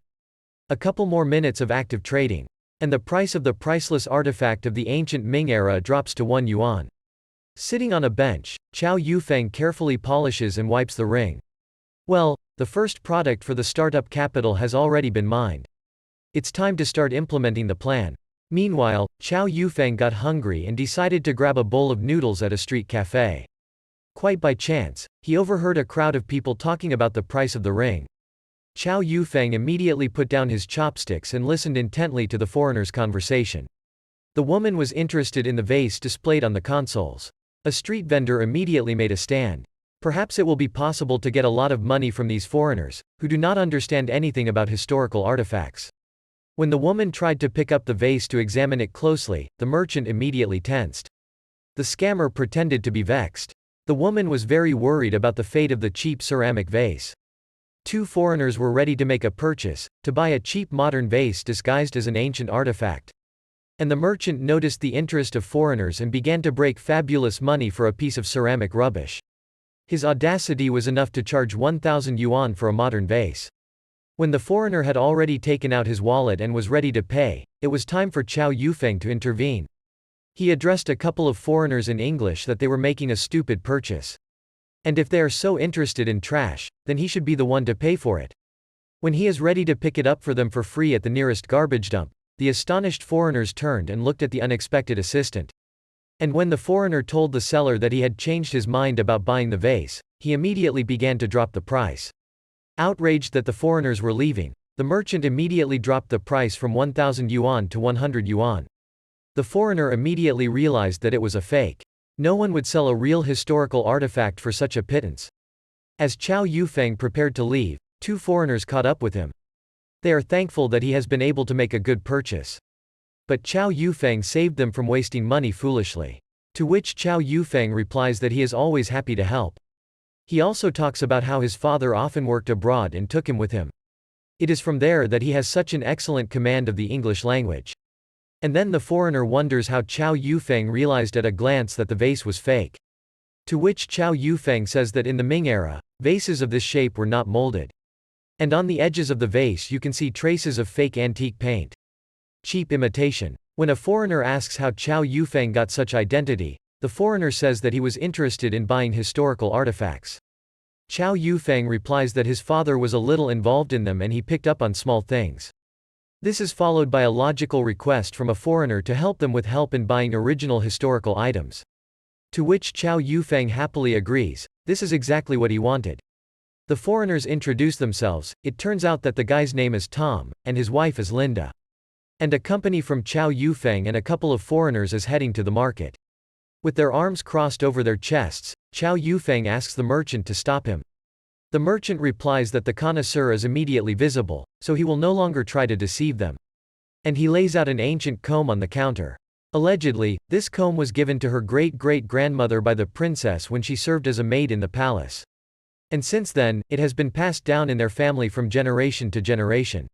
A couple more minutes of active trading, and the price of the priceless artifact of the ancient Ming era drops to 1 yuan. Sitting on a bench, Chou Yufeng carefully polishes and wipes the ring. Well, the first product for the startup capital has already been mined. It's time to start implementing the plan. Meanwhile, Chou Yufeng got hungry and decided to grab a bowl of noodles at a street cafe. Quite by chance, he overheard a crowd of people talking about the price of the ring. Chou Yufeng immediately put down his chopsticks and listened intently to the foreigner's conversation. The woman was interested in the vase displayed on the consoles. A street vendor immediately made a stand. Perhaps it will be possible to get a lot of money from these foreigners, who do not understand anything about historical artifacts. When the woman tried to pick up the vase to examine it closely, the merchant immediately tensed. The scammer pretended to be vexed. The woman was very worried about the fate of the cheap ceramic vase. 2 foreigners were ready to make a purchase, to buy a cheap modern vase disguised as an ancient artifact. And the merchant noticed the interest of foreigners and began to break fabulous money for a piece of ceramic rubbish. His audacity was enough to charge 1,000 yuan for a modern vase. When the foreigner had already taken out his wallet and was ready to pay, it was time for Chou Yufeng to intervene. He addressed a couple of foreigners in English that they were making a stupid purchase. And if they are so interested in trash, then he should be the one to pay for it. When he is ready to pick it up for them for free at the nearest garbage dump, the astonished foreigners turned and looked at the unexpected assistant. And when the foreigner told the seller that he had changed his mind about buying the vase, he immediately began to drop the price. Outraged that the foreigners were leaving, the merchant immediately dropped the price from 1,000 yuan to 100 yuan. The foreigner immediately realized that it was a fake. No one would sell a real historical artifact for such a pittance. As Chou Yufeng prepared to leave, 2 foreigners caught up with him. They are thankful that he has been able to make a good purchase. But Chou Yufeng saved them from wasting money foolishly. To which Chou Yufeng replies that he is always happy to help. He also talks about how his father often worked abroad and took him with him. It is from there that he has such an excellent command of the English language. And then the foreigner wonders how Chou Yufeng realized at a glance that the vase was fake. To which Chou Yufeng says that in the Ming era, vases of this shape were not molded. And on the edges of the vase you can see traces of fake antique paint. Cheap imitation. When a foreigner asks how Chou Yufeng got such identity, the foreigner says that he was interested in buying historical artifacts. Chou Yufeng replies that his father was a little involved in them and he picked up on small things. This is followed by a logical request from a foreigner to help them with help in buying original historical items. To which Chou Yufeng happily agrees. This is exactly what he wanted. The foreigners introduce themselves. It turns out that the guy's name is Tom, and his wife is Linda. And a company from Chou Yufeng and a couple of foreigners is heading to the market. With their arms crossed over their chests, Chou Yufeng asks the merchant to stop him. The merchant replies that the connoisseur is immediately visible, so he will no longer try to deceive them. And he lays out an ancient comb on the counter. Allegedly, this comb was given to her great-great-grandmother by the princess when she served as a maid in the palace. And since then, it has been passed down in their family from generation to generation.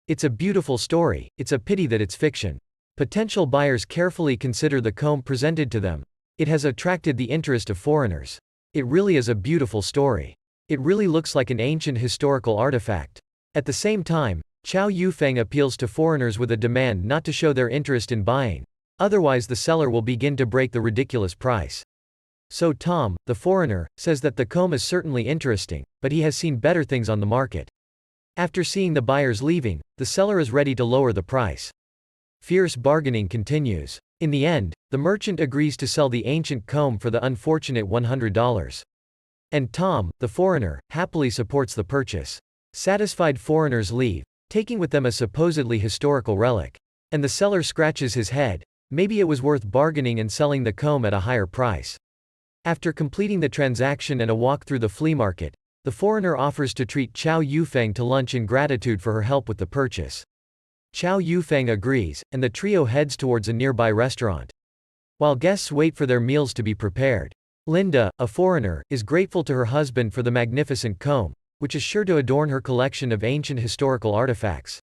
It's a beautiful story, it's a pity that it's fiction. Potential buyers carefully consider the comb presented to them. It has attracted the interest of foreigners. It really is a beautiful story. It really looks like an ancient historical artifact. At the same time, Chou Yufeng appeals to foreigners with a demand not to show their interest in buying. Otherwise the seller will begin to break the ridiculous price. So Tom, the foreigner, says that the comb is certainly interesting, but he has seen better things on the market. After seeing the buyers leaving, the seller is ready to lower the price. Fierce bargaining continues. In the end, the merchant agrees to sell the ancient comb for the unfortunate $100. And Tom, the foreigner, happily supports the purchase. Satisfied foreigners leave, taking with them a supposedly historical relic. And the seller scratches his head. Maybe it was worth bargaining and selling the comb at a higher price. After completing the transaction and a walk through the flea market, the foreigner offers to treat Chou Yufeng to lunch in gratitude for her help with the purchase. Chou Yufeng agrees, and the trio heads towards a nearby restaurant. While guests wait for their meals to be prepared, Linda, a foreigner, is grateful to her husband for the magnificent comb, which is sure to adorn her collection of ancient historical artifacts.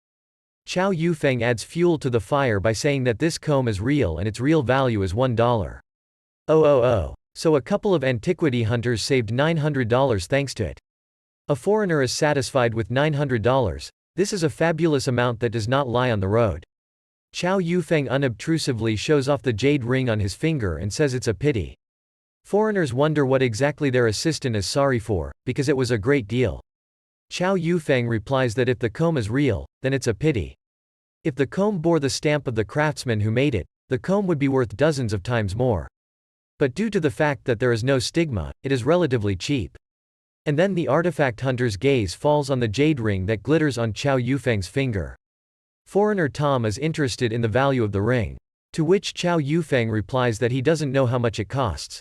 Chou Yufeng adds fuel to the fire by saying that this comb is real and its real value is $1. So a couple of antiquity hunters saved $900 thanks to it. A foreigner is satisfied with $900. This is a fabulous amount that does not lie on the road. Chou Yufeng unobtrusively shows off the jade ring on his finger and says it's a pity. Foreigners wonder what exactly their assistant is sorry for, because it was a great deal. Chou Yufeng replies that if the comb is real, then it's a pity. If the comb bore the stamp of the craftsman who made it, the comb would be worth dozens of times more. But due to the fact that there is no stigma, it is relatively cheap. And then the artifact hunter's gaze falls on the jade ring that glitters on Chou Yufeng's finger. Foreigner Tom is interested in the value of the ring. To which Chou Yufeng replies that he doesn't know how much it costs.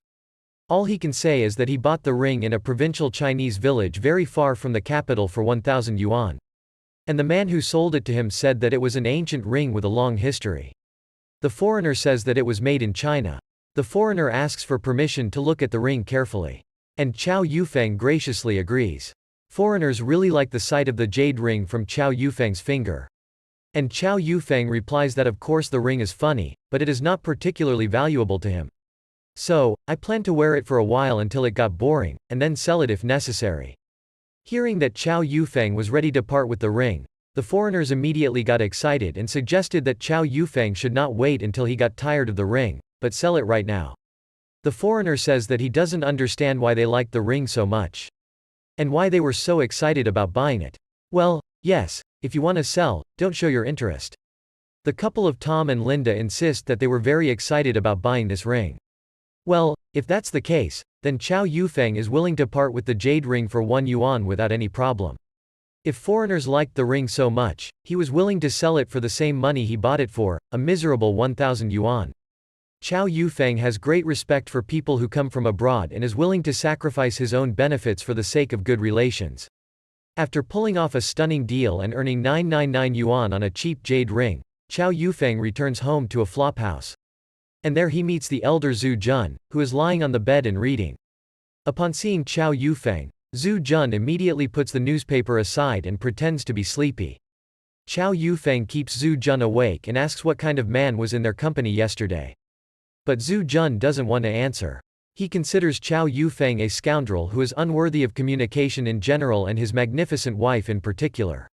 All he can say is that he bought the ring in a provincial Chinese village very far from the capital for 1,000 yuan. And the man who sold it to him said that it was an ancient ring with a long history. The foreigner says that it was made in China. The foreigner asks for permission to look at the ring carefully. And Chou Yufeng graciously agrees. Foreigners really like the sight of the jade ring from Chou Yufeng's finger. And Chou Yufeng replies that of course the ring is funny, but it is not particularly valuable to him. So, I plan to wear it for a while until it got boring, and then sell it if necessary. Hearing that Chou Yufeng was ready to part with the ring, the foreigners immediately got excited and suggested that Chou Yufeng should not wait until he got tired of the ring, but sell it right now. The foreigner says that he doesn't understand why they liked the ring so much. And why they were so excited about buying it. Well, yes, if you want to sell, don't show your interest. The couple of Tom and Linda insist that they were very excited about buying this ring. Well, if that's the case, then Chou Yufeng is willing to part with the jade ring for 1 yuan without any problem. If foreigners liked the ring so much, he was willing to sell it for the same money he bought it for, a miserable 1,000 yuan. Chou Yufeng has great respect for people who come from abroad and is willing to sacrifice his own benefits for the sake of good relations. After pulling off a stunning deal and earning 999 yuan on a cheap jade ring, Chou Yufeng returns home to a flophouse. And there he meets the elder Zhu Jun, who is lying on the bed and reading. Upon seeing Chou Yufeng, Zhu Jun immediately puts the newspaper aside and pretends to be sleepy. Chou Yufeng keeps Zhu Jun awake and asks what kind of man was in their company yesterday. But Zhu Jun doesn't want to answer. He considers Chou Yufeng a scoundrel who is unworthy of communication in general and his magnificent wife in particular.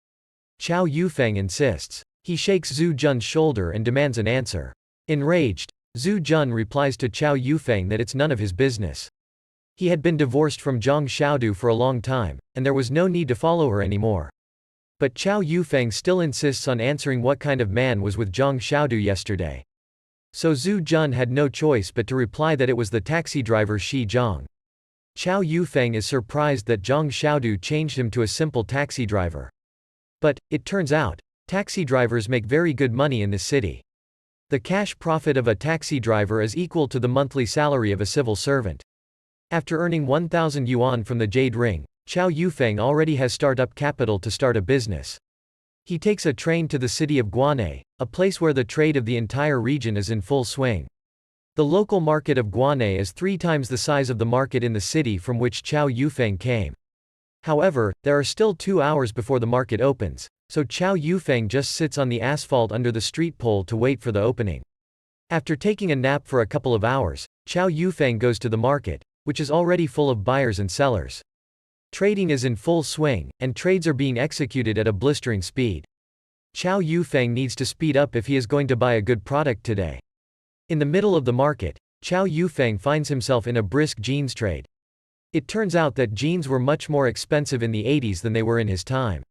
Chou Yufeng insists. He shakes Zhu Jun's shoulder and demands an answer. Enraged, Zhu Jun replies to Chou Yufeng that it's none of his business. He had been divorced from Zhang Xiaodu for a long time, and there was no need to follow her anymore. But Chou Yufeng still insists on answering what kind of man was with Zhang Xiaodu yesterday. So Zhu Jun had no choice but to reply that it was the taxi driver Shi Zhang. Chou Yufeng is surprised that Zhang Xiaodu changed him to a simple taxi driver. But, it turns out, taxi drivers make very good money in this city. The cash profit of a taxi driver is equal to the monthly salary of a civil servant. After earning 1,000 yuan from the Jade Ring, Chou Yufeng already has start-up capital to start a business. He takes a train to the city of Guanay, a place where the trade of the entire region is in full swing. The local market of Guanay is 3 times the size of the market in the city from which Chou Yufeng came. However, there are still 2 hours before the market opens, so Chou Yufeng just sits on the asphalt under the street pole to wait for the opening. After taking a nap for a couple of hours, Chou Yufeng goes to the market, which is already full of buyers and sellers. Trading is in full swing, and trades are being executed at a blistering speed. Chou Yufeng needs to speed up if he is going to buy a good product today. In the middle of the market, Chou Yufeng finds himself in a brisk jeans trade. It turns out that jeans were much more expensive in the 80s than they were in his time.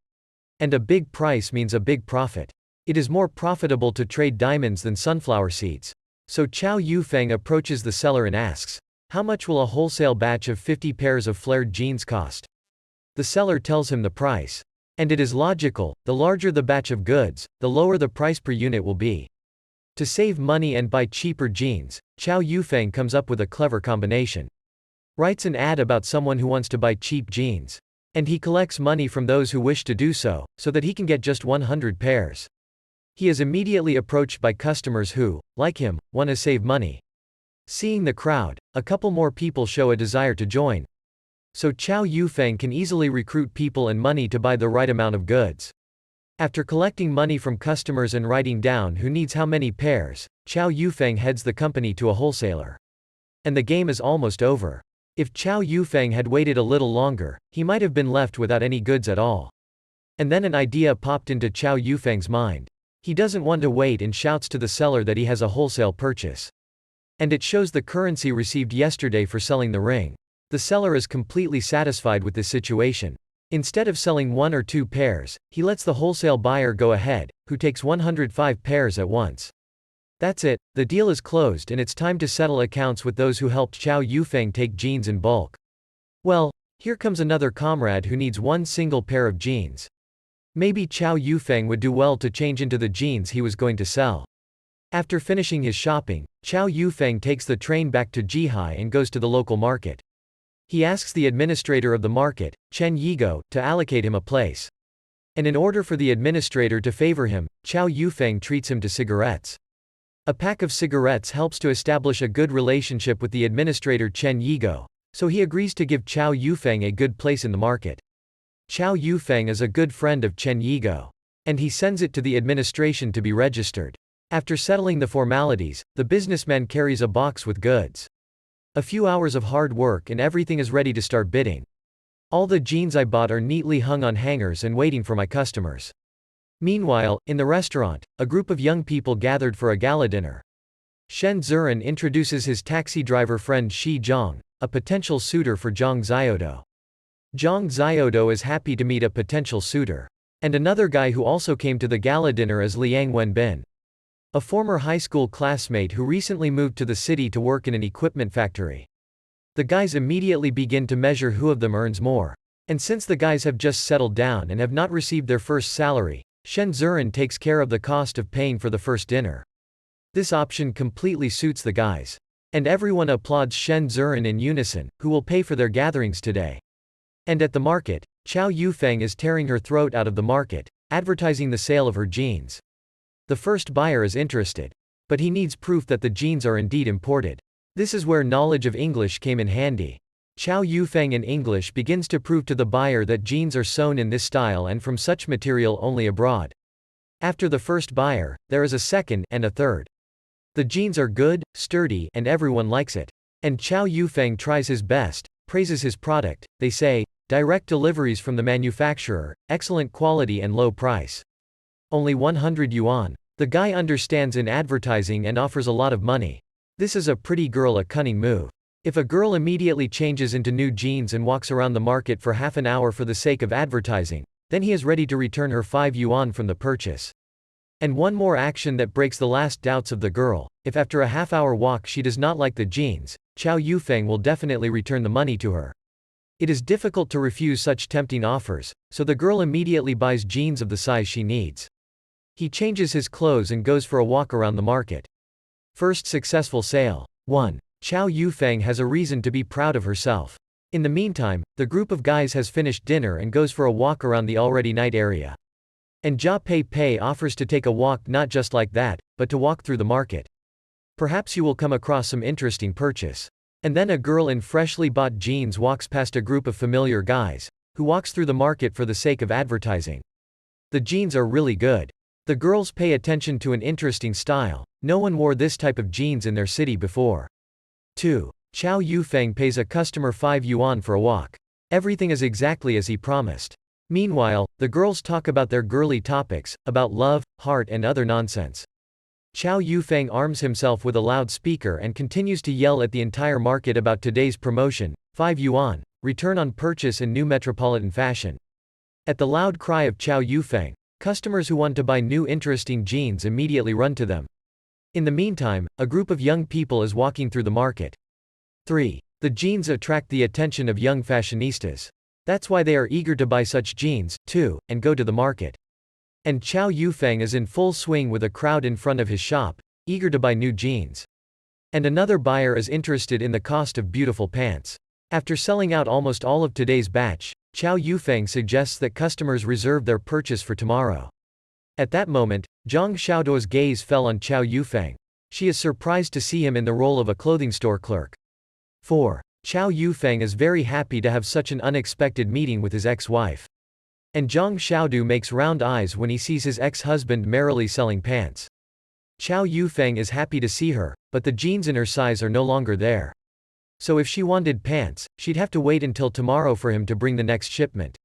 And a big price means a big profit. It is more profitable to trade diamonds than sunflower seeds. So Chou Yufeng approaches the seller and asks, "How much will a wholesale batch of 50 pairs of flared jeans cost?" The seller tells him the price. And it is logical, the larger the batch of goods, the lower the price per unit will be. To save money and buy cheaper jeans, Chou Yufeng comes up with a clever combination. Writes an ad about someone who wants to buy cheap jeans. And he collects money from those who wish to do so that he can get just 100 pairs. He is immediately approached by customers who, like him, want to save money. Seeing the crowd, a couple more people show a desire to join. So Chou Yufeng can easily recruit people and money to buy the right amount of goods. After collecting money from customers and writing down who needs how many pairs, Chou Yufeng heads the company to a wholesaler. And the game is almost over. If Chou Yufeng had waited a little longer, he might have been left without any goods at all. And then an idea popped into Chou Yufeng's mind. He doesn't want to wait and shouts to the seller that he has a wholesale purchase. And it shows the currency received yesterday for selling the ring. The seller is completely satisfied with this situation. Instead of selling 1 or 2 pairs, he lets the wholesale buyer go ahead, who takes 105 pairs at once. That's it, the deal is closed and it's time to settle accounts with those who helped Chou Yufeng take jeans in bulk. Well, here comes another comrade who needs 1 single pair of jeans. Maybe Chou Yufeng would do well to change into the jeans he was going to sell. After finishing his shopping, Chou Yufeng takes the train back to Jihai and goes to the local market. He asks the administrator of the market, Chen Yigo, to allocate him a place. And in order for the administrator to favor him, Chou Yufeng treats him to cigarettes. A pack of cigarettes helps to establish a good relationship with the administrator Chen Yigo, so he agrees to give Chou Yufeng a good place in the market. Chou Yufeng is a good friend of Chen Yigo. And he sends it to the administration to be registered. After settling the formalities, the businessman carries a box with goods. A few hours of hard work and everything is ready to start bidding. All the jeans I bought are neatly hung on hangers and waiting for my customers. Meanwhile, in the restaurant, a group of young people gathered for a gala dinner. Shen Zuran introduces his taxi driver friend Shi Zhang, a potential suitor for Zhang Xiaodo. Zhang Xiaodo is happy to meet a potential suitor. And another guy who also came to the gala dinner is Liang Wenbin, a former high school classmate who recently moved to the city to work in an equipment factory. The guys immediately begin to measure who of them earns more. And since the guys have just settled down and have not received their first salary, Shen Zuran takes care of the cost of paying for the first dinner. This option completely suits the guys. And everyone applauds Shen Zuran in unison, who will pay for their gatherings today. And at the market, Chou Yufeng is tearing her throat out of the market, advertising the sale of her jeans. The first buyer is interested. But he needs proof that the jeans are indeed imported. This is where knowledge of English came in handy. Chou Yufeng in English begins to prove to the buyer that jeans are sewn in this style and from such material only abroad. After the first buyer, there is a second, and a third. The jeans are good, sturdy, and everyone likes it. And Chou Yufeng tries his best, praises his product, they say, direct deliveries from the manufacturer, excellent quality and low price. Only 100 yuan. The guy understands in advertising and offers a lot of money. This is a pretty girl a cunning move. If a girl immediately changes into new jeans and walks around the market for half an hour for the sake of advertising, then he is ready to return her 5 yuan from the purchase. And one more action that breaks the last doubts of the girl: if after a half-hour walk she does not like the jeans, Chou Yufeng will definitely return the money to her. It is difficult to refuse such tempting offers, so the girl immediately buys jeans of the size she needs. He changes his clothes and goes for a walk around the market. First successful sale. 1. Chou Yufeng has a reason to be proud of herself. In the meantime, the group of guys has finished dinner and goes for a walk around the already night area. And Jia Pei Pei offers to take a walk not just like that, but to walk through the market. Perhaps you will come across some interesting purchase. And then a girl in freshly bought jeans walks past a group of familiar guys, who walks through the market for the sake of advertising. The jeans are really good. The girls pay attention to an interesting style. No one wore this type of jeans in their city before. 2. Chou Yufeng pays a customer 5 yuan for a walk. Everything is exactly as he promised. Meanwhile, the girls talk about their girly topics, about love, heart and other nonsense. Chou Yufeng arms himself with a loudspeaker and continues to yell at the entire market about today's promotion: 5 yuan, return on purchase in new metropolitan fashion. At the loud cry of Chou Yufeng, customers who want to buy new interesting jeans immediately run to them. In the meantime, a group of young people is walking through the market. 3. The jeans attract the attention of young fashionistas. That's why they are eager to buy such jeans, too, and go to the market. And Chou Yufeng is in full swing with a crowd in front of his shop, eager to buy new jeans. And another buyer is interested in the cost of beautiful pants. After selling out almost all of today's batch, Chou Yufeng suggests that customers reserve their purchase for tomorrow. At that moment, Zhang Xiaoduo's gaze fell on Chou Yufeng. She is surprised to see him in the role of a clothing store clerk. 4. Chou Yufeng is very happy to have such an unexpected meeting with his ex-wife. And Zhang Xiaodu makes round eyes when he sees his ex-husband merrily selling pants. Chou Yufeng is happy to see her, but the jeans in her size are no longer there. So if she wanted pants, she'd have to wait until tomorrow for him to bring the next shipment.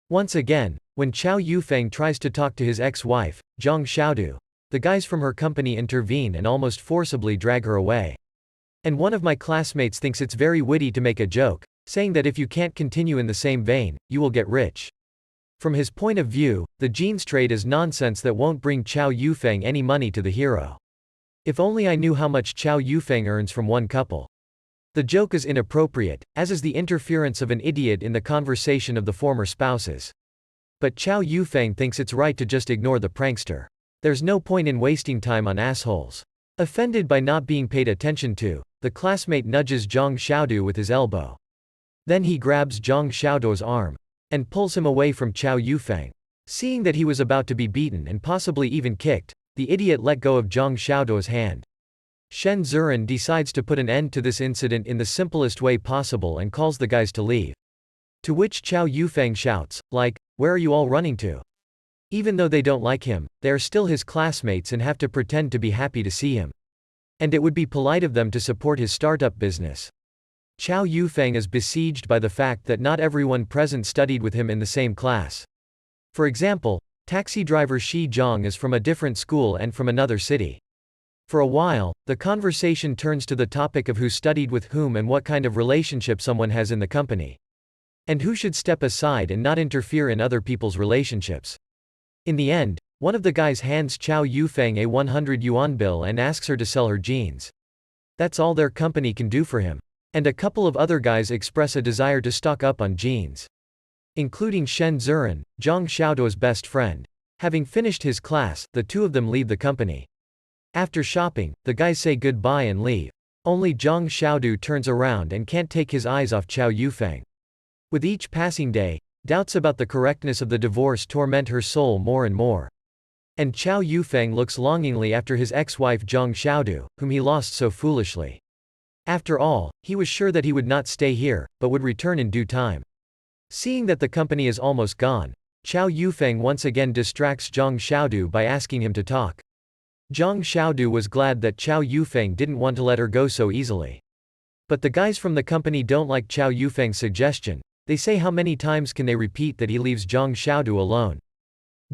Once again, when Chou Yufeng tries to talk to his ex-wife, Zhang Xiaodu, the guys from her company intervene and almost forcibly drag her away. And one of my classmates thinks it's very witty to make a joke, saying that if you can't continue in the same vein, you will get rich. From his point of view, the jeans trade is nonsense that won't bring Chou Yufeng any money to the hero. If only I knew how much Chou Yufeng earns from one couple. The joke is inappropriate, as is the interference of an idiot in the conversation of the former spouses. But Chou Yufeng thinks it's right to just ignore the prankster. There's no point in wasting time on assholes. Offended by not being paid attention to, the classmate nudges Zhang Xiaodu with his elbow. Then he grabs Zhang Xiaoduo's arm and pulls him away from Chou Yufeng. Seeing that he was about to be beaten and possibly even kicked, the idiot let go of Zhang Xiaoduo's hand. Shen Zuran decides to put an end to this incident in the simplest way possible and calls the guys to leave. To which Chou Yufeng shouts, like, "Where are you all running to?" Even though they don't like him, they are still his classmates and have to pretend to be happy to see him. And it would be polite of them to support his startup business. Chou Yufeng is besieged by the fact that not everyone present studied with him in the same class. For example, taxi driver Shi Zhang is from a different school and from another city. For a while, the conversation turns to the topic of who studied with whom and what kind of relationship someone has in the company. And who should step aside and not interfere in other people's relationships. In the end, one of the guys hands Chou Yufeng a 100 yuan bill and asks her to sell her jeans. That's all their company can do for him. And a couple of other guys express a desire to stock up on jeans. Including Shen Zuran, Zhang Xiaoduo's best friend. Having finished his class, the two of them leave the company. After shopping, the guys say goodbye and leave. Only Zhang Xiaodu turns around and can't take his eyes off Chou Yufeng. With each passing day, doubts about the correctness of the divorce torment her soul more and more. And Chou Yufeng looks longingly after his ex-wife Zhang Xiaodu, whom he lost so foolishly. After all, he was sure that he would not stay here, but would return in due time. Seeing that the company is almost gone, Chou Yufeng once again distracts Zhang Xiaodu by asking him to talk. Zhang Xiaodu was glad that Chou Yufeng didn't want to let her go so easily. But the guys from the company don't like Chou Yufeng's suggestion. They say how many times can they repeat that he leaves Zhang Xiaodu alone.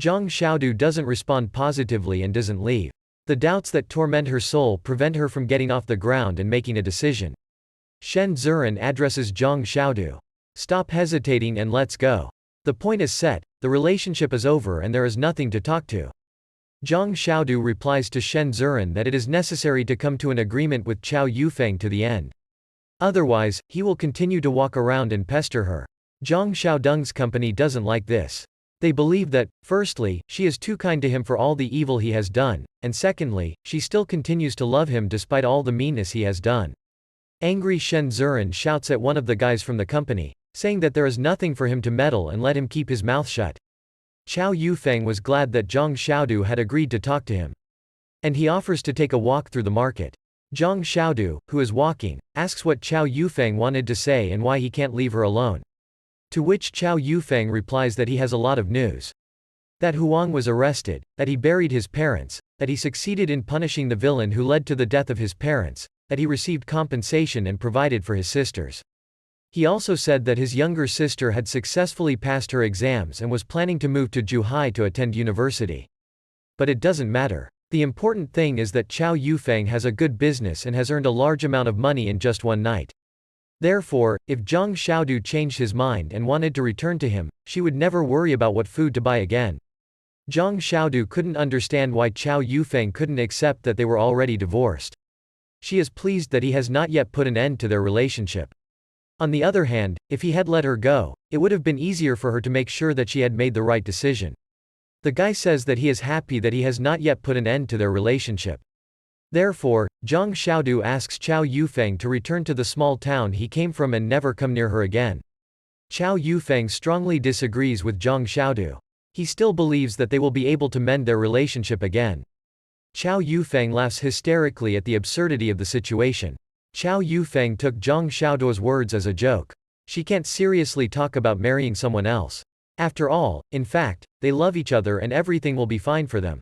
Zhang Xiaodu doesn't respond positively and doesn't leave. The doubts that torment her soul prevent her from getting off the ground and making a decision. Shen Zuran addresses Zhang Xiaodu. Stop hesitating and let's go. The point is set, the relationship is over and there is nothing to talk to. Zhang Xiaodu replies to Shen Zuran that it is necessary to come to an agreement with Chou Yufeng to the end. Otherwise, he will continue to walk around and pester her. Zhang Xiaodung's company doesn't like this. They believe that, firstly, she is too kind to him for all the evil he has done, and secondly, she still continues to love him despite all the meanness he has done. Angry Shen Zuran shouts at one of the guys from the company, saying that there is nothing for him to meddle and let him keep his mouth shut. Chou Yufeng was glad that Zhang Xiaodu had agreed to talk to him. And he offers to take a walk through the market. Zhang Xiaodu, who is walking, asks what Chou Yufeng wanted to say and why he can't leave her alone. To which Chou Yufeng replies that he has a lot of news. That Huang was arrested, that he buried his parents, that he succeeded in punishing the villain who led to the death of his parents, that he received compensation and provided for his sisters. He also said that his younger sister had successfully passed her exams and was planning to move to Zhuhai to attend university. But it doesn't matter. The important thing is that Chou Yufeng has a good business and has earned a large amount of money in just one night. Therefore, if Zhang Xiaodu changed his mind and wanted to return to him, she would never worry about what food to buy again. Zhang Xiaodu couldn't understand why Chou Yufeng couldn't accept that they were already divorced. She is pleased that he has not yet put an end to their relationship. On the other hand, if he had let her go, it would have been easier for her to make sure that she had made the right decision. The guy says that he is happy that he has not yet put an end to their relationship. Therefore, Zhang Xiaodu asks Chou Yufeng to return to the small town he came from and never come near her again. Chou Yufeng strongly disagrees with Zhang Xiaodu. He still believes that they will be able to mend their relationship again. Chou Yufeng laughs hysterically at the absurdity of the situation. Chou Yufeng took Zhang Xiaodu's words as a joke. She can't seriously talk about marrying someone else. After all, in fact, they love each other and everything will be fine for them.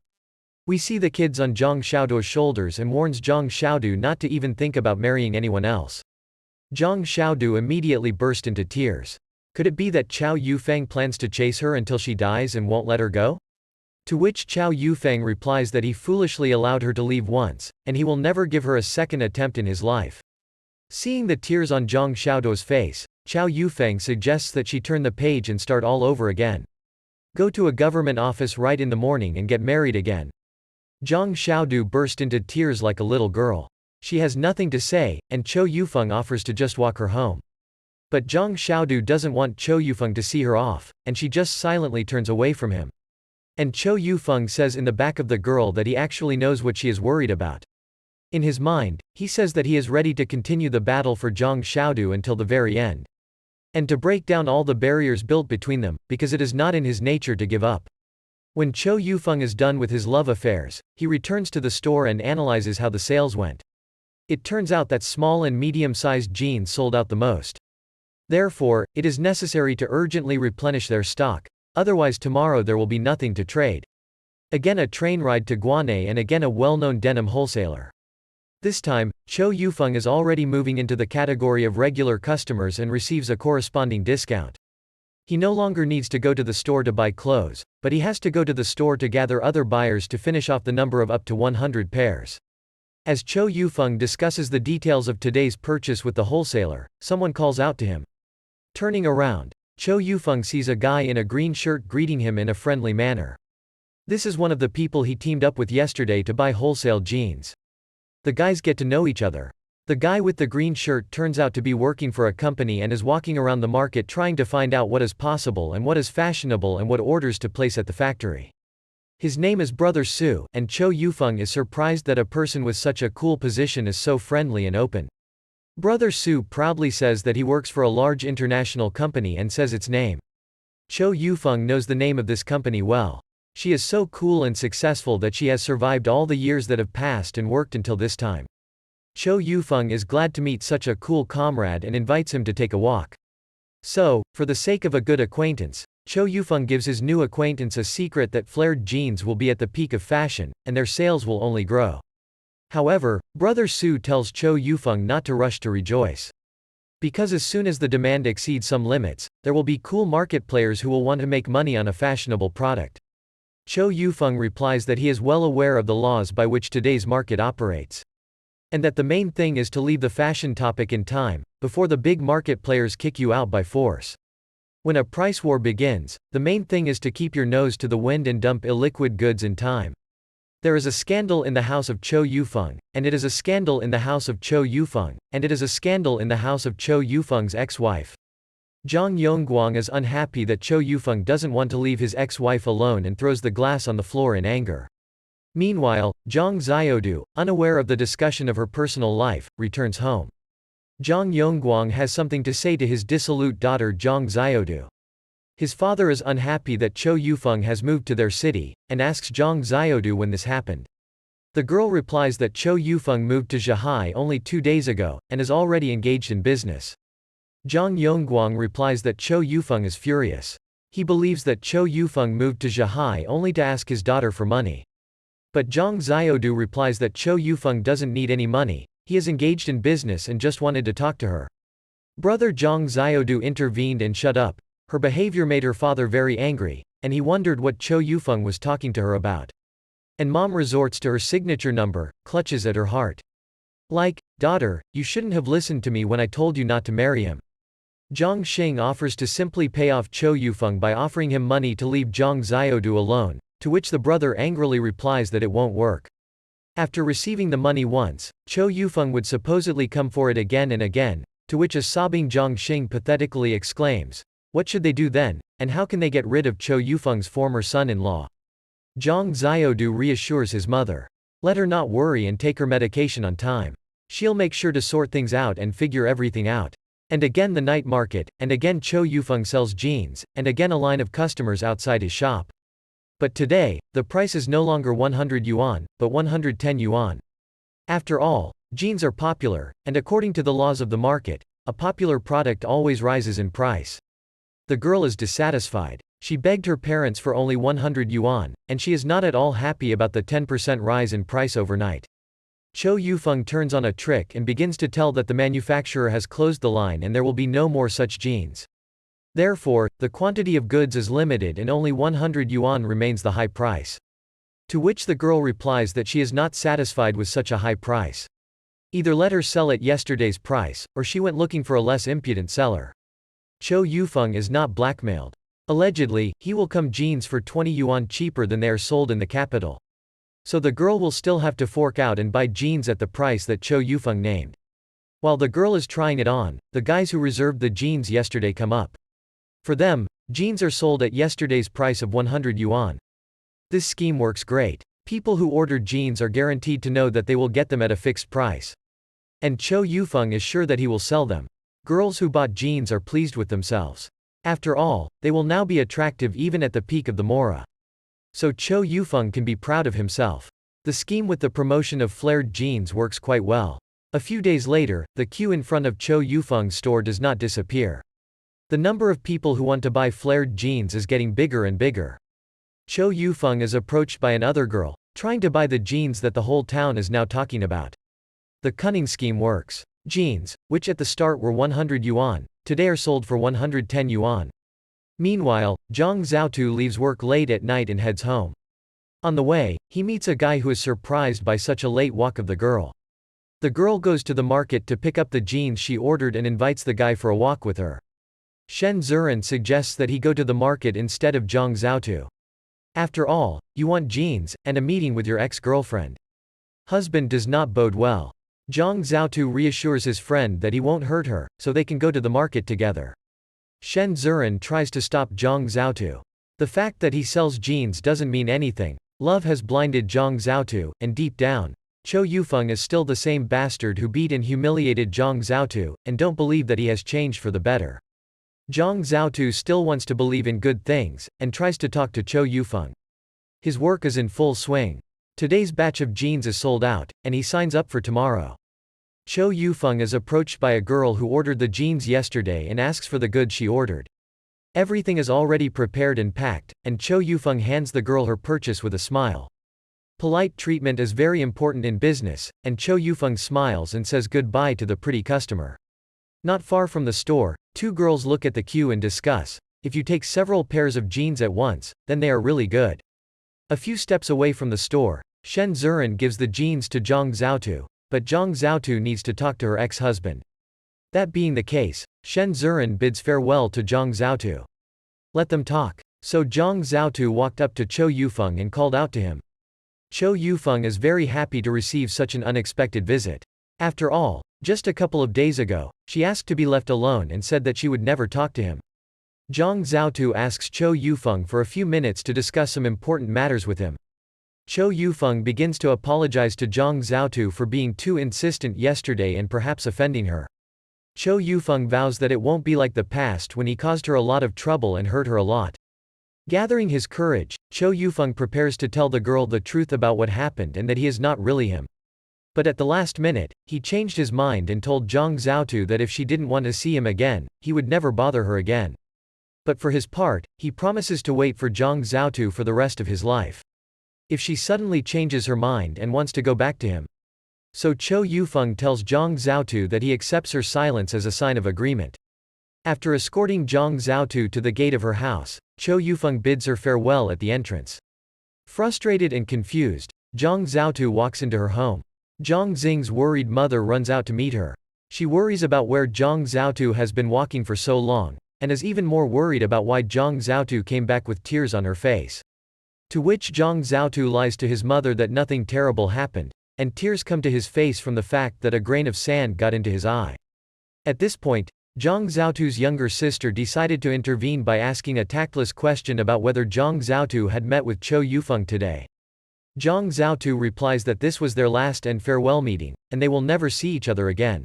We see the kids on Zhang Xiaodu's shoulders and warns Zhang Xiaodu not to even think about marrying anyone else. Zhang Xiaodu immediately burst into tears. Could it be that Chou Yufeng plans to chase her until she dies and won't let her go? To which Chou Yufeng replies that he foolishly allowed her to leave once, and he will never give her a second attempt in his life. Seeing the tears on Zhang Xiaodu's face, Chou Yufeng suggests that she turn the page and start all over again. Go to a government office right in the morning and get married again. Zhang Xiaodu burst into tears like a little girl. She has nothing to say, and Chou Yufeng offers to just walk her home. But Zhang Xiaodu doesn't want Chou Yufeng to see her off, and she just silently turns away from him. And Chou Yufeng says in the back of the girl that he actually knows what she is worried about. In his mind, he says that he is ready to continue the battle for Zhang Xiaodu until the very end. And to break down all the barriers built between them, because it is not in his nature to give up. When Chou Yufeng is done with his love affairs, he returns to the store and analyzes how the sales went. It turns out that small and medium-sized jeans sold out the most. Therefore, it is necessary to urgently replenish their stock, otherwise tomorrow there will be nothing to trade. Again a train ride to Guanay and again a well-known denim wholesaler. This time, Chou Yufeng is already moving into the category of regular customers and receives a corresponding discount. He no longer needs to go to the store to buy clothes, but he has to go to the store to gather other buyers to finish off the number of up to 100 pairs. As Chou Yufeng discusses the details of today's purchase with the wholesaler, someone calls out to him. Turning around, Chou Yufeng sees a guy in a green shirt greeting him in a friendly manner. This is one of the people he teamed up with yesterday to buy wholesale jeans. The guys get to know each other. The guy with the green shirt turns out to be working for a company and is walking around the market trying to find out what is possible and what is fashionable and what orders to place at the factory. His name is Brother Su, and Chou Yufeng is surprised that a person with such a cool position is so friendly and open. Brother Su proudly says that he works for a large international company and says its name. Chou Yufeng knows the name of this company well. She is so cool and successful that she has survived all the years that have passed and worked until this time. Chou Yufeng is glad to meet such a cool comrade and invites him to take a walk. So, for the sake of a good acquaintance, Chou Yufeng gives his new acquaintance a secret that flared jeans will be at the peak of fashion, and their sales will only grow. However, Brother Su tells Chou Yufeng not to rush to rejoice. Because as soon as the demand exceeds some limits, there will be cool market players who will want to make money on a fashionable product. Chou Yufeng replies that he is well aware of the laws by which today's market operates. And that the main thing is to leave the fashion topic in time, before the big market players kick you out by force. When a price war begins, the main thing is to keep your nose to the wind and dump illiquid goods in time. There is a scandal in the house of Chou Yufeng, and it is a scandal in the house of Chou Yufeng, and it is a scandal in the house of Chou Yufeng's ex-wife. Zhang Yongguang is unhappy that Chou Yufeng doesn't want to leave his ex-wife alone and throws the glass on the floor in anger. Meanwhile, Zhang Xiaodu, unaware of the discussion of her personal life, returns home. Zhang Yongguang has something to say to his dissolute daughter Zhang Xiaodu. His father is unhappy that Chou Yufeng has moved to their city, and asks Zhang Xiaodu when this happened. The girl replies that Chou Yufeng moved to Zhahai only 2 days ago, and is already engaged in business. Zhang Yongguang replies that Chou Yufeng is furious. He believes that Chou Yufeng moved to Zhahai only to ask his daughter for money. But Zhang Xiaodu replies that Chou Yufeng doesn't need any money, he is engaged in business and just wanted to talk to her. Brother Zhang Xiaodu intervened and shut up. Her behavior made her father very angry, and he wondered what Chou Yufeng was talking to her about. And mom resorts to her signature number, clutches at her heart. Like, daughter, you shouldn't have listened to me when I told you not to marry him. Zhang Xing offers to simply pay off Chou Yufeng by offering him money to leave Zhang Xiaodu alone, to which the brother angrily replies that it won't work. After receiving the money once, Chou Yufeng would supposedly come for it again and again, to which a sobbing Zhang Xing pathetically exclaims, what should they do then, and how can they get rid of Chou Yufeng's former son-in-law? Zhang Xiaodu reassures his mother. Let her not worry and take her medication on time. She'll make sure to sort things out and figure everything out. And again the night market, and again Chou Yufeng sells jeans, and again a line of customers outside his shop. But today, the price is no longer 100 yuan, but 110 yuan. After all, jeans are popular, and according to the laws of the market, a popular product always rises in price. The girl is dissatisfied. She begged her parents for only 100 yuan, and she is not at all happy about the 10% rise in price overnight. Chou Yufeng turns on a trick and begins to tell that the manufacturer has closed the line and there will be no more such jeans. Therefore, the quantity of goods is limited and only 100 yuan remains the high price. To which the girl replies that she is not satisfied with such a high price. Either let her sell at yesterday's price, or she went looking for a less impudent seller. Chou Yufeng is not blackmailed. Allegedly, he will come jeans for 20 yuan cheaper than they are sold in the capital. So the girl will still have to fork out and buy jeans at the price that Chou Yufeng named. While the girl is trying it on, the guys who reserved the jeans yesterday come up. For them, jeans are sold at yesterday's price of 100 yuan. This scheme works great. People who order jeans are guaranteed to know that they will get them at a fixed price. And Chou Yufeng is sure that he will sell them. Girls who bought jeans are pleased with themselves. After all, they will now be attractive even at the peak of the Mora. So Chou Yufeng can be proud of himself. The scheme with the promotion of flared jeans works quite well. A few days later, the queue in front of Chou Yufeng's store does not disappear. The number of people who want to buy flared jeans is getting bigger and bigger. Chou Yufeng is approached by another girl, trying to buy the jeans that the whole town is now talking about. The cunning scheme works. Jeans, which at the start were 100 yuan, today are sold for 110 yuan. Meanwhile, Zhang Xiaotu leaves work late at night and heads home. On the way, he meets a guy who is surprised by such a late walk of the girl. The girl goes to the market to pick up the jeans she ordered and invites the guy for a walk with her. Shen Ziren suggests that he go to the market instead of Zhang Xiaotu. After all, you want jeans, and a meeting with your ex-girlfriend. Husband does not bode well. Zhang Xiaotu reassures his friend that he won't hurt her, so they can go to the market together. Shen Ziren tries to stop Zhang Xiaotu. The fact that he sells jeans doesn't mean anything. Love has blinded Zhang Xiaotu, and deep down, Chou Yufeng is still the same bastard who beat and humiliated Zhang Xiaotu, and don't believe that he has changed for the better. Zhang Xiaotu still wants to believe in good things, and tries to talk to Chou Yufeng. His work is in full swing. Today's batch of jeans is sold out, and he signs up for tomorrow. Chou Yufeng is approached by a girl who ordered the jeans yesterday and asks for the goods she ordered. Everything is already prepared and packed, and Chou Yufeng hands the girl her purchase with a smile. Polite treatment is very important in business, and Chou Yufeng smiles and says goodbye to the pretty customer. Not far from the store, two girls look at the queue and discuss, if you take several pairs of jeans at once, then they are really good. A few steps away from the store, Shen Ziren gives the jeans to Zhang Xiaotu, but Zhang Xiaotu needs to talk to her ex-husband. That being the case, Shen Ziren bids farewell to Zhang Xiaotu. Let them talk. So Zhang Xiaotu walked up to Chou Yufeng and called out to him. Chou Yufeng is very happy to receive such an unexpected visit. After all, just a couple of days ago, she asked to be left alone and said that she would never talk to him. Zhang Xiaotu asks Chou Yufeng for a few minutes to discuss some important matters with him. Chou Yufeng begins to apologize to Zhang Xiaotu for being too insistent yesterday and perhaps offending her. Chou Yufeng vows that it won't be like the past when he caused her a lot of trouble and hurt her a lot. Gathering his courage, Chou Yufeng prepares to tell the girl the truth about what happened and that he is not really him. But at the last minute, he changed his mind and told Zhang Xiaotu that if she didn't want to see him again, he would never bother her again. But for his part, he promises to wait for Zhang Xiaotu for the rest of his life. If she suddenly changes her mind and wants to go back to him. So Chou Yufeng tells Zhang Xiaotu that he accepts her silence as a sign of agreement. After escorting Zhang Xiaotu to the gate of her house, Chou Yufeng bids her farewell at the entrance. Frustrated and confused, Zhang Xiaotu walks into her home. Zhang Xing's worried mother runs out to meet her. She worries about where Zhang Xiaotu has been walking for so long, and is even more worried about why Zhang Xiaotu came back with tears on her face. To which Zhang Xiaotu lies to his mother that nothing terrible happened, and tears come to his face from the fact that a grain of sand got into his eye. At this point, Zhang Xiaotu's younger sister decided to intervene by asking a tactless question about whether Zhang Xiaotu had met with Chou Yufeng today. Zhang Xiaotu replies that this was their last and farewell meeting, and they will never see each other again.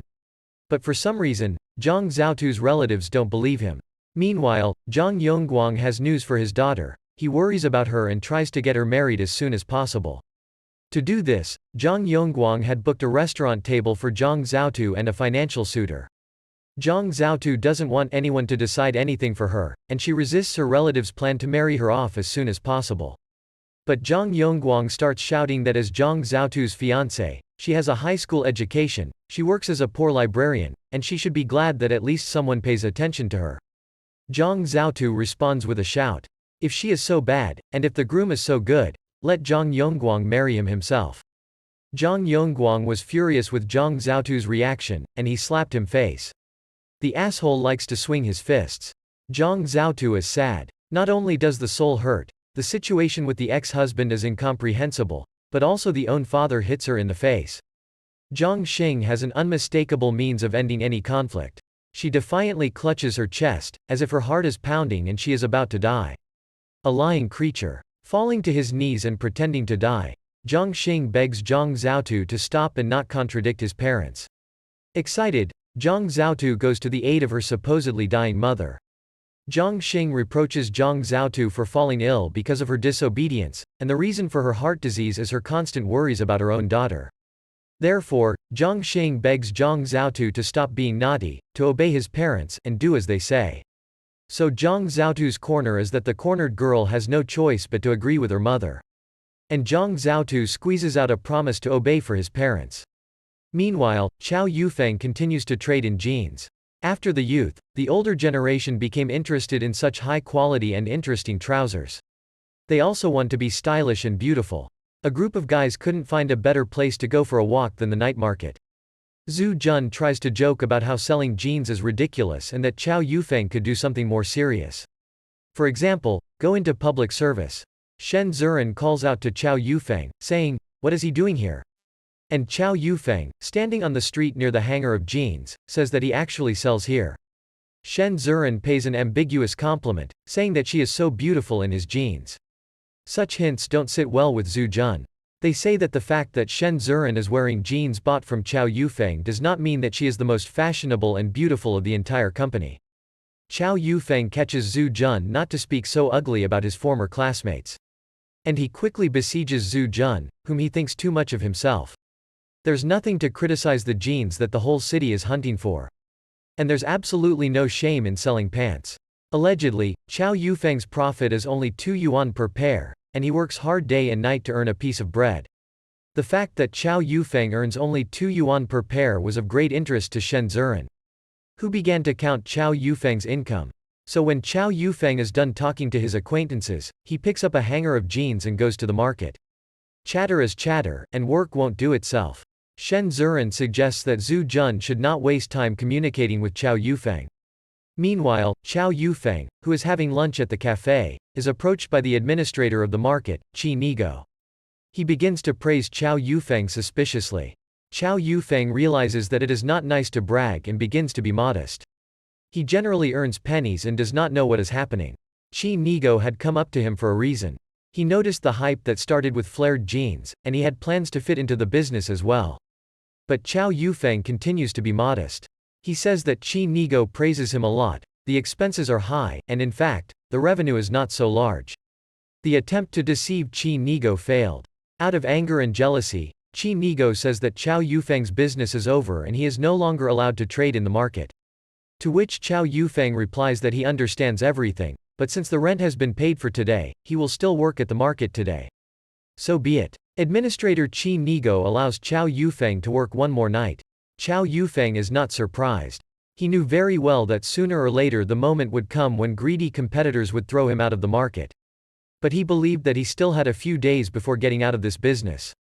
But for some reason, Zhang Xiaotu's relatives don't believe him. Meanwhile, Zhang Yongguang has news for his daughter. He worries about her and tries to get her married as soon as possible. To do this, Zhang Yongguang had booked a restaurant table for Zhang Xiaotu and a financial suitor. Zhang Xiaotu doesn't want anyone to decide anything for her, and she resists her relatives' plan to marry her off as soon as possible. But Zhang Yongguang starts shouting that as Zhang Xiaotu's fiancée, she has a high school education, she works as a poor librarian, and she should be glad that at least someone pays attention to her. Zhang Xiaotu responds with a shout. If she is so bad, and if the groom is so good, let Zhang Yongguang marry him himself. Zhang Yongguang was furious with Zhang Xiaotu's reaction, and he slapped him face. The asshole likes to swing his fists. Zhang Xiaotu is sad. Not only does the soul hurt, the situation with the ex-husband is incomprehensible, but also the own father hits her in the face. Zhang Xing has an unmistakable means of ending any conflict. She defiantly clutches her chest, as if her heart is pounding and she is about to die. A lying creature. Falling to his knees and pretending to die, Zhang Xing begs Zhang Xiaotu to stop and not contradict his parents. Excited, Zhang Xiaotu goes to the aid of her supposedly dying mother. Zhang Xing reproaches Zhang Xiaotu for falling ill because of her disobedience, and the reason for her heart disease is her constant worries about her own daughter. Therefore, Zhang Xing begs Zhang Xiaotu to stop being naughty, to obey his parents, and do as they say. So Zhang Xiaotu's corner is that the cornered girl has no choice but to agree with her mother. And Zhang Xiaotu squeezes out a promise to obey for his parents. Meanwhile, Chou Yufeng continues to trade in jeans. After the youth, the older generation became interested in such high quality and interesting trousers. They also want to be stylish and beautiful. A group of guys couldn't find a better place to go for a walk than the night market. Zhu Jun tries to joke about how selling jeans is ridiculous and that Chou Yufeng could do something more serious. For example, go into public service. Shen Ziren calls out to Chou Yufeng, saying, "What is he doing here?" And Chou Yufeng, standing on the street near the hanger of jeans, says that he actually sells here. Shen Ziren pays an ambiguous compliment, saying that she is so beautiful in his jeans. Such hints don't sit well with Zhu Jun. They say that the fact that Shen Ziren is wearing jeans bought from Chou Yufeng does not mean that she is the most fashionable and beautiful of the entire company. Chou Yufeng catches Zhu Jun not to speak so ugly about his former classmates. And he quickly besieges Zhu Jun, whom he thinks too much of himself. There's nothing to criticize the jeans that the whole city is hunting for. And there's absolutely no shame in selling pants. Allegedly, Chou Yufeng's profit is only 2 yuan per pair, and he works hard day and night to earn a piece of bread. The fact that Chou Yufeng earns only 2 yuan per pair was of great interest to Shen Ziren, who began to count Chou Yufeng's income. So when Chou Yufeng is done talking to his acquaintances, he picks up a hanger of jeans and goes to the market. Chatter is chatter, and work won't do itself. Shen Ziren suggests that Zhu Jun should not waste time communicating with Chou Yufeng. Meanwhile, Chou Yufeng, who is having lunch at the cafe, is approached by the administrator of the market, Qi Nigo. He begins to praise Chou Yufeng suspiciously. Chou Yufeng realizes that it is not nice to brag and begins to be modest. He generally earns pennies and does not know what is happening. Qi Nigo had come up to him for a reason. He noticed the hype that started with flared jeans, and he had plans to fit into the business as well. But Chou Yufeng continues to be modest. He says that Qi Nigo praises him a lot, the expenses are high, and in fact, the revenue is not so large. The attempt to deceive Qi Nigo failed. Out of anger and jealousy, Qi Nigo says that Chou Yufeng's business is over and he is no longer allowed to trade in the market. To which Chou Yufeng replies that he understands everything, but since the rent has been paid for today, he will still work at the market today. So be it. Administrator Qi Nigo allows Chou Yufeng to work one more night. Chou Yufeng is not surprised. He knew very well that sooner or later the moment would come when greedy competitors would throw him out of the market. But he believed that he still had a few days before getting out of this business.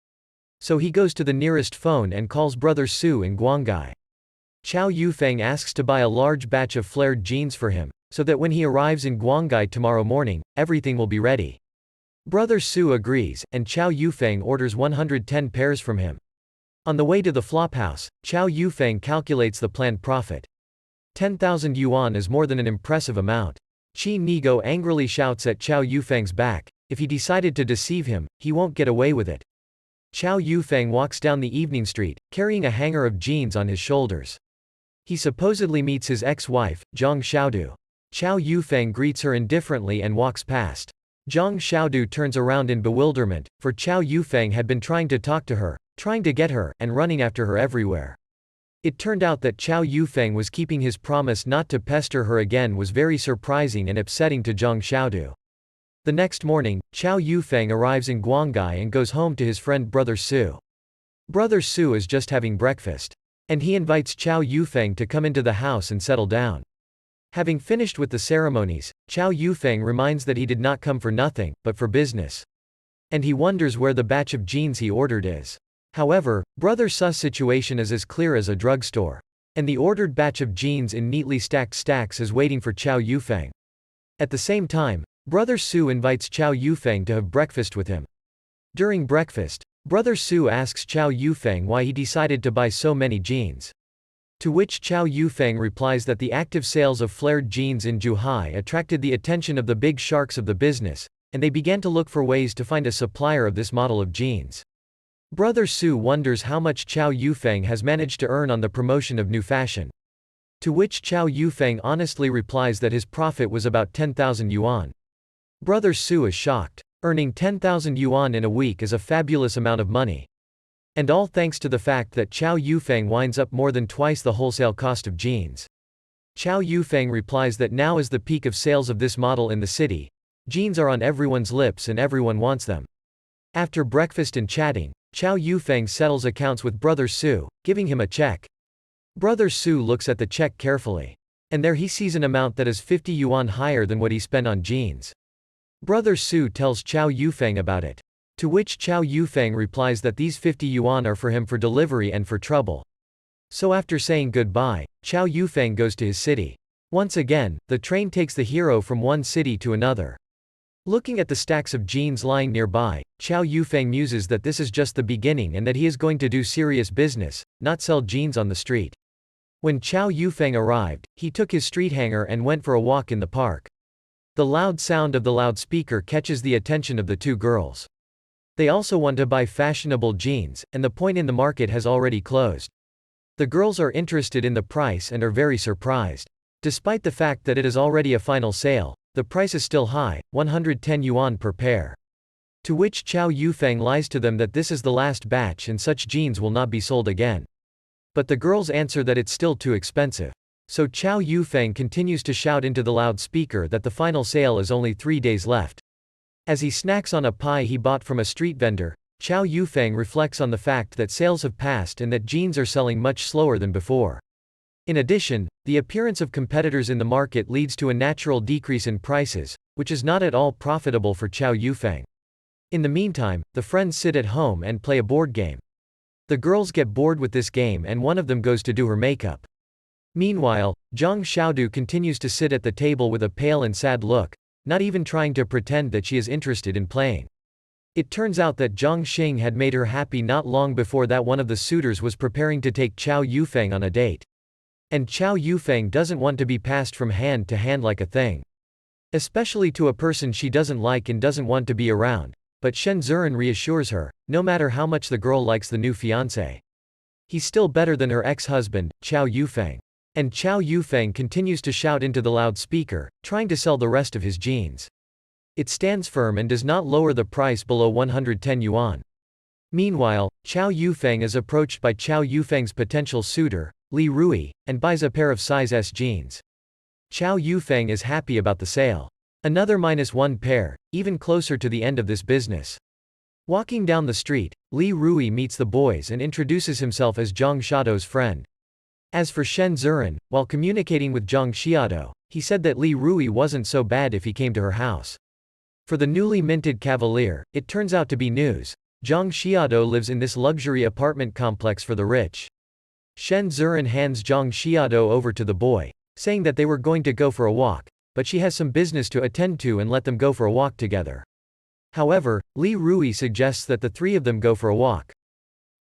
So he goes to the nearest phone and calls Brother Su in Guanggai. Chou Yufeng asks to buy a large batch of flared jeans for him, so that when he arrives in Guanggai tomorrow morning, everything will be ready. Brother Su agrees, and Chou Yufeng orders 110 pairs from him. On the way to the flophouse, Chou Yufeng calculates the planned profit. 10,000 yuan is more than an impressive amount. Qi Nigo angrily shouts at Chou Yufeng's back, if he decided to deceive him, he won't get away with it. Chou Yufeng walks down the evening street, carrying a hanger of jeans on his shoulders. He supposedly meets his ex-wife, Zhang Xiaodu. Chou Yufeng greets her indifferently and walks past. Zhang Xiaodu turns around in bewilderment, for Chou Yufeng had been trying to talk to her, trying to get her, and running after her everywhere. It turned out that Chou Yufeng was keeping his promise not to pester her again was very surprising and upsetting to Zhang Xiaodu. The next morning, Chou Yufeng arrives in Guanggai and goes home to his friend Brother Su. Brother Su is just having breakfast. And he invites Chou Yufeng to come into the house and settle down. Having finished with the ceremonies, Chou Yufeng reminds that he did not come for nothing, but for business. And he wonders where the batch of jeans he ordered is. However, Brother Su's situation is as clear as a drugstore. And the ordered batch of jeans in neatly stacked stacks is waiting for Chou Yufeng. At the same time, Brother Su invites Chou Yufeng to have breakfast with him. During breakfast, Brother Su asks Chou Yufeng why he decided to buy so many jeans. To which Chou Yufeng replies that the active sales of flared jeans in Zhuhai attracted the attention of the big sharks of the business, and they began to look for ways to find a supplier of this model of jeans. Brother Su wonders how much Chou Yufeng has managed to earn on the promotion of new fashion. To which Chou Yufeng honestly replies that his profit was about 10,000 yuan. Brother Su is shocked. Earning 10,000 yuan in a week is a fabulous amount of money. And all thanks to the fact that Chou Yufeng winds up more than twice the wholesale cost of jeans. Chou Yufeng replies that now is the peak of sales of this model in the city. Jeans are on everyone's lips and everyone wants them. After breakfast and chatting, Chou Yufeng settles accounts with Brother Su, giving him a check. Brother Su looks at the check carefully. And there he sees an amount that is 50 yuan higher than what he spent on jeans. Brother Su tells Chou Yufeng about it. To which Chou Yufeng replies that these 50 yuan are for him for delivery and for trouble. So after saying goodbye, Chou Yufeng goes to his city. Once again, the train takes the hero from one city to another. Looking at the stacks of jeans lying nearby, Chou Yufeng muses that this is just the beginning and that he is going to do serious business, not sell jeans on the street. When Chou Yufeng arrived, he took his street hanger and went for a walk in the park. The loud sound of the loudspeaker catches the attention of the two girls. They also want to buy fashionable jeans, and the point in the market has already closed. The girls are interested in the price and are very surprised. Despite the fact that it is already a final sale, the price is still high, 110 yuan per pair. To which Chou Yufeng lies to them that this is the last batch and such jeans will not be sold again. But the girls answer that it's still too expensive. So Chou Yufeng continues to shout into the loudspeaker that the final sale is only 3 days left. As he snacks on a pie he bought from a street vendor, Chou Yufeng reflects on the fact that sales have passed and that jeans are selling much slower than before. In addition, the appearance of competitors in the market leads to a natural decrease in prices, which is not at all profitable for Chou Yufeng. In the meantime, the friends sit at home and play a board game. The girls get bored with this game and one of them goes to do her makeup. Meanwhile, Zhang Xiaodu continues to sit at the table with a pale and sad look, not even trying to pretend that she is interested in playing. It turns out that Zhang Xing had made her happy not long before that one of the suitors was preparing to take Chou Yufeng on a date. And Chou Yufeng doesn't want to be passed from hand to hand like a thing. Especially to a person she doesn't like and doesn't want to be around, but Shen Zuran reassures her, no matter how much the girl likes the new fiancé. He's still better than her ex-husband, Chou Yufeng. And Chou Yufeng continues to shout into the loudspeaker, trying to sell the rest of his jeans. It stands firm and does not lower the price below 110 yuan. Meanwhile, Chou Yufeng is approached by Chou Yufeng's potential suitor, Li Rui, and buys a pair of size S jeans. Chou Yufeng is happy about the sale. Another -1 pair, even closer to the end of this business. Walking down the street, Li Rui meets the boys and introduces himself as Zhang Xiaodu's friend. As for Shen Zuran, while communicating with Zhang Xiaodu, he said that Li Rui wasn't so bad if he came to her house. For the newly minted cavalier, it turns out to be news. Zhang Xiaodu lives in this luxury apartment complex for the rich. Shen Zuran hands Zhang Xiaodu over to the boy, saying that they were going to go for a walk, but she has some business to attend to and let them go for a walk together. However, Li Rui suggests that the three of them go for a walk.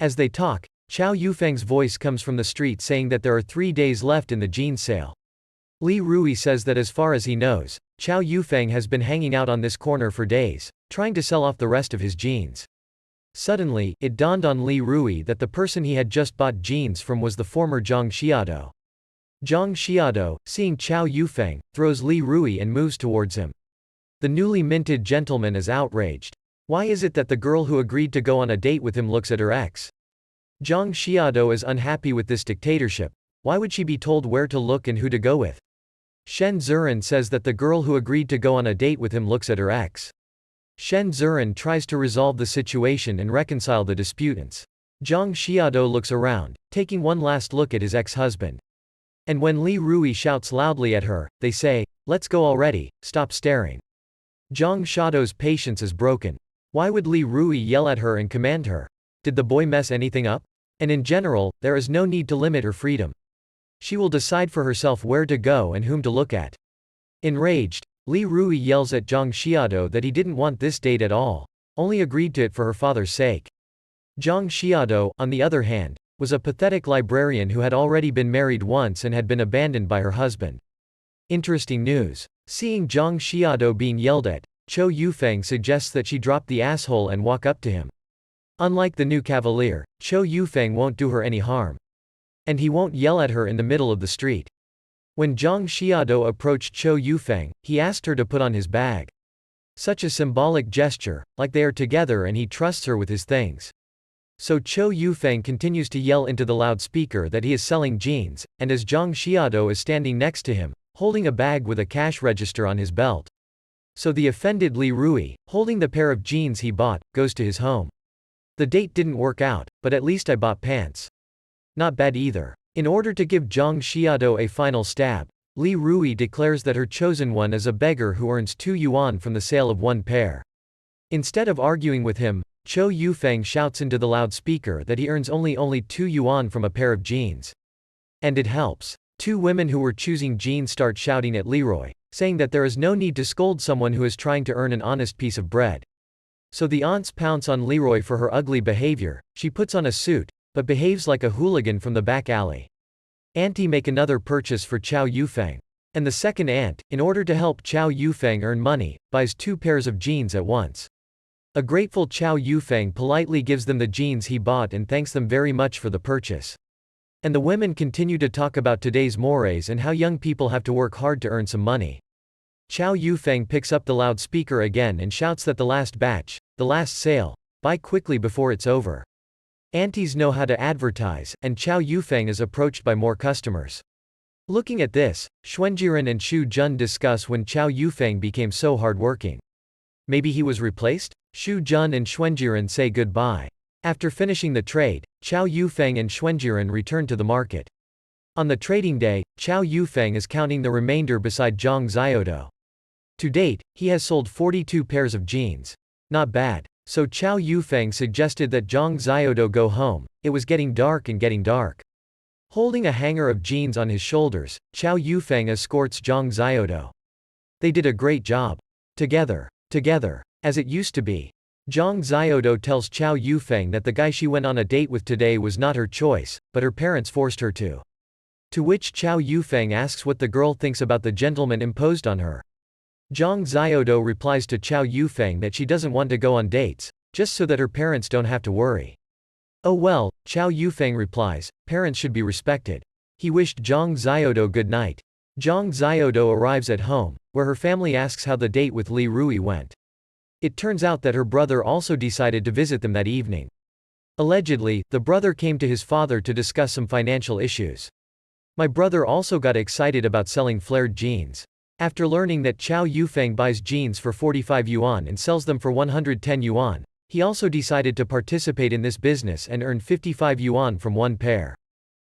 As they talk, Chou Yufeng's voice comes from the street saying that there are 3 days left in the jeans sale. Li Rui says that as far as he knows, Chou Yufeng has been hanging out on this corner for days, trying to sell off the rest of his jeans. Suddenly, it dawned on Li Rui that the person he had just bought jeans from was the former Zhang Xiaodu. Zhang Xiaodu, seeing Chou Yufeng, throws Li Rui and moves towards him. The newly minted gentleman is outraged. Why is it that the girl who agreed to go on a date with him looks at her ex? Zhang Xiaodu is unhappy with this dictatorship. Why would she be told where to look and who to go with? Shen Zuran says that the girl who agreed to go on a date with him looks at her ex. Shen Zuran tries to resolve the situation and reconcile the disputants. Zhang Xiaodu looks around, taking one last look at his ex-husband. And when Li Rui shouts loudly at her, they say, "Let's go already, stop staring." Zhang Xiaodu's patience is broken. Why would Li Rui yell at her and command her? Did the boy mess anything up? And in general, there is no need to limit her freedom. She will decide for herself where to go and whom to look at. Enraged, Li Rui yells at Zhang Xiaodu that he didn't want this date at all, only agreed to it for her father's sake. Zhang Xiaodu, on the other hand, was a pathetic librarian who had already been married once and had been abandoned by her husband. Interesting news. Seeing Zhang Xiaodu being yelled at, Chou Yufeng suggests that she drop the asshole and walk up to him. Unlike the new cavalier, Chou Yufeng won't do her any harm. And he won't yell at her in the middle of the street. When Zhang Xiaodu approached Chou Yufeng, he asked her to put on his bag. Such a symbolic gesture, like they are together and he trusts her with his things. So Chou Yufeng continues to yell into the loudspeaker that he is selling jeans, and as Zhang Xiaodu is standing next to him, holding a bag with a cash register on his belt. So the offended Li Rui, holding the pair of jeans he bought, goes to his home. The date didn't work out, but at least I bought pants. Not bad either. In order to give Zhang Xiaodu a final stab, Li Rui declares that her chosen one is a beggar who earns 2 yuan from the sale of one pair. Instead of arguing with him, Chou Yufeng shouts into the loudspeaker that he earns only 2 yuan from a pair of jeans. And it helps. 2 women who were choosing jeans start shouting at Leroy, saying that there is no need to scold someone who is trying to earn an honest piece of bread. So the aunts pounce on Leroy for her ugly behavior. She puts on a suit, but behaves like a hooligan from the back alley. Auntie make another purchase for Chou Yufeng. And the second aunt, in order to help Chou Yufeng earn money, buys 2 pairs of jeans at once. A grateful Chou Yufeng politely gives them the jeans he bought and thanks them very much for the purchase. And the women continue to talk about today's mores and how young people have to work hard to earn some money. Chou Yufeng picks up the loudspeaker again and shouts that the last batch, the last sale, buy quickly before it's over. Aunties know how to advertise, and Chou Yufeng is approached by more customers. Looking at this, Xuanjiren and Xu Jun discuss when Chou Yufeng became so hardworking. Maybe he was replaced? Xu Jun and Xuanjiren say goodbye. After finishing the trade, Chou Yufeng and Xuanjiren return to the market. On the trading day, Chou Yufeng is counting the remainder beside Zhang Xiaodo. To date, he has sold 42 pairs of jeans. Not bad. So Chou Yufeng suggested that Zhang Xiaodo go home. It was getting dark and getting dark. Holding a hanger of jeans on his shoulders, Chou Yufeng escorts Zhang Xiaodo. They did a great job. Together, as it used to be. Zhang Xiaodo tells Chou Yufeng that the guy she went on a date with today was not her choice, but her parents forced her to. To which Chou Yufeng asks what the girl thinks about the gentleman imposed on her. Zhang Xiaodo replies to Chou Yufeng that she doesn't want to go on dates, just so that her parents don't have to worry. Oh well, Chou Yufeng replies, parents should be respected. He wished Zhang Xiaodo good night. Zhang Xiaodo arrives at home, where her family asks how the date with Li Rui went. It turns out that her brother also decided to visit them that evening. Allegedly, the brother came to his father to discuss some financial issues. My brother also got excited about selling flared jeans. After learning that Chou Yufeng buys jeans for 45 yuan and sells them for 110 yuan, he also decided to participate in this business and earn 55 yuan from one pair.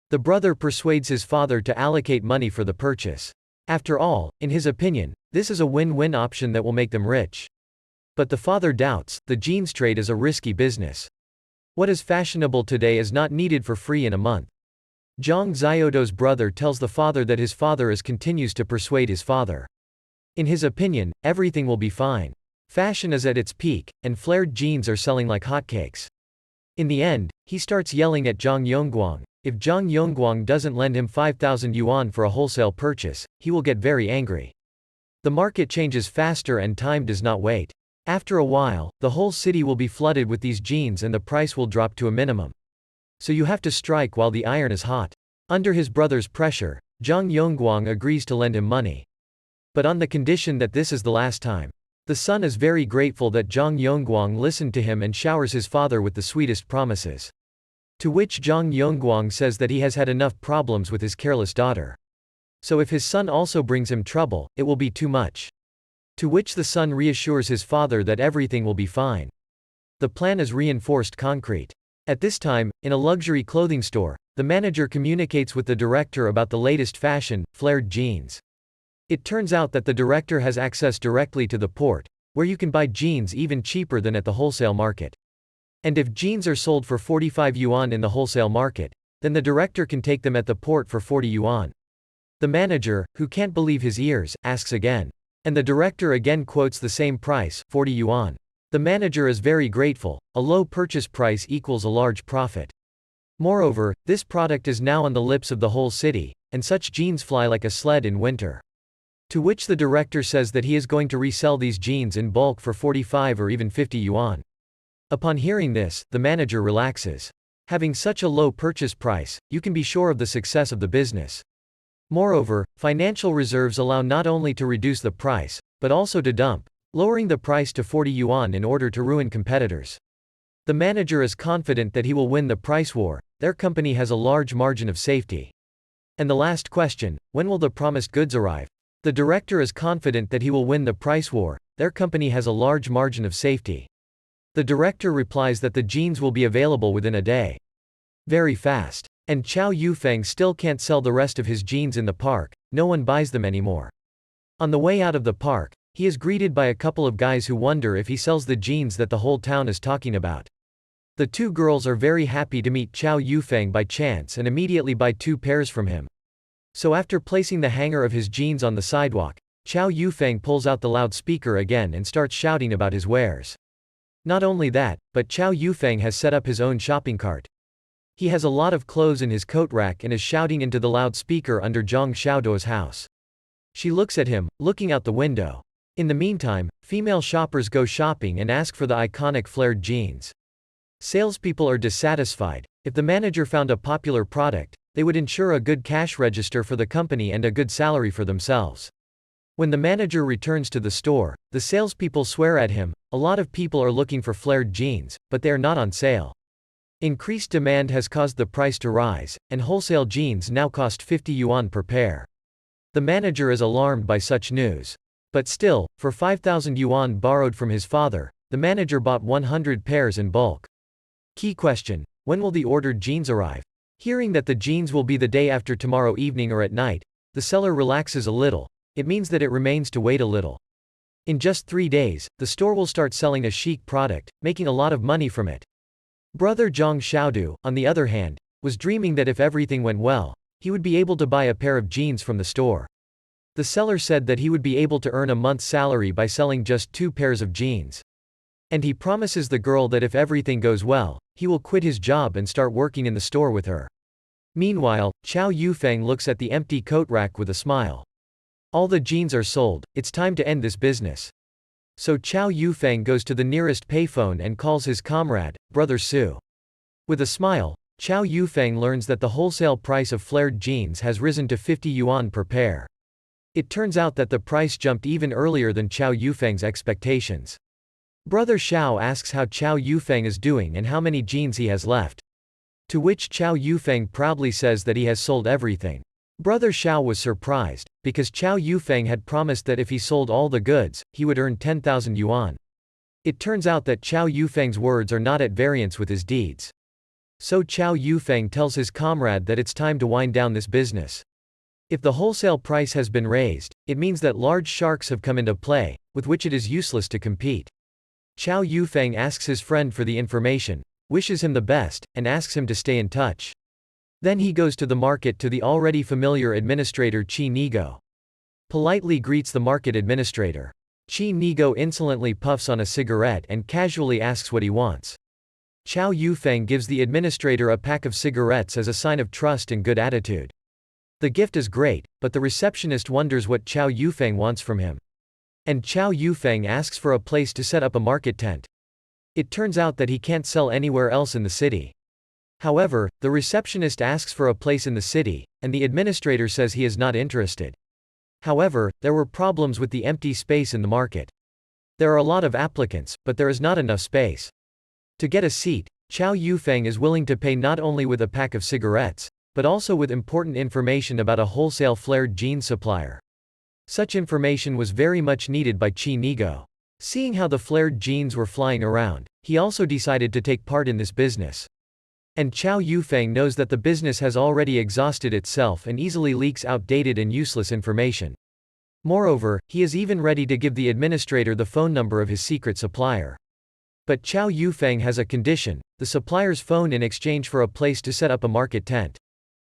The brother persuades his father to allocate money for the purchase. After all, in his opinion, this is a win-win option that will make them rich. But the father doubts, the jeans trade is a risky business. What is fashionable today is not needed for free in a month. Zhang Xiaodo's brother tells the father that his father continues to persuade his father. In his opinion, everything will be fine. Fashion is at its peak, and flared jeans are selling like hotcakes. In the end, he starts yelling at Zhang Yongguang. If Zhang Yongguang doesn't lend him 5,000 yuan for a wholesale purchase, he will get very angry. The market changes faster and time does not wait. After a while, the whole city will be flooded with these jeans and the price will drop to a minimum. So you have to strike while the iron is hot. Under his brother's pressure, Zhang Yongguang agrees to lend him money. But on the condition that this is the last time. The son is very grateful that Zhang Yongguang listened to him and showers his father with the sweetest promises. To which Zhang Yongguang says that he has had enough problems with his careless daughter. So if his son also brings him trouble, it will be too much. To which the son reassures his father that everything will be fine. The plan is reinforced concrete. At this time, in a luxury clothing store, the manager communicates with the director about the latest fashion, flared jeans. It turns out that the director has access directly to the port, where you can buy jeans even cheaper than at the wholesale market. And if jeans are sold for 45 yuan in the wholesale market, then the director can take them at the port for 40 yuan. The manager, who can't believe his ears, asks again. And the director again quotes the same price, 40 yuan. The manager is very grateful. A low purchase price equals a large profit. Moreover, this product is now on the lips of the whole city, and such jeans fly like a sled in winter. To which the director says that he is going to resell these jeans in bulk for 45 or even 50 yuan. Upon hearing this, the manager relaxes. Having such a low purchase price, you can be sure of the success of the business. Moreover, financial reserves allow not only to reduce the price, but also to dump, lowering the price to 40 yuan in order to ruin competitors. The manager is confident that he will win the price war. Their company has a large margin of safety. And the last question, when will the promised goods arrive? The director is confident that he will win the price war. Their company has a large margin of safety. The director replies that the jeans will be available within a day. Very fast. And Chou Yufeng still can't sell the rest of his jeans in the park, no one buys them anymore. On the way out of the park, he is greeted by a couple of guys who wonder if he sells the jeans that the whole town is talking about. The two girls are very happy to meet Chou Yufeng by chance and immediately buy 2 pairs from him. So after placing the hanger of his jeans on the sidewalk, Chou Yufeng pulls out the loudspeaker again and starts shouting about his wares. Not only that, but Chou Yufeng has set up his own shopping cart. He has a lot of clothes in his coat rack and is shouting into the loudspeaker under Zhang Xiaodo's house. She looks at him, looking out the window. In the meantime, female shoppers go shopping and ask for the iconic flared jeans. Salespeople are dissatisfied. If the manager found a popular product, they would ensure a good cash register for the company and a good salary for themselves. When the manager returns to the store, the salespeople swear at him. A lot of people are looking for flared jeans, but they are not on sale. Increased demand has caused the price to rise, and wholesale jeans now cost 50 yuan per pair. The manager is alarmed by such news. But still, for 5,000 yuan borrowed from his father, the manager bought 100 pairs in bulk. Key question: when will the ordered jeans arrive? Hearing that the jeans will be the day after tomorrow evening or at night, the seller relaxes a little. It means that it remains to wait a little. In just 3 days, the store will start selling a chic product, making a lot of money from it. Brother Zhang Xiaodu, on the other hand, was dreaming that if everything went well, he would be able to buy a pair of jeans from the store. The seller said that he would be able to earn a month's salary by selling just 2 pairs of jeans. And he promises the girl that if everything goes well, he will quit his job and start working in the store with her. Meanwhile, Chou Yufeng looks at the empty coat rack with a smile. All the jeans are sold, it's time to end this business. So Chou Yufeng goes to the nearest payphone and calls his comrade, Brother Su. With a smile, Chou Yufeng learns that the wholesale price of flared jeans has risen to 50 yuan per pair. It turns out that the price jumped even earlier than Chou Yufeng's expectations. Brother Xiao asks how Chou Yufeng is doing and how many jeans he has left. To which Chou Yufeng proudly says that he has sold everything. Brother Xiao was surprised, because Chou Yufeng had promised that if he sold all the goods, he would earn 10,000 yuan. It turns out that Chou Yufeng's words are not at variance with his deeds. So Chou Yufeng tells his comrade that it's time to wind down this business. If the wholesale price has been raised, it means that large sharks have come into play, with which it is useless to compete. Chou Yufeng asks his friend for the information, wishes him the best, and asks him to stay in touch. Then he goes to the market to the already familiar administrator Qi Nigo. Politely greets the market administrator. Qi Nigo insolently puffs on a cigarette and casually asks what he wants. Chou Yufeng gives the administrator a pack of cigarettes as a sign of trust and good attitude. The gift is great, but the receptionist wonders what Chou Yufeng wants from him. And Chou Yufeng asks for a place to set up a market tent. It turns out that he can't sell anywhere else in the city. However, the receptionist asks for a place in the city, and the administrator says he is not interested. However, there were problems with the empty space in the market. There are a lot of applicants, but there is not enough space. To get a seat, Chou Yufeng is willing to pay not only with a pack of cigarettes, but also with important information about a wholesale flared jeans supplier. Such information was very much needed by Qi Nigo. Seeing how the flared jeans were flying around, he also decided to take part in this business. And Chou Yufeng knows that the business has already exhausted itself and easily leaks outdated and useless information. Moreover, he is even ready to give the administrator the phone number of his secret supplier. But Chou Yufeng has a condition: the supplier's phone in exchange for a place to set up a market tent.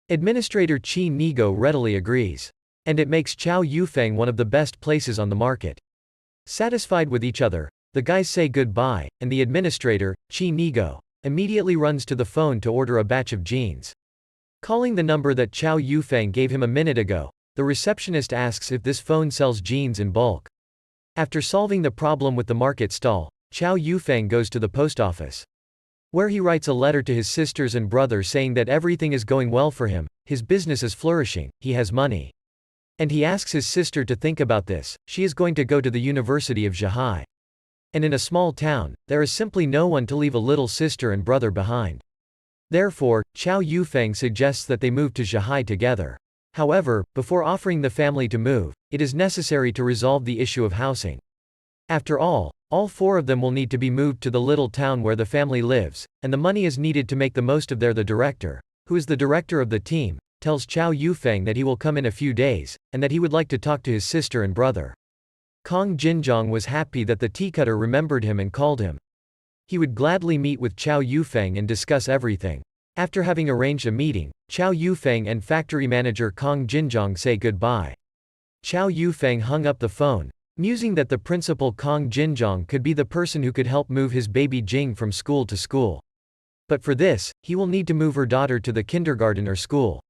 Administrator Qi Nigo readily agrees. And it makes Chou Yufeng one of the best places on the market. Satisfied with each other, the guys say goodbye, and the administrator, Qi Nigo, immediately runs to the phone to order a batch of jeans. Calling the number that Chou Yufeng gave him a minute ago, the receptionist asks if this phone sells jeans in bulk. After solving the problem with the market stall, Chou Yufeng goes to the post office, where he writes a letter to his sisters and brother saying that everything is going well for him, his business is flourishing, he has money. And he asks his sister to think about this. She is going to go to the University of Zhihai. And in a small town, there is simply no one to leave a little sister and brother behind. Therefore, Chou Yufeng suggests that they move to Zhihai together. However, before offering the family to move, it is necessary to resolve the issue of housing. After all 4 of them will need to be moved to the little town where the family lives, and the money is needed to make the most of there. The director, who is the director of the team, tells Chou Yufeng that he will come in a few days, and that he would like to talk to his sister and brother. Kong Jinzhong was happy that the tea cutter remembered him and called him. He would gladly meet with Chou Yufeng and discuss everything. After having arranged a meeting, Chou Yufeng and factory manager Kong Jinzhong say goodbye. Chou Yufeng hung up the phone, musing that the principal Kong Jinzhong could be the person who could help move his baby Jing from school to school. But for this, he will need to move her daughter to the kindergarten or school.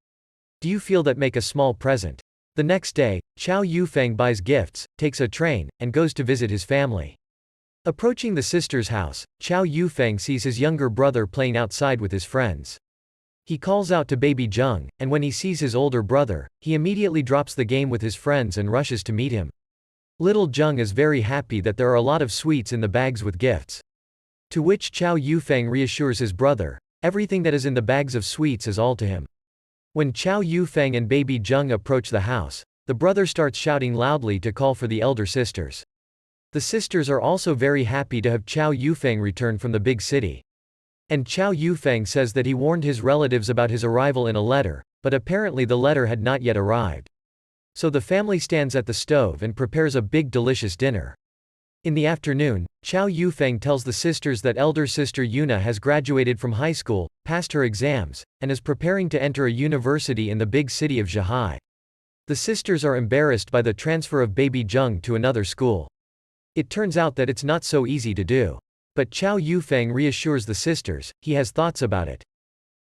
Do you feel that? Make a small present. The next day, Chou Yufeng buys gifts, takes a train, and goes to visit his family. Approaching the sister's house, Chou Yufeng sees his younger brother playing outside with his friends. He calls out to baby Zheng, and when he sees his older brother, he immediately drops the game with his friends and rushes to meet him. Little Jung is very happy that there are a lot of sweets in the bags with gifts. To which Chou Yufeng reassures his brother, everything that is in the bags of sweets is all to him. When Chou Yufeng and baby Jung approach the house, the brother starts shouting loudly to call for the elder sisters. The sisters are also very happy to have Chou Yufeng return from the big city. And Chou Yufeng says that he warned his relatives about his arrival in a letter, but apparently the letter had not yet arrived. So the family stands at the stove and prepares a big delicious dinner. In the afternoon, Chou Yufeng tells the sisters that elder sister Yuna has graduated from high school, passed her exams, and is preparing to enter a university in the big city of Zhihai. The sisters are embarrassed by the transfer of baby Jung to another school. It turns out that it's not so easy to do. But Chou Yufeng reassures the sisters, he has thoughts about it.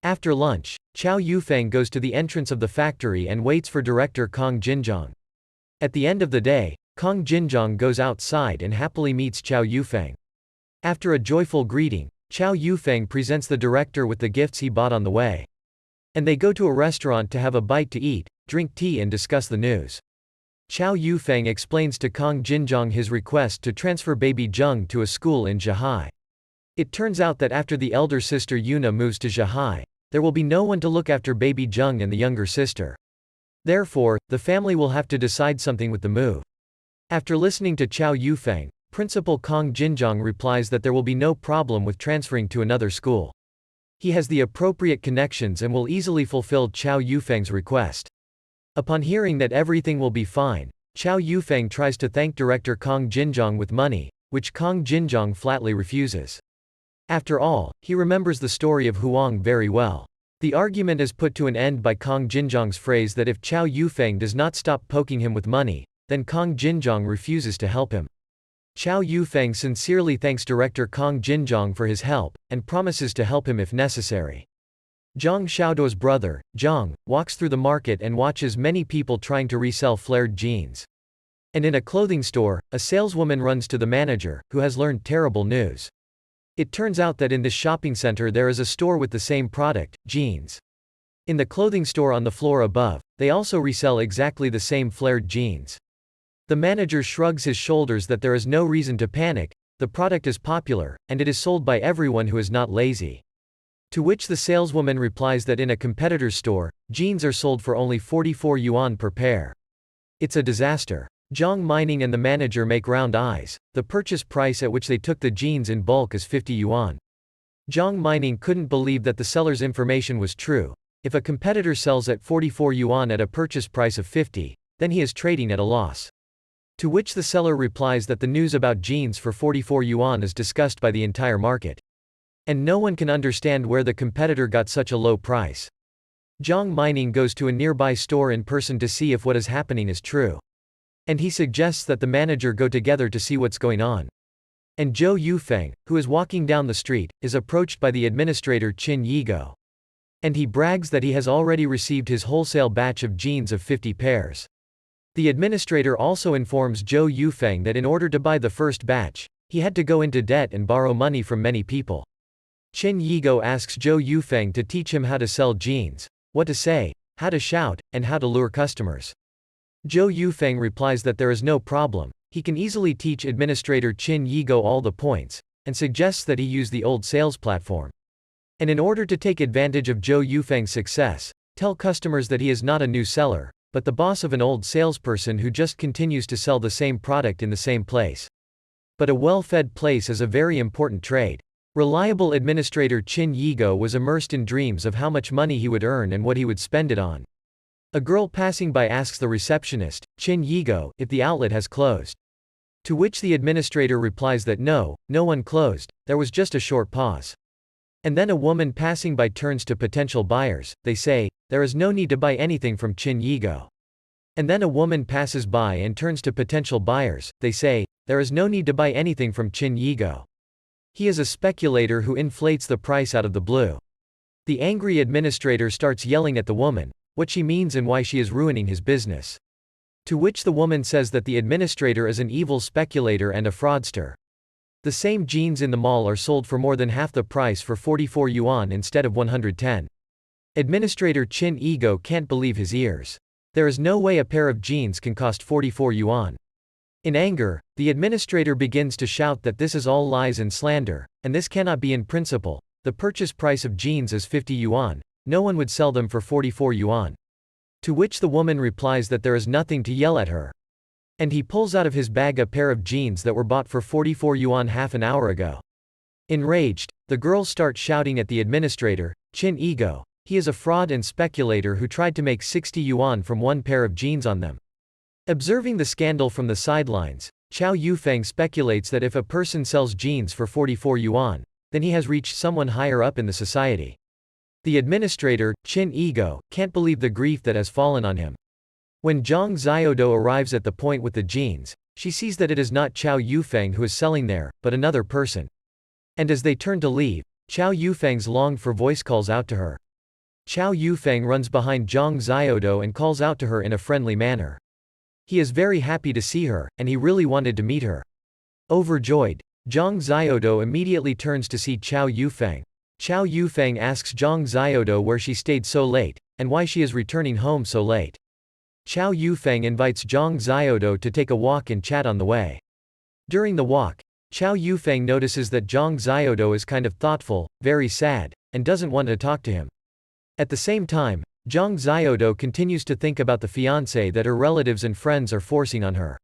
After lunch, Chou Yufeng goes to the entrance of the factory and waits for director Kong Jinjiang. At the end of the day, Kong Jinjiang goes outside and happily meets Chou Yufeng. After a joyful greeting, Chou Yufeng presents the director with the gifts he bought on the way. And they go to a restaurant to have a bite to eat, drink tea and discuss the news. Chou Yufeng explains to Kong Jinjiang his request to transfer baby Jung to a school in Zhihai. It turns out that after the elder sister Yuna moves to Zhihai, there will be no one to look after baby Jung and the younger sister. Therefore, the family will have to decide something with the move. After listening to Chou Yufeng, Principal Kong Jinjiang replies that there will be no problem with transferring to another school. He has the appropriate connections and will easily fulfill Chou Yufeng's request. Upon hearing that everything will be fine, Chou Yufeng tries to thank director Kong Jinjiang with money, which Kong Jinjiang flatly refuses. After all, he remembers the story of Huang very well. The argument is put to an end by Kong Jinjiang's phrase that if Chou Yufeng does not stop poking him with money, then Kong Jinjiang refuses to help him. Chou Yufeng sincerely thanks director Kong Jinjiang for his help, and promises to help him if necessary. Zhang Xiaoduo's brother, Zhang, walks through the market and watches many people trying to resell flared jeans. And in a clothing store, a saleswoman runs to the manager, who has learned terrible news. It turns out that in this shopping center there is a store with the same product, jeans. In the clothing store on the floor above, they also resell exactly the same flared jeans. The manager shrugs his shoulders that there is no reason to panic, the product is popular, and it is sold by everyone who is not lazy. To which the saleswoman replies that in a competitor's store, jeans are sold for only 44 yuan per pair. It's a disaster. Zhang Mining and the manager make round eyes. The purchase price at which they took the jeans in bulk is 50 yuan. Zhang Mining couldn't believe that the seller's information was true. If a competitor sells at 44 yuan at a purchase price of 50, then he is trading at a loss. To which the seller replies that the news about jeans for 44 yuan is discussed by the entire market. And no one can understand where the competitor got such a low price. Zhang Mining goes to a nearby store in person to see if what is happening is true. And he suggests that the manager go together to see what's going on. And Chou Yufeng, who is walking down the street, is approached by the administrator Qin Yigo. And he brags that he has already received his wholesale batch of jeans of 50 pairs. The administrator also informs Chou Yufeng that in order to buy the first batch, he had to go into debt and borrow money from many people. Qin Yigo asks Chou Yufeng to teach him how to sell jeans, what to say, how to shout, and how to lure customers. Chou Yufeng replies that there is no problem, he can easily teach administrator Qin Yigo all the points, and suggests that he use the old sales platform. And in order to take advantage of Chou Yufeng's success, tell customers that he is not a new seller, but the boss of an old salesperson who just continues to sell the same product in the same place. But a well-fed place is a very important trade. Reliable administrator Qin Yigo was immersed in dreams of how much money he would earn and what he would spend it on. A girl passing by asks the receptionist, Qin Yigo, if the outlet has closed. To which the administrator replies that no one closed, there was just a short pause. And then a woman passing by turns to potential buyers, they say, there is no need to buy anything from Qin Yigo. And then a woman passes by and turns to potential buyers, they say, there is no need to buy anything from Qin Yigo. He is a speculator who inflates the price out of the blue. The angry administrator starts yelling at the woman, what she means and why she is ruining his business. To which the woman says that the administrator is an evil speculator and a fraudster. The same jeans in the mall are sold for more than half the price for 44 yuan instead of 110. Administrator Qin Yigo can't believe his ears. There is no way a pair of jeans can cost 44 yuan. In anger, the administrator begins to shout that this is all lies and slander, and this cannot be in principle. The purchase price of jeans is 50 yuan. No one would sell them for 44 yuan. To which the woman replies that there is nothing to yell at her. And he pulls out of his bag a pair of jeans that were bought for 44 yuan half an hour ago. Enraged, the girls start shouting at the administrator, Chin Ego. He is a fraud and speculator who tried to make 60 yuan from one pair of jeans on them. Observing the scandal from the sidelines, Chou Yufeng speculates that if a person sells jeans for 44 yuan, then he has reached someone higher up in the society. The administrator, Chin Ego, can't believe the grief that has fallen on him. When Zhang Xiaodo arrives at the point with the jeans, she sees that it is not Chou Yufeng who is selling there, but another person. And as they turn to leave, Chou Yufeng's longed for voice calls out to her. Chou Yufeng runs behind Zhang Xiaodo and calls out to her in a friendly manner. He is very happy to see her, and he really wanted to meet her. Overjoyed, Zhang Xiaodo immediately turns to see Chou Yufeng. Chou Yufeng asks Zhang Xiaodo where she stayed so late, and why she is returning home so late. Chou Yufeng invites Zhang Xiaodo to take a walk and chat on the way. During the walk, Chou Yufeng notices that Zhang Xiaodo is kind of thoughtful, very sad, and doesn't want to talk to him. At the same time, Zhang Xiaodo continues to think about the fiancé that her relatives and friends are forcing on her.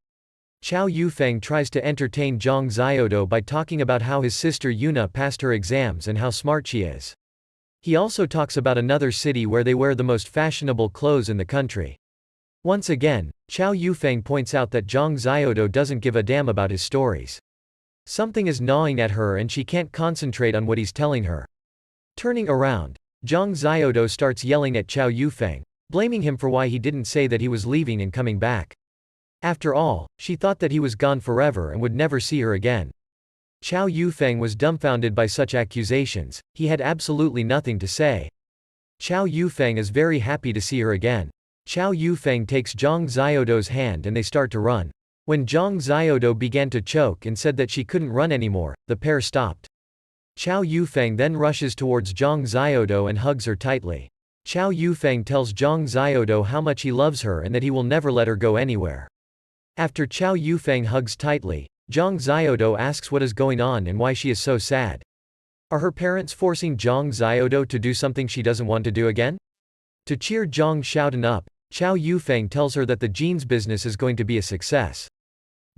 Chou Yufeng tries to entertain Zhang Xiaodo by talking about how his sister Yuna passed her exams and how smart she is. He also talks about another city where they wear the most fashionable clothes in the country. Once again, Chou Yufeng points out that Zhang Xiaodo doesn't give a damn about his stories. Something is gnawing at her and she can't concentrate on what he's telling her. Turning around, Zhang Xiaodo starts yelling at Chou Yufeng, blaming him for why he didn't say that he was leaving and coming back. After all, she thought that he was gone forever and would never see her again. Chou Yufeng was dumbfounded by such accusations, he had absolutely nothing to say. Chou Yufeng is very happy to see her again. Chou Yufeng takes Zhang Xiaodo's hand and they start to run. When Zhang Xiaodo began to choke and said that she couldn't run anymore, the pair stopped. Chou Yufeng then rushes towards Zhang Xiaodo and hugs her tightly. Chou Yufeng tells Zhang Xiaodo how much he loves her and that he will never let her go anywhere. After Chou Yufeng hugs tightly, Zhang Xiaodo asks what is going on and why she is so sad. Are her parents forcing Zhang Xiaodo to do something she doesn't want to do again? To cheer Zhang Xiaodan up, Chou Yufeng tells her that the jeans business is going to be a success.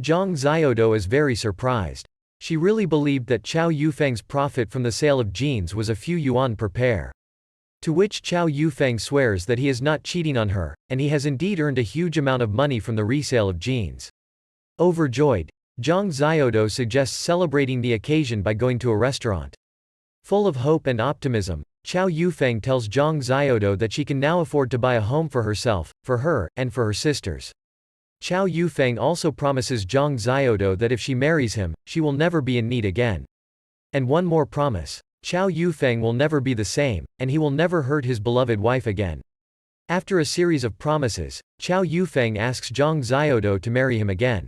Zhang Xiaodo is very surprised. She really believed that Chou Yufeng's profit from the sale of jeans was a few yuan per pair. To which Chou Yufeng swears that he is not cheating on her, and he has indeed earned a huge amount of money from the resale of jeans. Overjoyed, Zhang Xiaodo suggests celebrating the occasion by going to a restaurant. Full of hope and optimism, Chou Yufeng tells Zhang Xiaodo that she can now afford to buy a home for herself, for her, and for her sisters. Chou Yufeng also promises Zhang Xiaodo that if she marries him, she will never be in need again. And one more promise. Chou Yufeng will never be the same, and he will never hurt his beloved wife again. After a series of promises, Chou Yufeng asks Zhang Xiaodo to marry him again.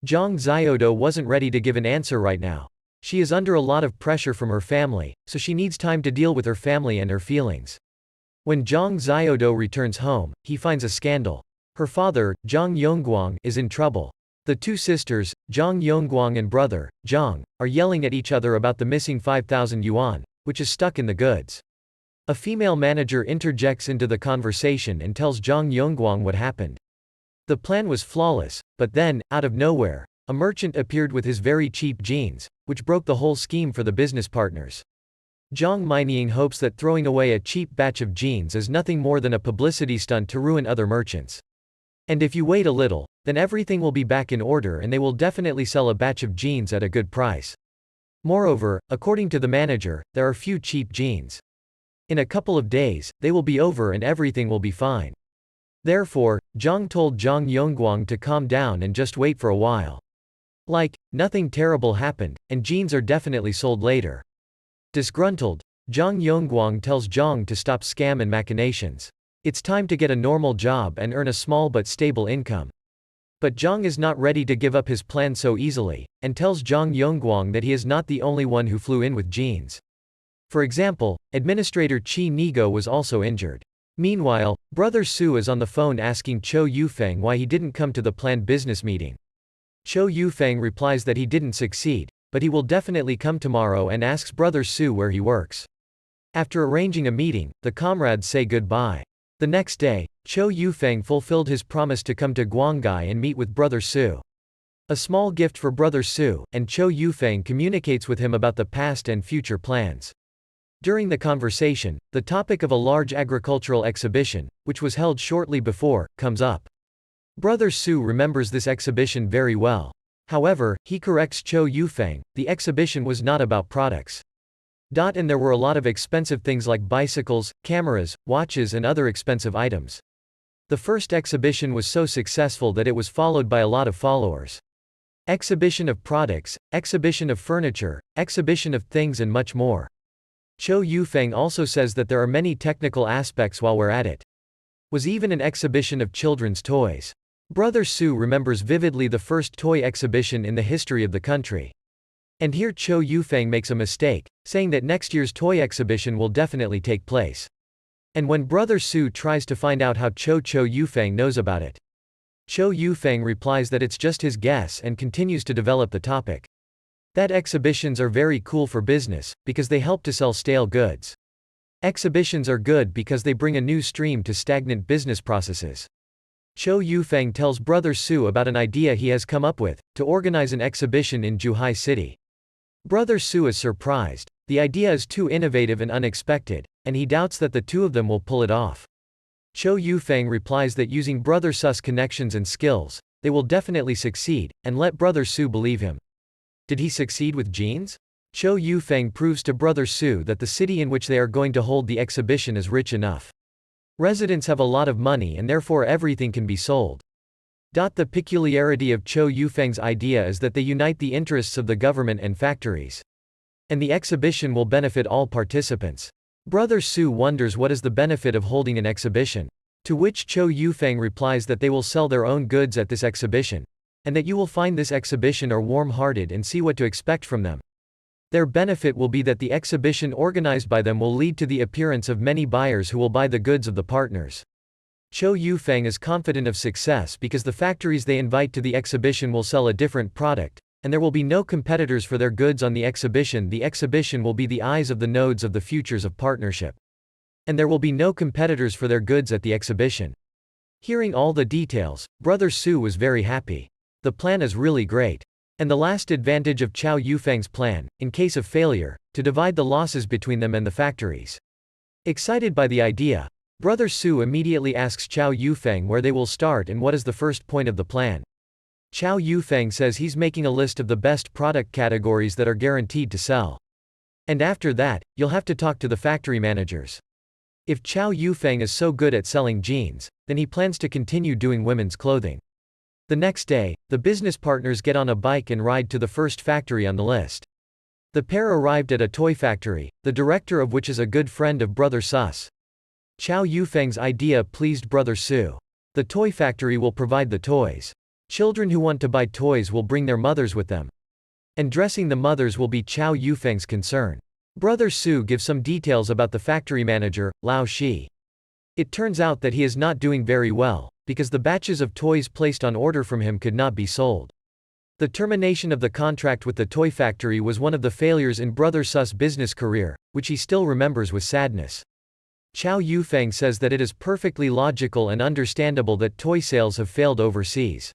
Zhang Xiaodo wasn't ready to give an answer right now. She is under a lot of pressure from her family, so she needs time to deal with her family and her feelings. When Zhang Xiaodo returns home, he finds a scandal. Her father, Zhang Yongguang, is in trouble. The two sisters, Zhang Yongguang and brother, Zhang, are yelling at each other about the missing 5,000 yuan, which is stuck in the goods. A female manager interjects into the conversation and tells Zhang Yongguang what happened. The plan was flawless, but then, out of nowhere, a merchant appeared with his very cheap jeans, which broke the whole scheme for the business partners. Zhang Minying hopes that throwing away a cheap batch of jeans is nothing more than a publicity stunt to ruin other merchants. And if you wait a little, then everything will be back in order and they will definitely sell a batch of jeans at a good price. Moreover, according to the manager, there are few cheap jeans. In a couple of days, they will be over and everything will be fine. Therefore, Zhang told Zhang Yongguang to calm down and just wait for a while. Nothing terrible happened, and jeans are definitely sold later. Disgruntled, Zhang Yongguang tells Zhang to stop scam and machinations. It's time to get a normal job and earn a small but stable income. But Zhang is not ready to give up his plan so easily, and tells Zhang Yongguang that he is not the only one who flew in with jeans. For example, Administrator Qi Nigo was also injured. Meanwhile, Brother Su is on the phone asking Chou Yufeng why he didn't come to the planned business meeting. Chou Yufeng replies that he didn't succeed, but he will definitely come tomorrow and asks brother Su where he works. After arranging a meeting, the comrades say goodbye. The next day, Chou Yufeng fulfilled his promise to come to Guanggai and meet with brother Su. A small gift for brother Su, and Chou Yufeng communicates with him about the past and future plans. During the conversation, the topic of a large agricultural exhibition, which was held shortly before, comes up. Brother Su remembers this exhibition very well. However, he corrects Chou Yufeng, the exhibition was not about products. And there were a lot of expensive things like bicycles, cameras, watches and other expensive items. The first exhibition was so successful that it was followed by a lot of followers. Exhibition of products, exhibition of furniture, exhibition of things and much more. Chou Yufeng also says that there are many technical aspects while we're at it. Was even an exhibition of children's toys. Brother Su remembers vividly the first toy exhibition in the history of the country. And here Chou Yufeng makes a mistake, saying that next year's toy exhibition will definitely take place. And when brother Su tries to find out how Chou Yufeng knows about it, Chou Yufeng replies that it's just his guess and continues to develop the topic. That exhibitions are very cool for business, because they help to sell stale goods. Exhibitions are good because they bring a new stream to stagnant business processes. Chou Yufeng tells brother Su about an idea he has come up with, to organize an exhibition in Zhuhai City. Brother Su is surprised. The idea is too innovative and unexpected, and he doubts that the two of them will pull it off. Chou Yufeng replies that using brother Su's connections and skills, they will definitely succeed, and let brother Su believe him. Did he succeed with jeans? Chou Yufeng proves to brother Su that the city in which they are going to hold the exhibition is rich enough. Residents have a lot of money and therefore everything can be sold. The peculiarity of Chou Yufeng's idea is that they unite the interests of the government and factories. And the exhibition will benefit all participants. Brother Su wonders what is the benefit of holding an exhibition. To which Chou Yufeng replies that they will sell their own goods at this exhibition. And that you will find this exhibition are warm-hearted and see what to expect from them. Their benefit will be that the exhibition organized by them will lead to the appearance of many buyers who will buy the goods of the partners. Chou Yufeng is confident of success because the factories they invite to the exhibition will sell a different product, and there will be no competitors for their goods on the exhibition. The exhibition will be the eyes of the nodes of the futures of partnership. And there will be no competitors for their goods at the exhibition. Hearing all the details, brother Su was very happy. The plan is really great. And the last advantage of Chou Yufeng's plan, in case of failure, to divide the losses between them and the factories. Excited by the idea, brother Su immediately asks Chou Yufeng where they will start and what is the first point of the plan. Chou Yufeng says he's making a list of the best product categories that are guaranteed to sell. And after that, you'll have to talk to the factory managers. If Chou Yufeng is so good at selling jeans, then he plans to continue doing women's clothing. The next day, the business partners get on a bike and ride to the first factory on the list. The pair arrived at a toy factory, the director of which is a good friend of brother Sus. Chou Yufeng's idea pleased brother Su. The toy factory will provide the toys. Children who want to buy toys will bring their mothers with them. And dressing the mothers will be Chou Yufeng's concern. Brother Su gives some details about the factory manager, Lao Shi. It turns out that he is not doing very well, because the batches of toys placed on order from him could not be sold. The termination of the contract with the toy factory was one of the failures in brother Su's business career, which he still remembers with sadness. Chou Yufeng says that it is perfectly logical and understandable that toy sales have failed overseas.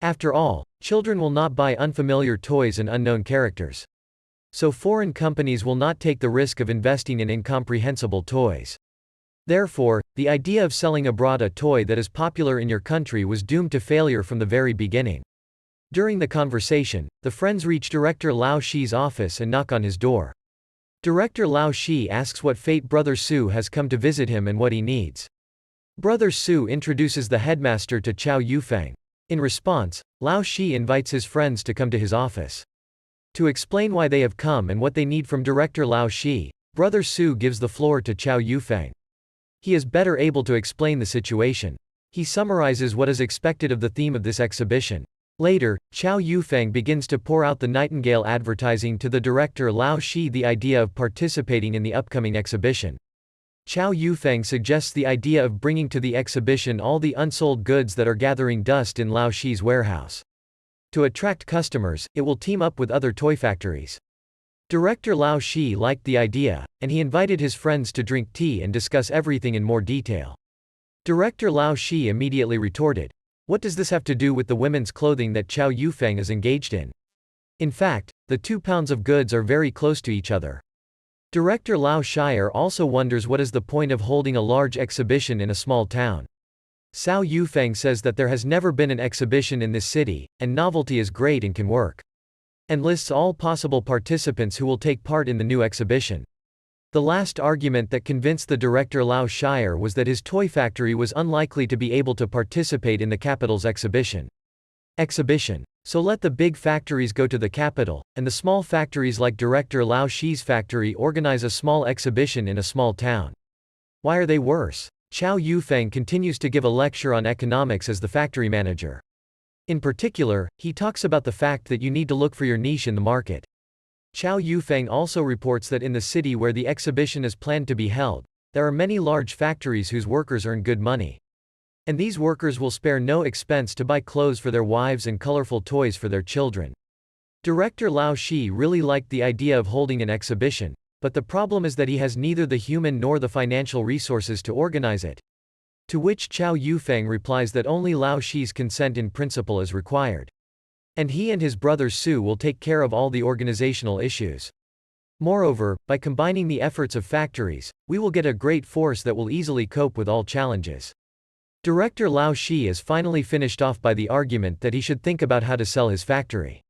After all, children will not buy unfamiliar toys and unknown characters. So foreign companies will not take the risk of investing in incomprehensible toys. Therefore, the idea of selling abroad a toy that is popular in your country was doomed to failure from the very beginning. During the conversation, the friends reach Director Lao Shi's office and knock on his door. Director Lao Shi asks what fate brother Su has come to visit him and what he needs. Brother Su introduces the headmaster to Chou Yufeng. In response, Lao Shi invites his friends to come to his office. To explain why they have come and what they need from Director Lao Shi, brother Su gives the floor to Chou Yufeng. He is better able to explain the situation. He summarizes what is expected of the theme of this exhibition. Later, Chou Yufeng begins to pour out the nightingale advertising to the director Lao Shi the idea of participating in the upcoming exhibition. Chou Yufeng suggests the idea of bringing to the exhibition all the unsold goods that are gathering dust in Lao Shi's warehouse. To attract customers, it will team up with other toy factories. Director Lao Shi liked the idea, and he invited his friends to drink tea and discuss everything in more detail. Director Lao Shi immediately retorted, "What does this have to do with the women's clothing that Chou Yufeng is engaged in? In fact, the 2 pounds of goods are very close to each other." Director Lao Shire also wonders what is the point of holding a large exhibition in a small town. Chou Yufeng says that there has never been an exhibition in this city, and novelty is great and can work. And lists all possible participants who will take part in the new exhibition. The last argument that convinced the director Lao Shire was that his toy factory was unlikely to be able to participate in the capital's exhibition. So let the big factories go to the capital, and the small factories like director Lao Shi's factory organize a small exhibition in a small town. Why are they worse? Chou Yufeng continues to give a lecture on economics as the factory manager. In particular, he talks about the fact that you need to look for your niche in the market. Chou Yufeng also reports that in the city where the exhibition is planned to be held, there are many large factories whose workers earn good money. And these workers will spare no expense to buy clothes for their wives and colorful toys for their children. Director Lao Shi really liked the idea of holding an exhibition, but the problem is that he has neither the human nor the financial resources to organize it. To which Chou Yufeng replies that only Lao Shi's consent in principle is required. And he and his brother Su will take care of all the organizational issues. Moreover, by combining the efforts of factories, we will get a great force that will easily cope with all challenges. Director Lao Shi is finally finished off by the argument that he should think about how to sell his factory.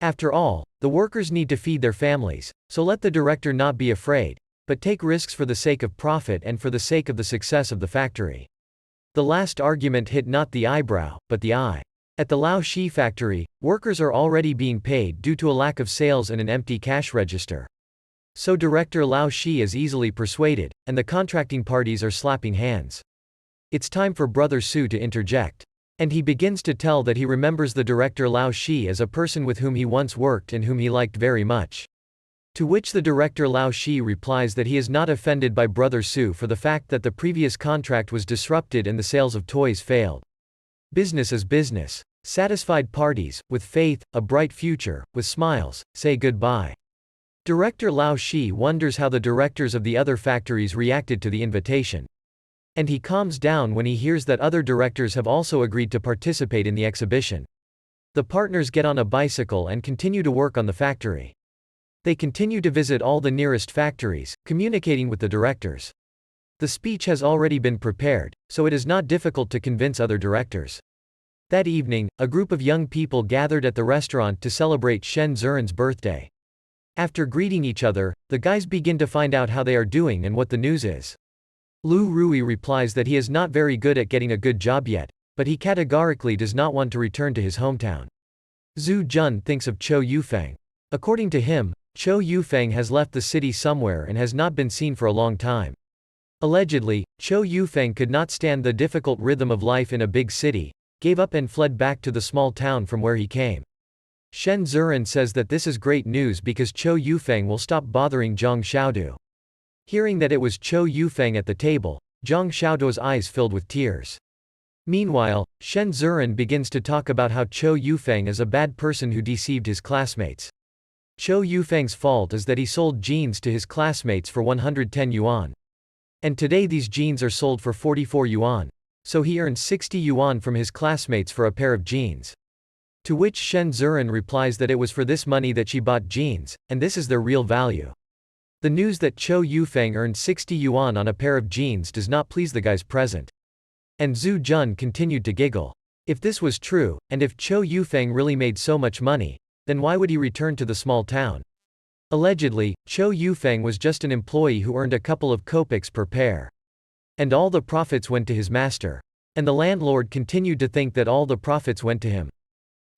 After all, the workers need to feed their families, so let the director not be afraid, but take risks for the sake of profit and for the sake of the success of the factory. The last argument hit not the eyebrow, but the eye. At the Lao Shi factory, workers are already being paid due to a lack of sales and an empty cash register. So director Lao Shi is easily persuaded, and the contracting parties are slapping hands. It's time for brother Su to interject. And he begins to tell that he remembers the director Lao Shi as a person with whom he once worked and whom he liked very much. To which the director Lao Shi replies that he is not offended by brother Su for the fact that the previous contract was disrupted and the sales of toys failed. Business is business. Satisfied parties, with faith, a bright future, with smiles, say goodbye. Director Lao Shi wonders how the directors of the other factories reacted to the invitation. And he calms down when he hears that other directors have also agreed to participate in the exhibition. The partners get on a bicycle and continue to work on the factory. They continue to visit all the nearest factories, communicating with the directors. The speech has already been prepared, so it is not difficult to convince other directors. That evening, a group of young people gathered at the restaurant to celebrate Shen Zuren's birthday. After greeting each other, the guys begin to find out how they are doing and what the news is. Lu Rui replies that he is not very good at getting a good job yet, but he categorically does not want to return to his hometown. Zhu Jun thinks of Chou Yufeng. According to him, Chou Yufeng has left the city somewhere and has not been seen for a long time. Allegedly, Chou Yufeng could not stand the difficult rhythm of life in a big city, gave up and fled back to the small town from where he came. Shen Zuren says that this is great news because Chou Yufeng will stop bothering Zhang Xiaodu. Hearing that it was Chou Yufeng at the table, Zhang Xiaodu's eyes filled with tears. Meanwhile, Shen Zuren begins to talk about how Chou Yufeng is a bad person who deceived his classmates. Chou Yufeng's fault is that he sold jeans to his classmates for 110 yuan. And today these jeans are sold for 44 yuan. So he earned 60 yuan from his classmates for a pair of jeans. To which Shen Zuren replies that it was for this money that she bought jeans, and this is their real value. The news that Chou Yufeng earned 60 yuan on a pair of jeans does not please the guys present. And Zhu Jun continued to giggle. If this was true, and if Chou Yufeng really made so much money, then why would he return to the small town? Allegedly, Chou Yufeng was just an employee who earned a couple of kopecks per pair. And all the profits went to his master. And the landlord continued to think that all the profits went to him.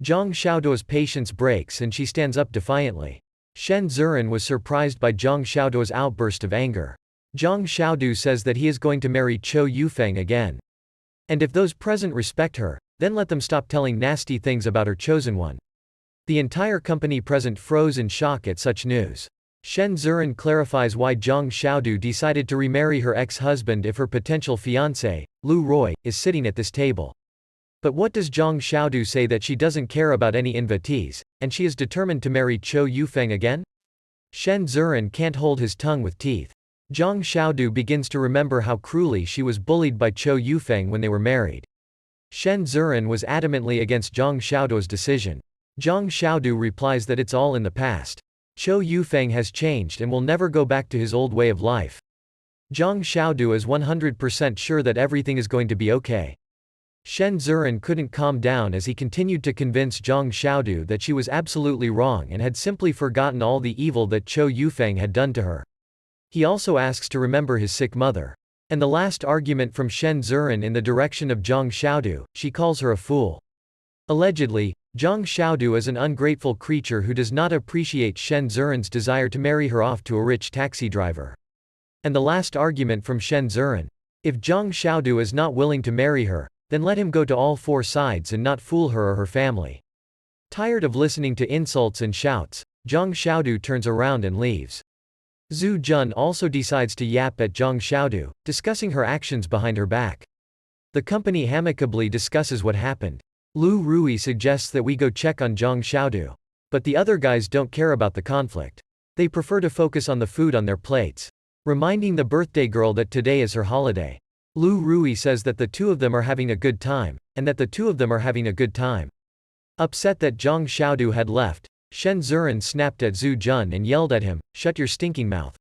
Zhang Xiaodu's patience breaks and she stands up defiantly. Shen Zuren was surprised by Zhang Xiaodu's outburst of anger. Zhang Xiaodu says that he is going to marry Chou Yufeng again. And if those present respect her, then let them stop telling nasty things about her chosen one. The entire company present froze in shock at such news. Shen Zuren clarifies why Zhang Xiaodu decided to remarry her ex-husband if her potential fiancé, Lu Roy, is sitting at this table. But what does Zhang Xiaodu say that she doesn't care about any invitees, and she is determined to marry Chou Yufeng again? Shen Ziren can't hold his tongue with teeth. Zhang Xiaodu begins to remember how cruelly she was bullied by Chou Yufeng when they were married. Shen Ziren was adamantly against Zhang Xiaodu's decision. Zhang Xiaodu replies that it's all in the past. Chou Yufeng has changed and will never go back to his old way of life. Zhang Xiaodu is 100% sure that everything is going to be okay. Shen Ziren couldn't calm down as he continued to convince Zhang Xiaodu that she was absolutely wrong and had simply forgotten all the evil that Chou Yufeng had done to her. He also asks to remember his sick mother. And the last argument from Shen Ziren in the direction of Zhang Xiaodu, she calls her a fool. Allegedly, Zhang Xiaodu is an ungrateful creature who does not appreciate Shen Ziren's desire to marry her off to a rich taxi driver. And the last argument from Shen Ziren. If Zhang Xiaodu is not willing to marry her, then let him go to all four sides and not fool her or her family. Tired of listening to insults and shouts, Zhang Xiaodu turns around and leaves. Zhu Jun also decides to yap at Zhang Xiaodu, discussing her actions behind her back. The company amicably discusses what happened. Lu Rui suggests that we go check on Zhang Xiaodu. But the other guys don't care about the conflict. They prefer to focus on the food on their plates. Reminding the birthday girl that today is her holiday. Lu Rui says that the two of them are having a good time, and that the two of them are having a good time. Upset that Zhang Xiaodu had left, Shen Ziren snapped at Zhu Jun and yelled at him, "Shut your stinking mouth."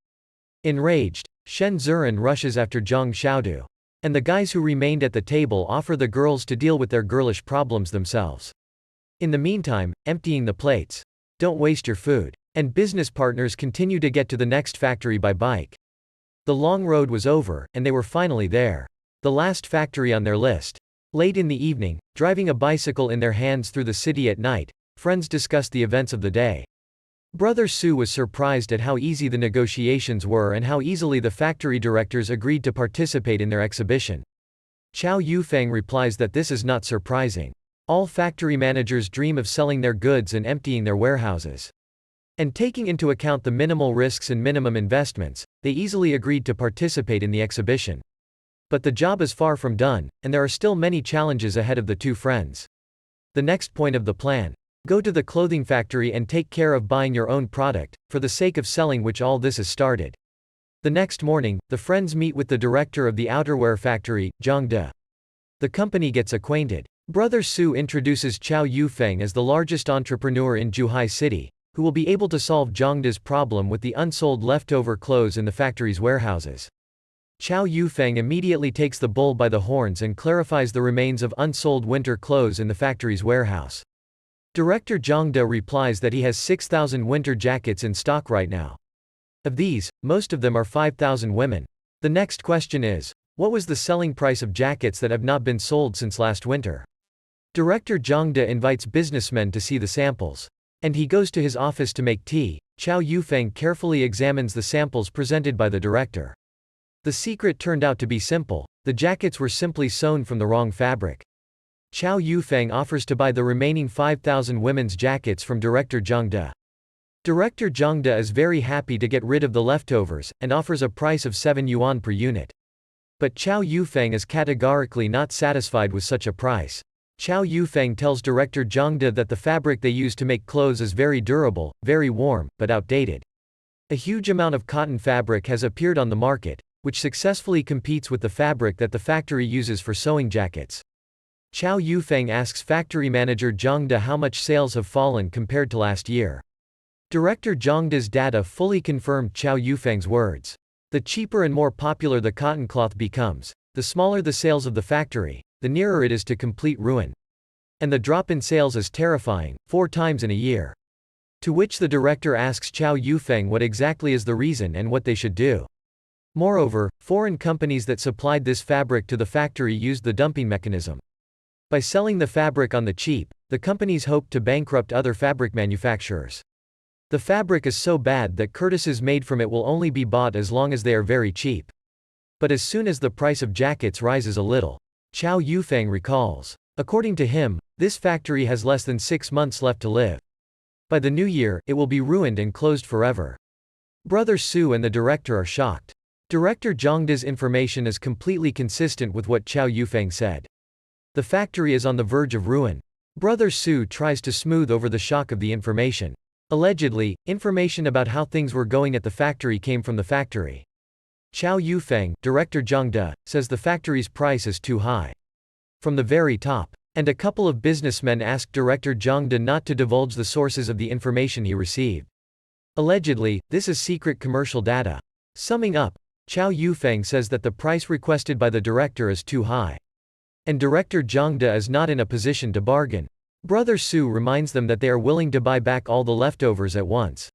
Enraged, Shen Ziren rushes after Zhang Xiaodu. And the guys who remained at the table offer the girls to deal with their girlish problems themselves. In the meantime, emptying the plates. Don't waste your food. And business partners continue to get to the next factory by bike. The long road was over, and they were finally there. The last factory on their list. Late in the evening, driving a bicycle in their hands through the city at night, friends discussed the events of the day. Brother Su was surprised at how easy the negotiations were and how easily the factory directors agreed to participate in their exhibition. Chou Yufeng replies that this is not surprising. All factory managers dream of selling their goods and emptying their warehouses. And taking into account the minimal risks and minimum investments, they easily agreed to participate in the exhibition. But the job is far from done, and there are still many challenges ahead of the two friends. The next point of the plan. Go to the clothing factory and take care of buying your own product, for the sake of selling which all this is started. The next morning, the friends meet with the director of the outerwear factory, Zhang De. The company gets acquainted. Brother Su introduces Chou Yufeng as the largest entrepreneur in Zhuhai City, who will be able to solve Zhang De's problem with the unsold leftover clothes in the factory's warehouses. Chou Yufeng immediately takes the bull by the horns and clarifies the remains of unsold winter clothes in the factory's warehouse. Director Zhang De replies that he has 6,000 winter jackets in stock right now. Of these, most of them are 5,000 women. The next question is, what was the selling price of jackets that have not been sold since last winter? Director Zhang De invites businessmen to see the samples. And he goes to his office to make tea. Chou Yufeng carefully examines the samples presented by the director. The secret turned out to be simple. The jackets were simply sewn from the wrong fabric. Chou Yufeng offers to buy the remaining 5,000 women's jackets from Director Zhang De. Director Zhang De is very happy to get rid of the leftovers, and offers a price of 7 yuan per unit. But Chou Yufeng is categorically not satisfied with such a price. Chou Yufeng tells Director Zhang De that the fabric they use to make clothes is very durable, very warm, but outdated. A huge amount of cotton fabric has appeared on the market, which successfully competes with the fabric that the factory uses for sewing jackets. Chou Yufeng asks factory manager Zhang De how much sales have fallen compared to last year. Director Zhang De's data fully confirmed Chou Yufeng's words. The cheaper and more popular the cotton cloth becomes, the smaller the sales of the factory, the nearer it is to complete ruin. And the drop in sales is terrifying, 4 times in a year. To which the director asks Chou Yufeng what exactly is the reason and what they should do. Moreover, foreign companies that supplied this fabric to the factory used the dumping mechanism. By selling the fabric on the cheap, the companies hoped to bankrupt other fabric manufacturers. The fabric is so bad that courtesies made from it will only be bought as long as they are very cheap. But as soon as the price of jackets rises a little, Chou Yufeng recalls. According to him, this factory has less than 6 months left to live. By the new year, it will be ruined and closed forever. Brother Su and the director are shocked. Director Zhang De's information is completely consistent with what Chou Yufeng said. The factory is on the verge of ruin. Brother Chou tries to smooth over the shock of the information. Allegedly, information about how things were going at the factory came from the factory. Chou Yufeng, director Zhang, says the factory's price is too high. From the very top. And a couple of businessmen asked director Zhang not to divulge the sources of the information he received. Allegedly, this is secret commercial data. Summing up, Chou Yufeng says that the price requested by the director is too high. And director Zhang is not in a position to bargain. Brother Chou reminds them that they are willing to buy back all the leftovers at once.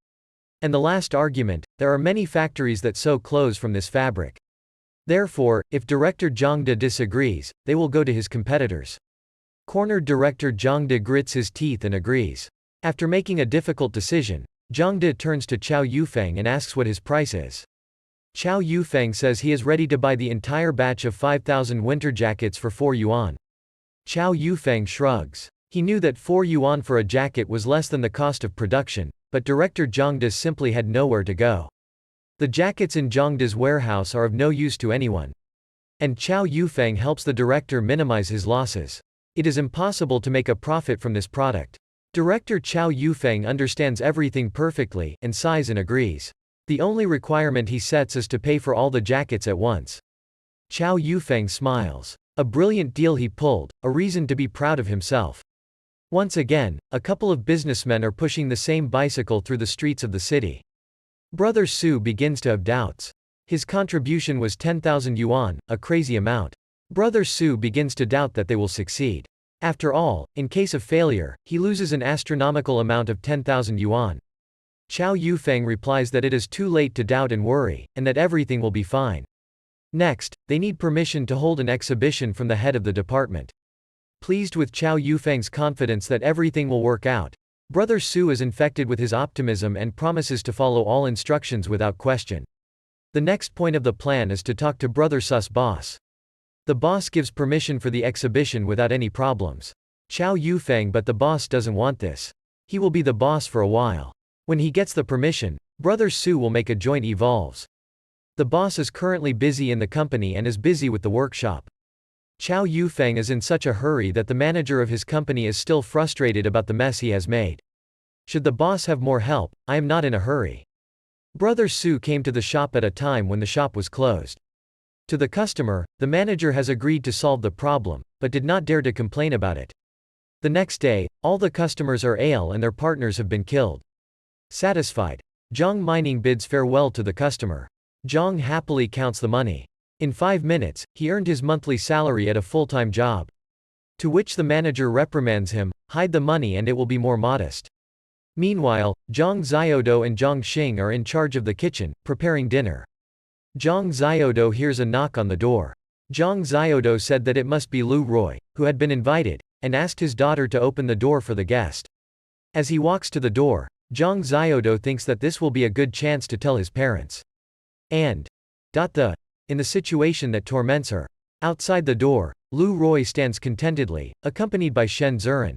And the last argument, there are many factories that sew clothes from this fabric. Therefore, if director Zhang disagrees, they will go to his competitors. Cornered director Zhang grits his teeth and agrees. After making a difficult decision, Zhang turns to Chou Yufeng and asks what his price is. Chou Yufeng says he is ready to buy the entire batch of 5,000 winter jackets for 4 yuan. Chou Yufeng shrugs. He knew that 4 yuan for a jacket was less than the cost of production, but director Zhang simply had nowhere to go. The jackets in Zhang's warehouse are of no use to anyone. And Chou Yufeng helps the director minimize his losses. It is impossible to make a profit from this product. Director Chou Yufeng understands everything perfectly, and sighs and agrees. The only requirement he sets is to pay for all the jackets at once. Chou Yufeng smiles. A brilliant deal he pulled, a reason to be proud of himself. Once again, a couple of businessmen are pushing the same bicycle through the streets of the city. Brother Chou begins to have doubts. His contribution was 10,000 yuan, a crazy amount. Brother Chou begins to doubt that they will succeed. After all, in case of failure, he loses an astronomical amount of 10,000 yuan. Chou Yufeng replies that it is too late to doubt and worry, and that everything will be fine. Next, they need permission to hold an exhibition from the head of the department. Pleased with Chou Yufeng's confidence that everything will work out, Brother Chou is infected with his optimism and promises to follow all instructions without question. The next point of the plan is to talk to Brother Chou's boss. The boss gives permission for the exhibition without any problems. Chou Yufeng, but the boss doesn't want this. He will be the boss for a while. When he gets the permission, Brother Chou will make a joint evolves. The boss is currently busy in the company and is busy with the workshop. Chou Yufeng is in such a hurry that the manager of his company is still frustrated about the mess he has made. Should the boss have more help, I am not in a hurry. Brother Chou came to the shop at a time when the shop was closed. To the customer, the manager has agreed to solve the problem, but did not dare to complain about it. The next day, all the customers are ill and their partners have been killed. Satisfied, Zhang Mining bids farewell to the customer. Zhang happily counts the money. In 5 minutes, he earned his monthly salary at a full-time job. To which the manager reprimands him, hide the money and it will be more modest. Meanwhile, Zhang Xiaodo and Zhang Xing are in charge of the kitchen, preparing dinner. Zhang Xiaodo hears a knock on the door. Zhang Xiaodo said that it must be Lu Roy, who had been invited, and asked his daughter to open the door for the guest. As he walks to the door, Zhang Xiaodo thinks that this will be a good chance to tell his parents. In the situation that torments her. Outside the door, Lu Roy stands contentedly, accompanied by Shen Ziren.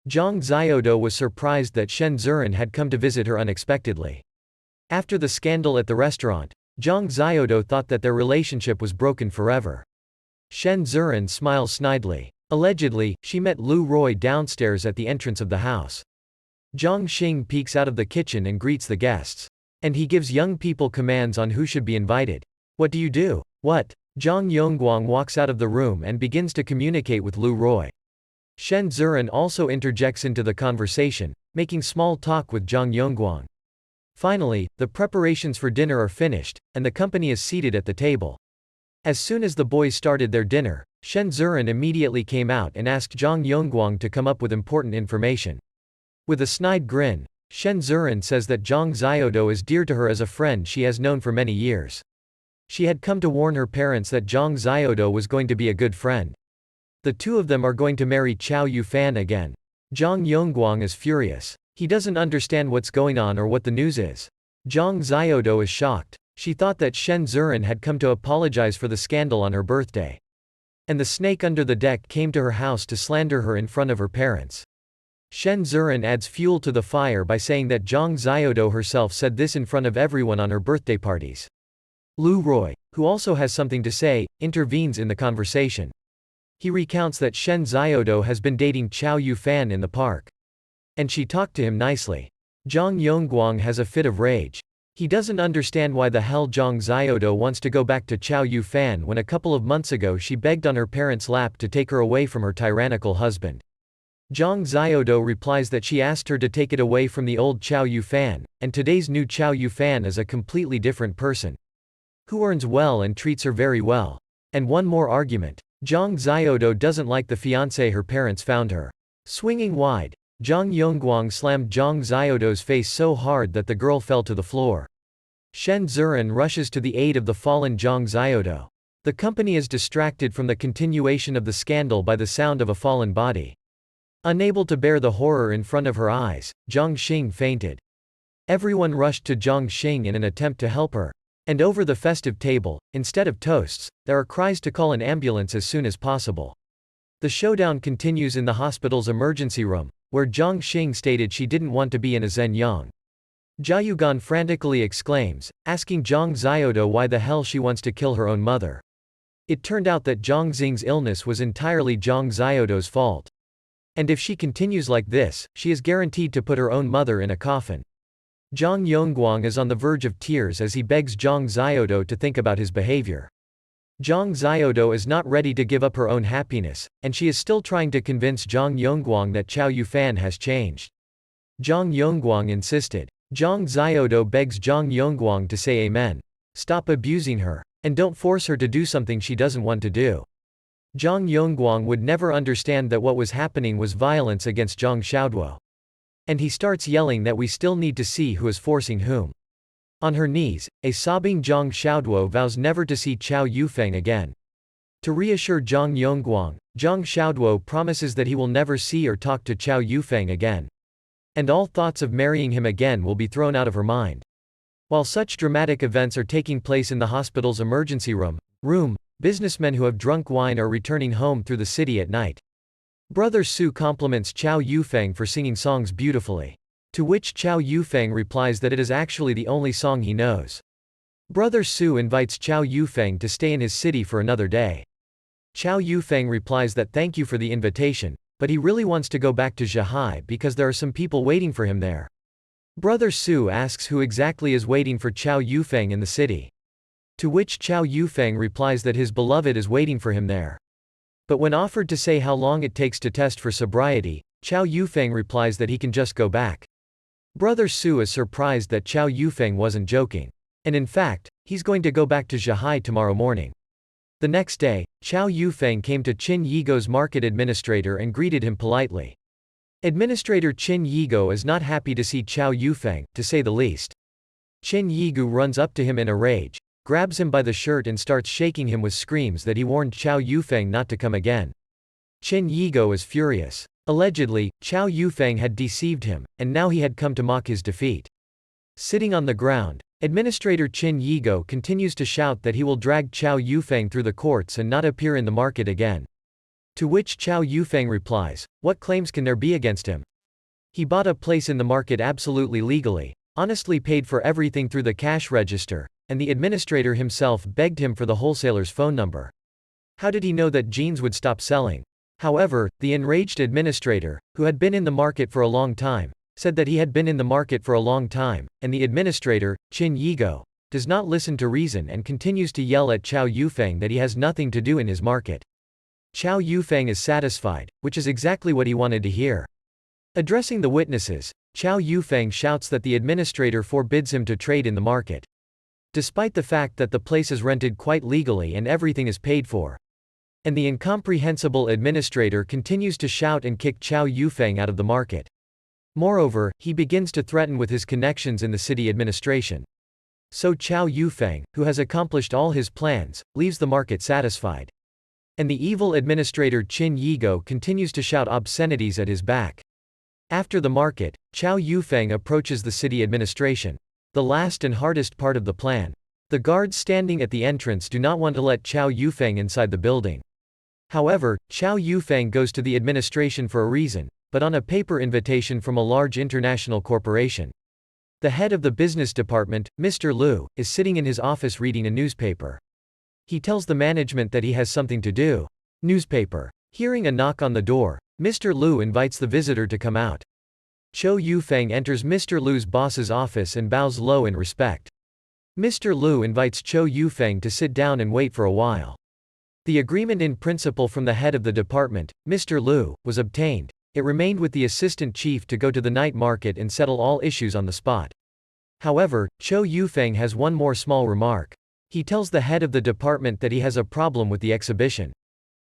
Zhang Xiaodo was surprised that Shen Ziren had come to visit her unexpectedly. After the scandal at the restaurant, Zhang Xiaodo thought that their relationship was broken forever. Shen Ziren smiles snidely. Allegedly, she met Lu Roy downstairs at the entrance of the house. Zhang Xing peeks out of the kitchen and greets the guests. And he gives young people commands on who should be invited. What do you do? What? Zhang Yongguang walks out of the room and begins to communicate with Lu Roy. Shen Ziren also interjects into the conversation, making small talk with Zhang Yongguang. Finally, the preparations for dinner are finished, and the company is seated at the table. As soon as the boys started their dinner, Shen Ziren immediately came out and asked Zhang Yongguang to come up with important information. With a snide grin, Shen Ziren says that Zhang Xiaodo is dear to her as a friend she has known for many years. She had come to warn her parents that Zhang Xiaodo was going to be a good friend. The two of them are going to marry Chou Yufeng again. Zhang Yongguang is furious. He doesn't understand what's going on or what the news is. Zhang Xiaodo is shocked. She thought that Shen Ziren had come to apologize for the scandal on her birthday. And the snake under the deck came to her house to slander her in front of her parents. Shen Ziren adds fuel to the fire by saying that Zhang Xiaodo herself said this in front of everyone on her birthday parties. Lu Roy, who also has something to say, intervenes in the conversation. He recounts that Shen Xiaodo has been dating Chou Yufeng in the park. And she talked to him nicely. Zhang Yongguang has a fit of rage. He doesn't understand why the hell Zhang Xiaodo wants to go back to Chou Yufeng when a couple of months ago she begged on her parents' lap to take her away from her tyrannical husband. Zhang Xiaodo replies that she asked her to take it away from the old Chou Yufeng, and today's new Chou Yufeng is a completely different person, who earns well and treats her very well. And one more argument. Zhang Xiaodo doesn't like the fiancé her parents found her. Swinging wide, Zhang Yongguang slammed Zhang Xiaodo's face so hard that the girl fell to the floor. Shen Ziren rushes to the aid of the fallen Zhang Xiaodo. The company is distracted from the continuation of the scandal by the sound of a fallen body. Unable to bear the horror in front of her eyes, Zhang Xing fainted. Everyone rushed to Zhang Xing in an attempt to help her. And over the festive table, instead of toasts, there are cries to call an ambulance as soon as possible. The showdown continues in the hospital's emergency room, where Zhang Xing stated she didn't want to be in a Zhen Yang. Jiayugan frantically exclaims, asking Zhang Xiaodo why the hell she wants to kill her own mother. It turned out that Zhang Xing's illness was entirely Zhang Xiaodo's fault. And if she continues like this, she is guaranteed to put her own mother in a coffin. Zhang Yongguang is on the verge of tears as he begs Zhang Xiaodo to think about his behavior. Zhang Xiaodo is not ready to give up her own happiness, and she is still trying to convince Zhang Yongguang that Chou Yufeng has changed. Zhang Yongguang insisted. Zhang Xiaodo begs Zhang Yongguang to say amen. Stop abusing her. And don't force her to do something she doesn't want to do. Zhang Yongguang would never understand that what was happening was violence against Zhang Xiaoduo. And he starts yelling that we still need to see who is forcing whom. On her knees, a sobbing Zhang Xiaoduo vows never to see Chou Yufeng again. To reassure Zhang Yongguang, Zhang Xiaoduo promises that he will never see or talk to Chou Yufeng again. And all thoughts of marrying him again will be thrown out of her mind. While such dramatic events are taking place in the hospital's emergency room, businessmen who have drunk wine are returning home through the city at night. Brother Su compliments Chou Yufeng for singing songs beautifully. To which Chou Yufeng replies that it is actually the only song he knows. Brother Su invites Chou Yufeng to stay in his city for another day. Chou Yufeng replies that thank you for the invitation, but he really wants to go back to Zhihai because there are some people waiting for him there. Brother Su asks who exactly is waiting for Chou Yufeng in the city. To which Chou Yufeng replies that his beloved is waiting for him there. But when offered to say how long it takes to test for sobriety, Chou Yufeng replies that he can just go back. Brother Su is surprised that Chou Yufeng wasn't joking. And in fact, he's going to go back to Zhihai tomorrow morning. The next day, Chou Yufeng came to Qin Yigo's market administrator and greeted him politely. Administrator Qin Yigo is not happy to see Chou Yufeng, to say the least. Qin Yigu runs up to him in a rage, grabs him by the shirt and starts shaking him with screams that he warned Chou Yufeng not to come again. Qin Yigo is furious. Allegedly, Chou Yufeng had deceived him, and now he had come to mock his defeat. Sitting on the ground, Administrator Qin Yigo continues to shout that he will drag Chou Yufeng through the courts and not appear in the market again. To which Chou Yufeng replies, what claims can there be against him? He bought a place in the market absolutely legally, honestly paid for everything through the cash register, and the administrator himself begged him for the wholesaler's phone number. How did he know that jeans would stop selling? However, the enraged administrator, who had been in the market for a long time, said that he had been in the market for a long time, and the administrator, Qin Yigo, does not listen to reason and continues to yell at Chou Yufeng that he has nothing to do in his market. Chou Yufeng is satisfied, which is exactly what he wanted to hear. Addressing the witnesses, Chou Yufeng shouts that the administrator forbids him to trade in the market. Despite the fact that the place is rented quite legally and everything is paid for. And the incomprehensible administrator continues to shout and kick Chou Yufeng out of the market. Moreover, he begins to threaten with his connections in the city administration. So Chou Yufeng, who has accomplished all his plans, leaves the market satisfied. And the evil administrator Qin Yigo continues to shout obscenities at his back. After the market, Chou Yufeng approaches the city administration. The last and hardest part of the plan. The guards standing at the entrance do not want to let Chou Yufeng inside the building. However, Chou Yufeng goes to the administration for a reason, but on a paper invitation from a large international corporation. The head of the business department, Mr. Liu, is sitting in his office reading a newspaper. He tells the management that he has something to do. Newspaper. Hearing a knock on the door, Mr. Liu invites the visitor to come out. Chou Yufeng enters Mr. Liu's boss's office and bows low in respect. Mr. Liu invites Chou Yufeng to sit down and wait for a while. The agreement in principle from the head of the department, Mr. Liu, was obtained. It remained with the assistant chief to go to the night market and settle all issues on the spot. However, Chou Yufeng has one more small remark. He tells the head of the department that he has a problem with the exhibition.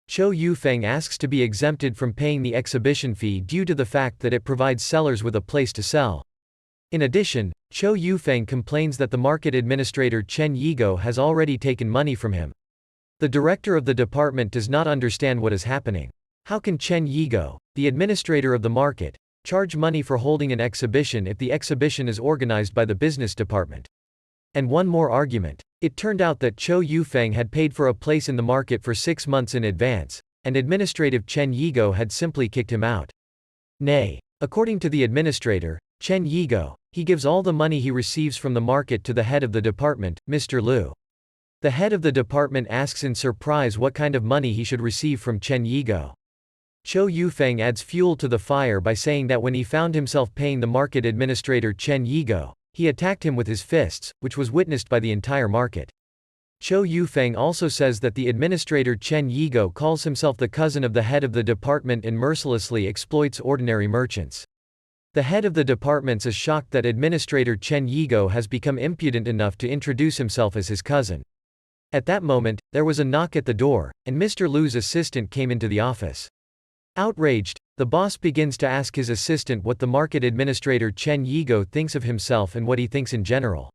Chou Yufeng asks to be exempted from paying the exhibition fee due to the fact that it provides sellers with a place to sell. In addition, Chou Yufeng complains that the market administrator Chen Yigo has already taken money from him. The director of the department does not understand what is happening. How can Chen Yigo, the administrator of the market, charge money for holding an exhibition if the exhibition is organized by the business department? And one more argument. It turned out that Chou Yufeng had paid for a place in the market for 6 months in advance, and administrative Chen Yigo had simply kicked him out. Nay. According to the administrator, Chen Yigo, he gives all the money he receives from the market to the head of the department, Mr. Liu. The head of the department asks in surprise what kind of money he should receive from Chen Yigo. Chou Yufeng adds fuel to the fire by saying that when he found himself paying the market administrator Chen Yigo, he attacked him with his fists, which was witnessed by the entire market. Chou Yufeng also says that the administrator Chen Yigo calls himself the cousin of the head of the department and mercilessly exploits ordinary merchants. The head of the department is shocked that administrator Chen Yigo has become impudent enough to introduce himself as his cousin. At that moment, there was a knock at the door, and Mr. Liu's assistant came into the office. Outraged, the boss begins to ask his assistant what the market administrator Chen Yigo thinks of himself and what he thinks in general.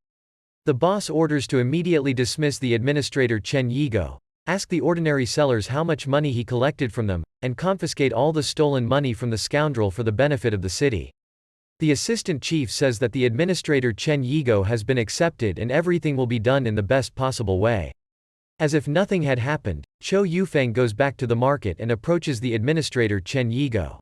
The boss orders to immediately dismiss the administrator Chen Yigo, ask the ordinary sellers how much money he collected from them, and confiscate all the stolen money from the scoundrel for the benefit of the city. The assistant chief says that the administrator Chen Yigo has been accepted and everything will be done in the best possible way. As if nothing had happened, Chou Yufeng goes back to the market and approaches the administrator Chen Yigo.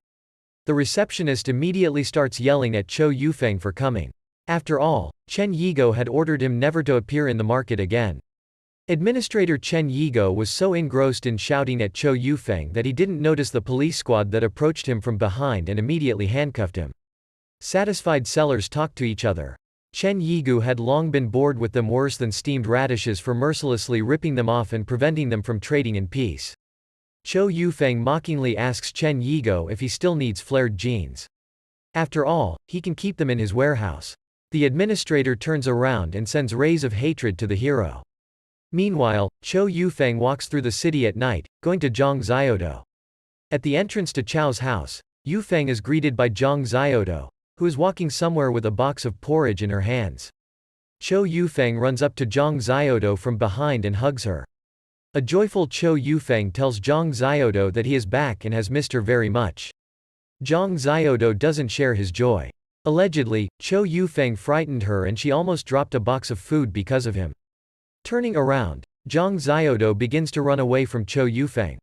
The receptionist immediately starts yelling at Chou Yufeng for coming. After all, Chen Yigo had ordered him never to appear in the market again. Administrator Chen Yigo was so engrossed in shouting at Chou Yufeng that he didn't notice the police squad that approached him from behind and immediately handcuffed him. Satisfied sellers talked to each other. Chen Yigo had long been bored with them worse than steamed radishes for mercilessly ripping them off and preventing them from trading in peace. Chou Yufeng mockingly asks Chen Yigo if he still needs flared jeans. After all, he can keep them in his warehouse. The administrator turns around and sends rays of hatred to the hero. Meanwhile, Chou Yufeng walks through the city at night, going to Zhang Xiaodo. At the entrance to Chou's house, Yufeng is greeted by Zhang Xiaodo, who is walking somewhere with a box of porridge in her hands. Chou Yufeng runs up to Zhang Xiaodo from behind and hugs her. A joyful Chou Yufeng tells Zhang Xiaodo that he is back and has missed her very much. Zhang Xiaodo doesn't share his joy. Allegedly, Chou Yufeng frightened her and she almost dropped a box of food because of him. Turning around, Zhang Xiaodo begins to run away from Chou Yufeng.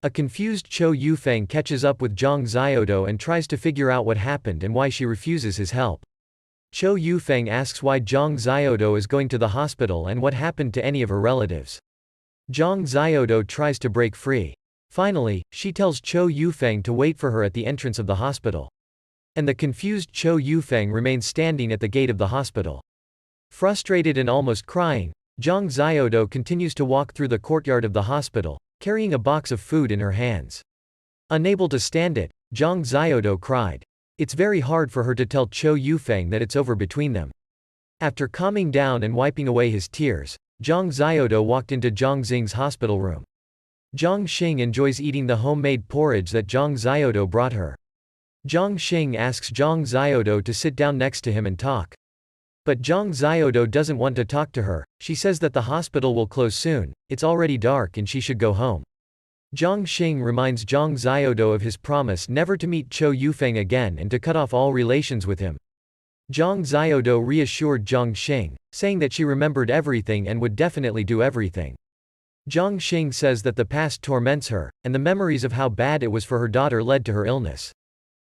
A confused Chou Yufeng catches up with Zhang Xiaodo and tries to figure out what happened and why she refuses his help. Chou Yufeng asks why Zhang Xiaodo is going to the hospital and what happened to any of her relatives. Zhang Xiaodo tries to break free. Finally, she tells Chou Yufeng to wait for her at the entrance of the hospital. And the confused Chou Yufeng remains standing at the gate of the hospital. Frustrated and almost crying, Zhang Xiaodo continues to walk through the courtyard of the hospital, carrying a box of food in her hands. Unable to stand it, Zhang Xiaodo cried. It's very hard for her to tell Chou Yufeng that it's over between them. After calming down and wiping away his tears, Zhang Xiaodo walked into Zhang Xing's hospital room. Zhang Xing enjoys eating the homemade porridge that Zhang Xiaodo brought her. Zhang Xing asks Zhang Xiaodo to sit down next to him and talk. But Zhang Xiaodo doesn't want to talk to her. She says that the hospital will close soon, it's already dark and she should go home. Zhang Xing reminds Zhang Xiaodo of his promise never to meet Chou Yufeng again and to cut off all relations with him. Zhang Xiaodo reassured Zhang Xing, saying that she remembered everything and would definitely do everything. Zhang Xing says that the past torments her, and the memories of how bad it was for her daughter led to her illness.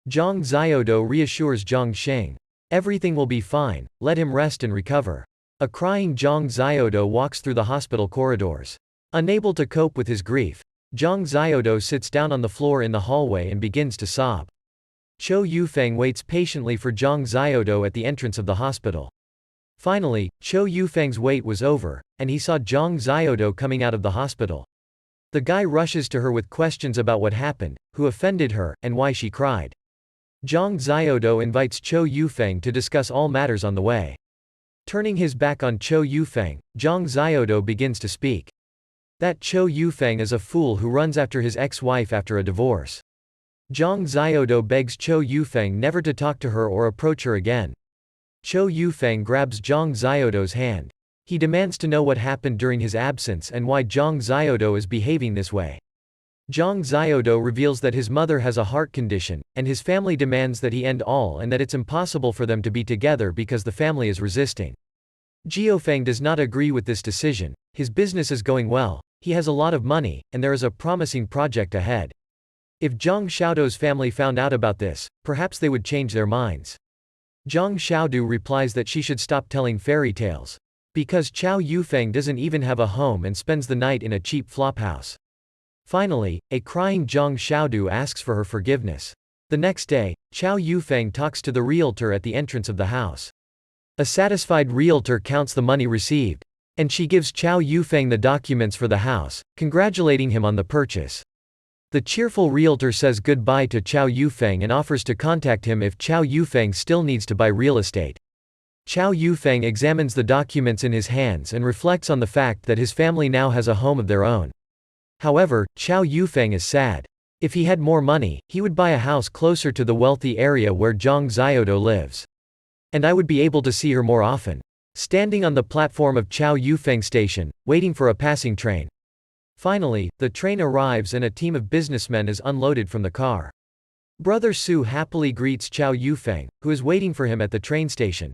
Zhang Xiaodo reassures Zhang Xing. Everything will be fine, let him rest and recover. A crying Zhang Xiaodo walks through the hospital corridors. Unable to cope with his grief, Zhang Xiaodo sits down on the floor in the hallway and begins to sob. Chou Yufeng waits patiently for Zhang Xiaodo at the entrance of the hospital. Finally, Chou Yufeng's wait was over, and he saw Zhang Xiaodo coming out of the hospital. The guy rushes to her with questions about what happened, who offended her, and why she cried. Zhang Xiaodo invites Chou Yufeng to discuss all matters on the way. Turning his back on Chou Yufeng, Zhang Xiaodo begins to speak. That Chou Yufeng is a fool who runs after his ex-wife after a divorce. Zhang Xiaodo begs Chou Yufeng never to talk to her or approach her again. Chou Yufeng grabs Zhang Xiaodo's hand. He demands to know what happened during his absence and why Zhang Xiaodo is behaving this way. Zhang Xiaodo reveals that his mother has a heart condition, and his family demands that he end all and that it's impossible for them to be together because the family is resisting. Jiufeng does not agree with this decision. His business is going well, he has a lot of money, and there is a promising project ahead. If Zhang Xiaodo's family found out about this, perhaps they would change their minds. Zhang Xiaodu replies that she should stop telling fairy tales. Because Chou Yufeng doesn't even have a home and spends the night in a cheap flophouse. Finally, a crying Zhang Xiaodu asks for her forgiveness. The next day, Chou Yufeng talks to the realtor at the entrance of the house. A satisfied realtor counts the money received. And she gives Chou Yufeng the documents for the house, congratulating him on the purchase. The cheerful realtor says goodbye to Chou Yufeng and offers to contact him if Chou Yufeng still needs to buy real estate. Chou Yufeng examines the documents in his hands and reflects on the fact that his family now has a home of their own. However, Chou Yufeng is sad. If he had more money, he would buy a house closer to the wealthy area where Zhang Xiaodo lives. And I would be able to see her more often. Standing on the platform of Chou Yufeng Station, waiting for a passing train. Finally, the train arrives and a team of businessmen is unloaded from the car. Brother Su happily greets Chou Yufeng, who is waiting for him at the train station.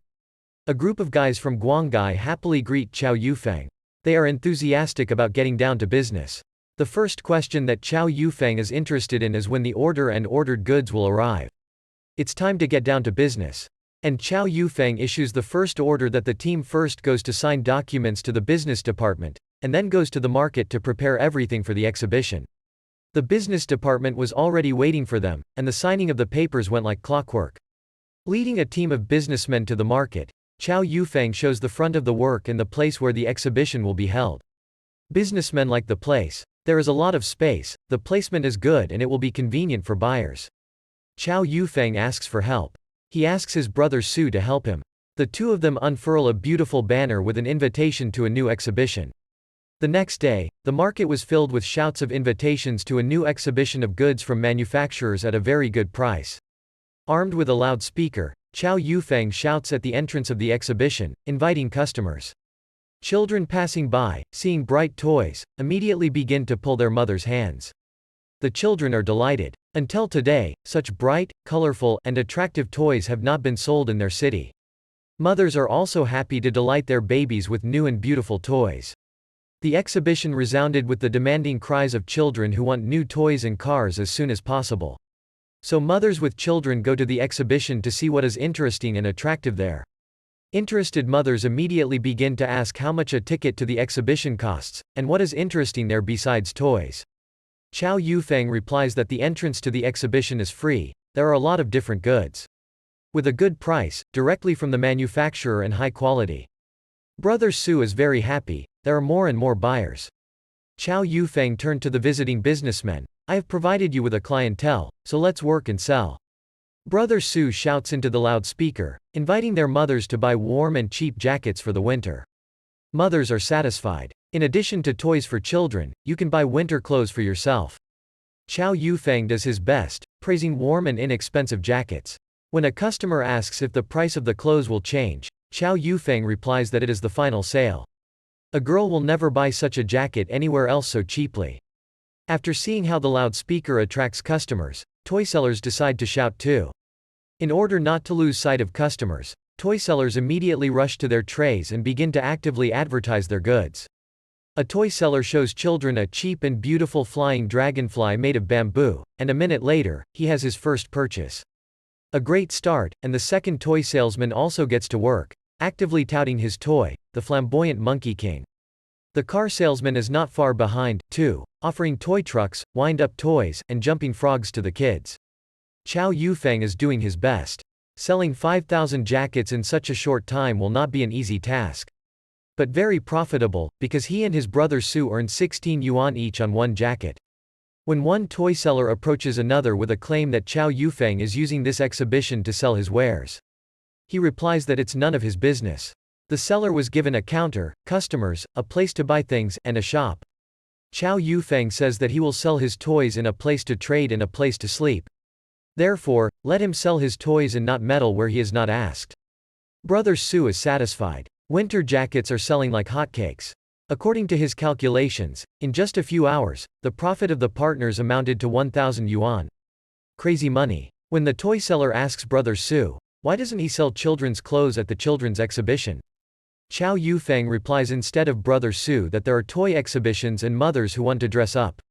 A group of guys from Guanggai happily greet Chou Yufeng. They are enthusiastic about getting down to business. The first question that Chou Yufeng is interested in is when the order and ordered goods will arrive. It's time to get down to business. And Chou Yufeng issues the first order that the team first goes to sign documents to the business department, and then goes to the market to prepare everything for the exhibition. The business department was already waiting for them, and the signing of the papers went like clockwork. Leading a team of businessmen to the market, Chou Yufeng shows the front of the work and the place where the exhibition will be held. Businessmen like the place. There is a lot of space, the placement is good and it will be convenient for buyers. Chou Yufeng asks for help. He asks his brother Su to help him. The two of them unfurl a beautiful banner with an invitation to a new exhibition. The next day, the market was filled with shouts of invitations to a new exhibition of goods from manufacturers at a very good price. Armed with a loudspeaker, Chou Yufeng shouts at the entrance of the exhibition, inviting customers. Children passing by, seeing bright toys, immediately begin to pull their mother's hands. The children are delighted. Until today, such bright, colorful, and attractive toys have not been sold in their city. Mothers are also happy to delight their babies with new and beautiful toys. The exhibition resounded with the demanding cries of children who want new toys and cars as soon as possible. So mothers with children go to the exhibition to see what is interesting and attractive there. Interested mothers immediately begin to ask how much a ticket to the exhibition costs, and what is interesting there besides toys. Chou Yufeng replies that the entrance to the exhibition is free, there are a lot of different goods. With a good price, directly from the manufacturer and high quality. Brother Su is very happy, there are more and more buyers. Chou Yufeng turned to the visiting businessmen. I have provided you with a clientele, so let's work and sell. Brother Su shouts into the loudspeaker, inviting their mothers to buy warm and cheap jackets for the winter. Mothers are satisfied. In addition to toys for children, you can buy winter clothes for yourself. Chou Yufeng does his best, praising warm and inexpensive jackets. When a customer asks if the price of the clothes will change, Chou Yufeng replies that it is the final sale. A girl will never buy such a jacket anywhere else so cheaply. After seeing how the loudspeaker attracts customers, toy sellers decide to shout too. In order not to lose sight of customers, toy sellers immediately rush to their trays and begin to actively advertise their goods. A toy seller shows children a cheap and beautiful flying dragonfly made of bamboo, and a minute later, he has his first purchase. A great start, and the second toy salesman also gets to work, actively touting his toy, the flamboyant Monkey King. The car salesman is not far behind, too, offering toy trucks, wind-up toys, and jumping frogs to the kids. Chou Yufeng is doing his best. Selling 5,000 jackets in such a short time will not be an easy task. But very profitable, because he and his brother Su earn 16 yuan each on one jacket. When one toy seller approaches another with a claim that Chou Yufeng is using this exhibition to sell his wares, he replies that it's none of his business. The seller was given a counter, customers, a place to buy things, and a shop. Chou Yufeng says that he will sell his toys in a place to trade and a place to sleep. Therefore, let him sell his toys and not meddle where he is not asked. Brother Su is satisfied. Winter jackets are selling like hotcakes. According to his calculations, in just a few hours, the profit of the partners amounted to 1,000 yuan. Crazy money. When the toy seller asks Brother Su, why doesn't he sell children's clothes at the children's exhibition? Chou Yufeng replies instead of Brother Su that there are toy exhibitions and mothers who want to dress up.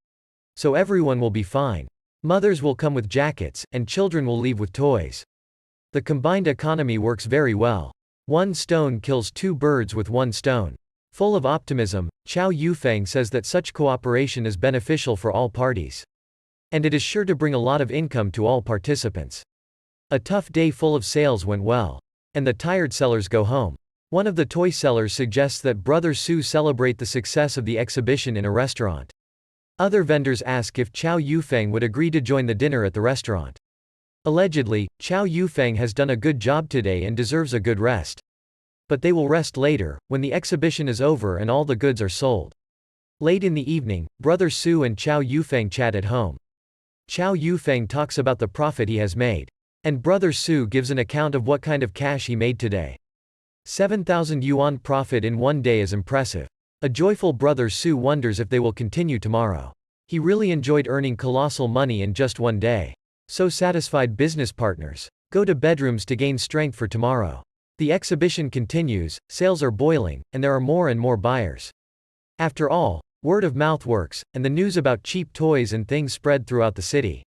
So everyone will be fine. Mothers will come with jackets, and children will leave with toys. The combined economy works very well. One stone kills two birds with one stone. Full of optimism, Chou Yufeng says that such cooperation is beneficial for all parties. And it is sure to bring a lot of income to all participants. A tough day full of sales went well. And the tired sellers go home. One of the toy sellers suggests that Brother Su celebrate the success of the exhibition in a restaurant. Other vendors ask if Chou Yufeng would agree to join the dinner at the restaurant. Allegedly, Chou Yufeng has done a good job today and deserves a good rest. But they will rest later, when the exhibition is over and all the goods are sold. Late in the evening, Brother Su and Chou Yufeng chat at home. Chou Yufeng talks about the profit he has made. And Brother Su gives an account of what kind of cash he made today. 7,000 yuan profit in one day is impressive. A joyful Brother Su wonders if they will continue tomorrow. He really enjoyed earning colossal money in just one day. So satisfied business partners go to bedrooms to gain strength for tomorrow. The exhibition continues, sales are boiling, and there are more and more buyers. After all, word of mouth works, and the news about cheap toys and things spread throughout the city.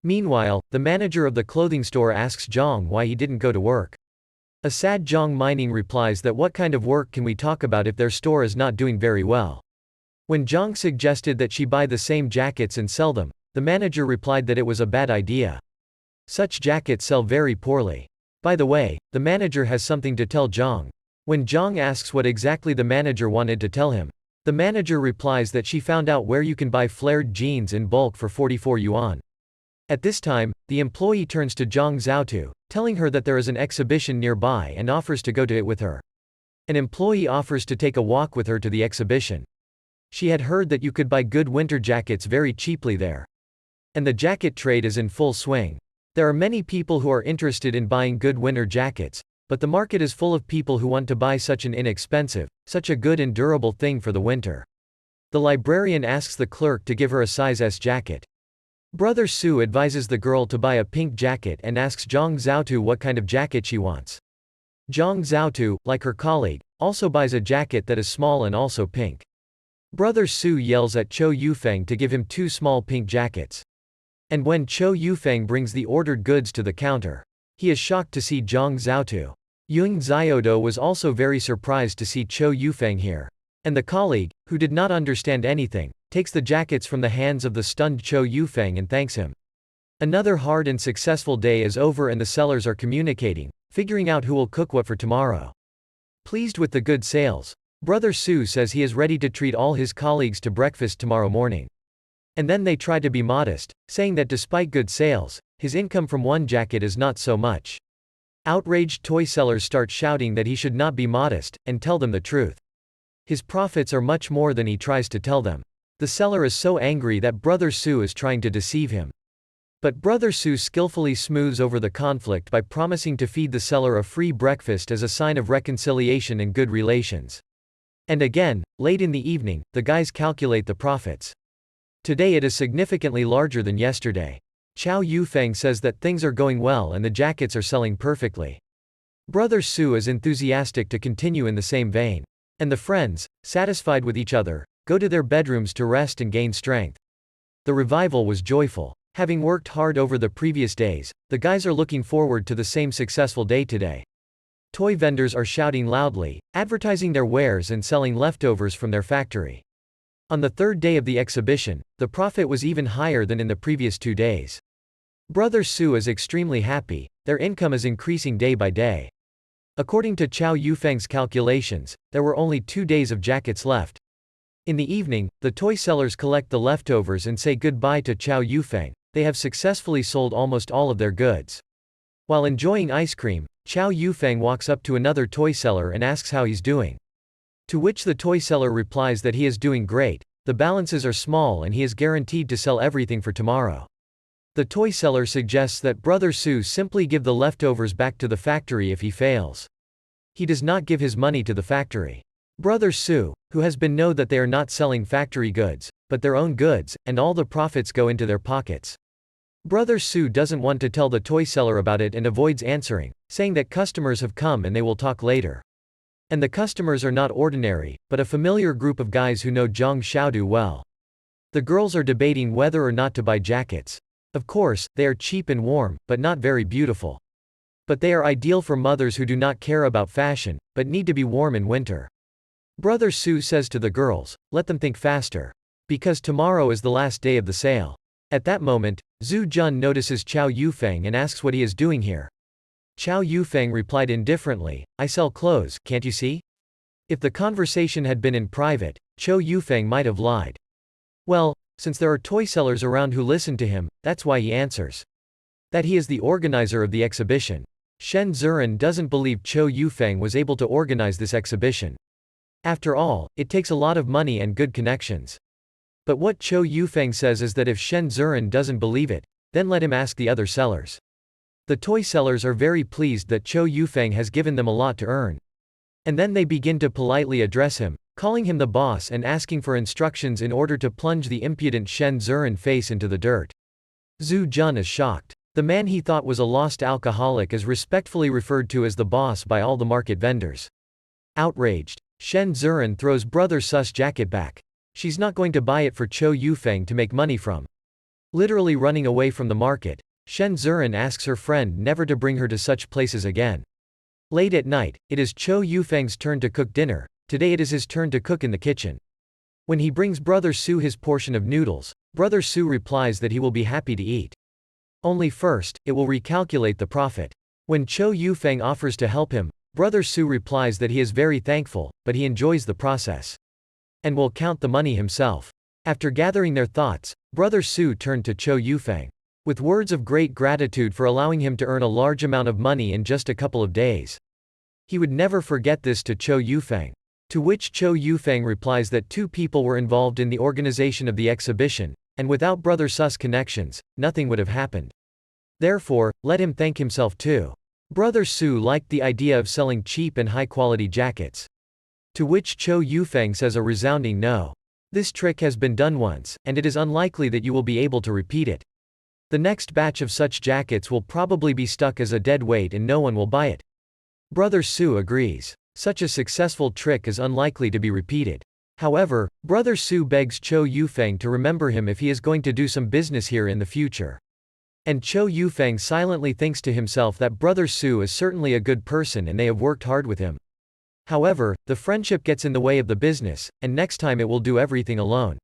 Meanwhile, the manager of the clothing store asks Zhang why he didn't go to work. A sad Zhang Mining replies that what kind of work can we talk about if their store is not doing very well. When Zhang suggested that she buy the same jackets and sell them, the manager replied that it was a bad idea. Such jackets sell very poorly. By the way, the manager has something to tell Zhang. When Zhang asks what exactly the manager wanted to tell him, the manager replies that she found out where you can buy flared jeans in bulk for 44 yuan. At this time, the employee turns to Zhang Zhaotu, telling her that there is an exhibition nearby and offers to go to it with her. An employee offers to take a walk with her to the exhibition. She had heard that you could buy good winter jackets very cheaply there. And the jacket trade is in full swing. There are many people who are interested in buying good winter jackets, but the market is full of people who want to buy such an inexpensive, such a good and durable thing for the winter. The librarian asks the clerk to give her a size S jacket. Brother Su advises the girl to buy a pink jacket and asks Zhang Zhaotu what kind of jacket she wants. Zhang Zhaotu, like her colleague, also buys a jacket that is small and also pink. Brother Su yells at Chou Yufeng to give him 2 small pink jackets. And when Chou Yufeng brings the ordered goods to the counter, he is shocked to see Zhang Zhaotu. Yung Xiaodo was also very surprised to see Chou Yufeng here. And the colleague, who did not understand anything, takes the jackets from the hands of the stunned Chou Yufeng and thanks him. Another hard and successful day is over and the sellers are communicating, figuring out who will cook what for tomorrow. Pleased with the good sales, Brother Su says he is ready to treat all his colleagues to breakfast tomorrow morning. And then they try to be modest, saying that despite good sales, his income from one jacket is not so much. Outraged toy sellers start shouting that he should not be modest, and tell them the truth. His profits are much more than he tries to tell them. The seller is so angry that Brother Su is trying to deceive him. But Brother Su skillfully smooths over the conflict by promising to feed the seller a free breakfast as a sign of reconciliation and good relations. And again, late in the evening, the guys calculate the profits. Today it is significantly larger than yesterday. Chou Yufeng says that things are going well and the jackets are selling perfectly. Brother Su is enthusiastic to continue in the same vein. And the friends, satisfied with each other, go to their bedrooms to rest and gain strength. The revival was joyful. Having worked hard over the previous days, the guys are looking forward to the same successful day today. Toy vendors are shouting loudly, advertising their wares and selling leftovers from their factory. On the third day of the exhibition, the profit was even higher than in the previous 2 days. Brother Chou is extremely happy, their income is increasing day by day. According to Chou Yufeng's calculations, there were only 2 days of jackets left. In the evening, the toy sellers collect the leftovers and say goodbye to Chou Yufeng. They have successfully sold almost all of their goods. While enjoying ice cream, Chou Yufeng walks up to another toy seller and asks how he's doing. To which the toy seller replies that he is doing great, the balances are small and he is guaranteed to sell everything for tomorrow. The toy seller suggests that Brother Chou simply give the leftovers back to the factory if he fails. He does not give his money to the factory. Brother Chou, who has been know that they are not selling factory goods, but their own goods, and all the profits go into their pockets. Brother Chou doesn't want to tell the toy seller about it and avoids answering, saying that customers have come and they will talk later. And the customers are not ordinary, but a familiar group of guys who know Zhang Xiaodu well. The girls are debating whether or not to buy jackets. Of course, they are cheap and warm, but not very beautiful. But they are ideal for mothers who do not care about fashion, but need to be warm in winter. Brother Chou says to the girls, let them think faster. Because tomorrow is the last day of the sale. At that moment, Zhu Jun notices Chou Yufeng and asks what he is doing here. Chou Yufeng replied indifferently, I sell clothes, can't you see? If the conversation had been in private, Chou Yufeng might have lied. Well, since there are toy sellers around who listen to him, that's why he answers. That he is the organizer of the exhibition. Shen Ziren doesn't believe Chou Yufeng was able to organize this exhibition. After all, it takes a lot of money and good connections. But what Chou Yufeng says is that if Shen Ziren doesn't believe it, then let him ask the other sellers. The toy sellers are very pleased that Chou Yufeng has given them a lot to earn. And then they begin to politely address him, calling him the boss and asking for instructions in order to plunge the impudent Shen Ziren face into the dirt. Zhu Jun is shocked. The man he thought was a lost alcoholic is respectfully referred to as the boss by all the market vendors. Outraged, Shen Ziren throws Brother Chou's jacket back. She's not going to buy it for Chou Yufeng to make money from. Literally running away from the market, Shen Ziren asks her friend never to bring her to such places again. Late at night, it is Chou Yufeng's turn to cook dinner. Today it is his turn to cook in the kitchen. When he brings Brother Chou his portion of noodles, Brother Chou replies that he will be happy to eat. Only first, it will recalculate the profit. When Chou Yufeng offers to help him, Brother Chou replies that he is very thankful, but he enjoys the process. And will count the money himself. After gathering their thoughts, Brother Chou turned to Chou Yufeng. With words of great gratitude for allowing him to earn a large amount of money in just a couple of days. He would never forget this to Chou Yufeng. To which Chou Yufeng replies that 2 people were involved in the organization of the exhibition, and without Brother Chou's connections, nothing would have happened. Therefore, let him thank himself too. Brother Chou liked the idea of selling cheap and high-quality jackets. To which Chou Yufeng says a resounding no. This trick has been done once, and it is unlikely that you will be able to repeat it. The next batch of such jackets will probably be stuck as a dead weight and no one will buy it. Brother Chou agrees. Such a successful trick is unlikely to be repeated. However, Brother Chou begs Chou Yufeng to remember him if he is going to do some business here in the future. And Chou Yufeng silently thinks to himself that Brother Chou is certainly a good person and they have worked hard with him. However, the friendship gets in the way of the business, and next time it will do everything alone.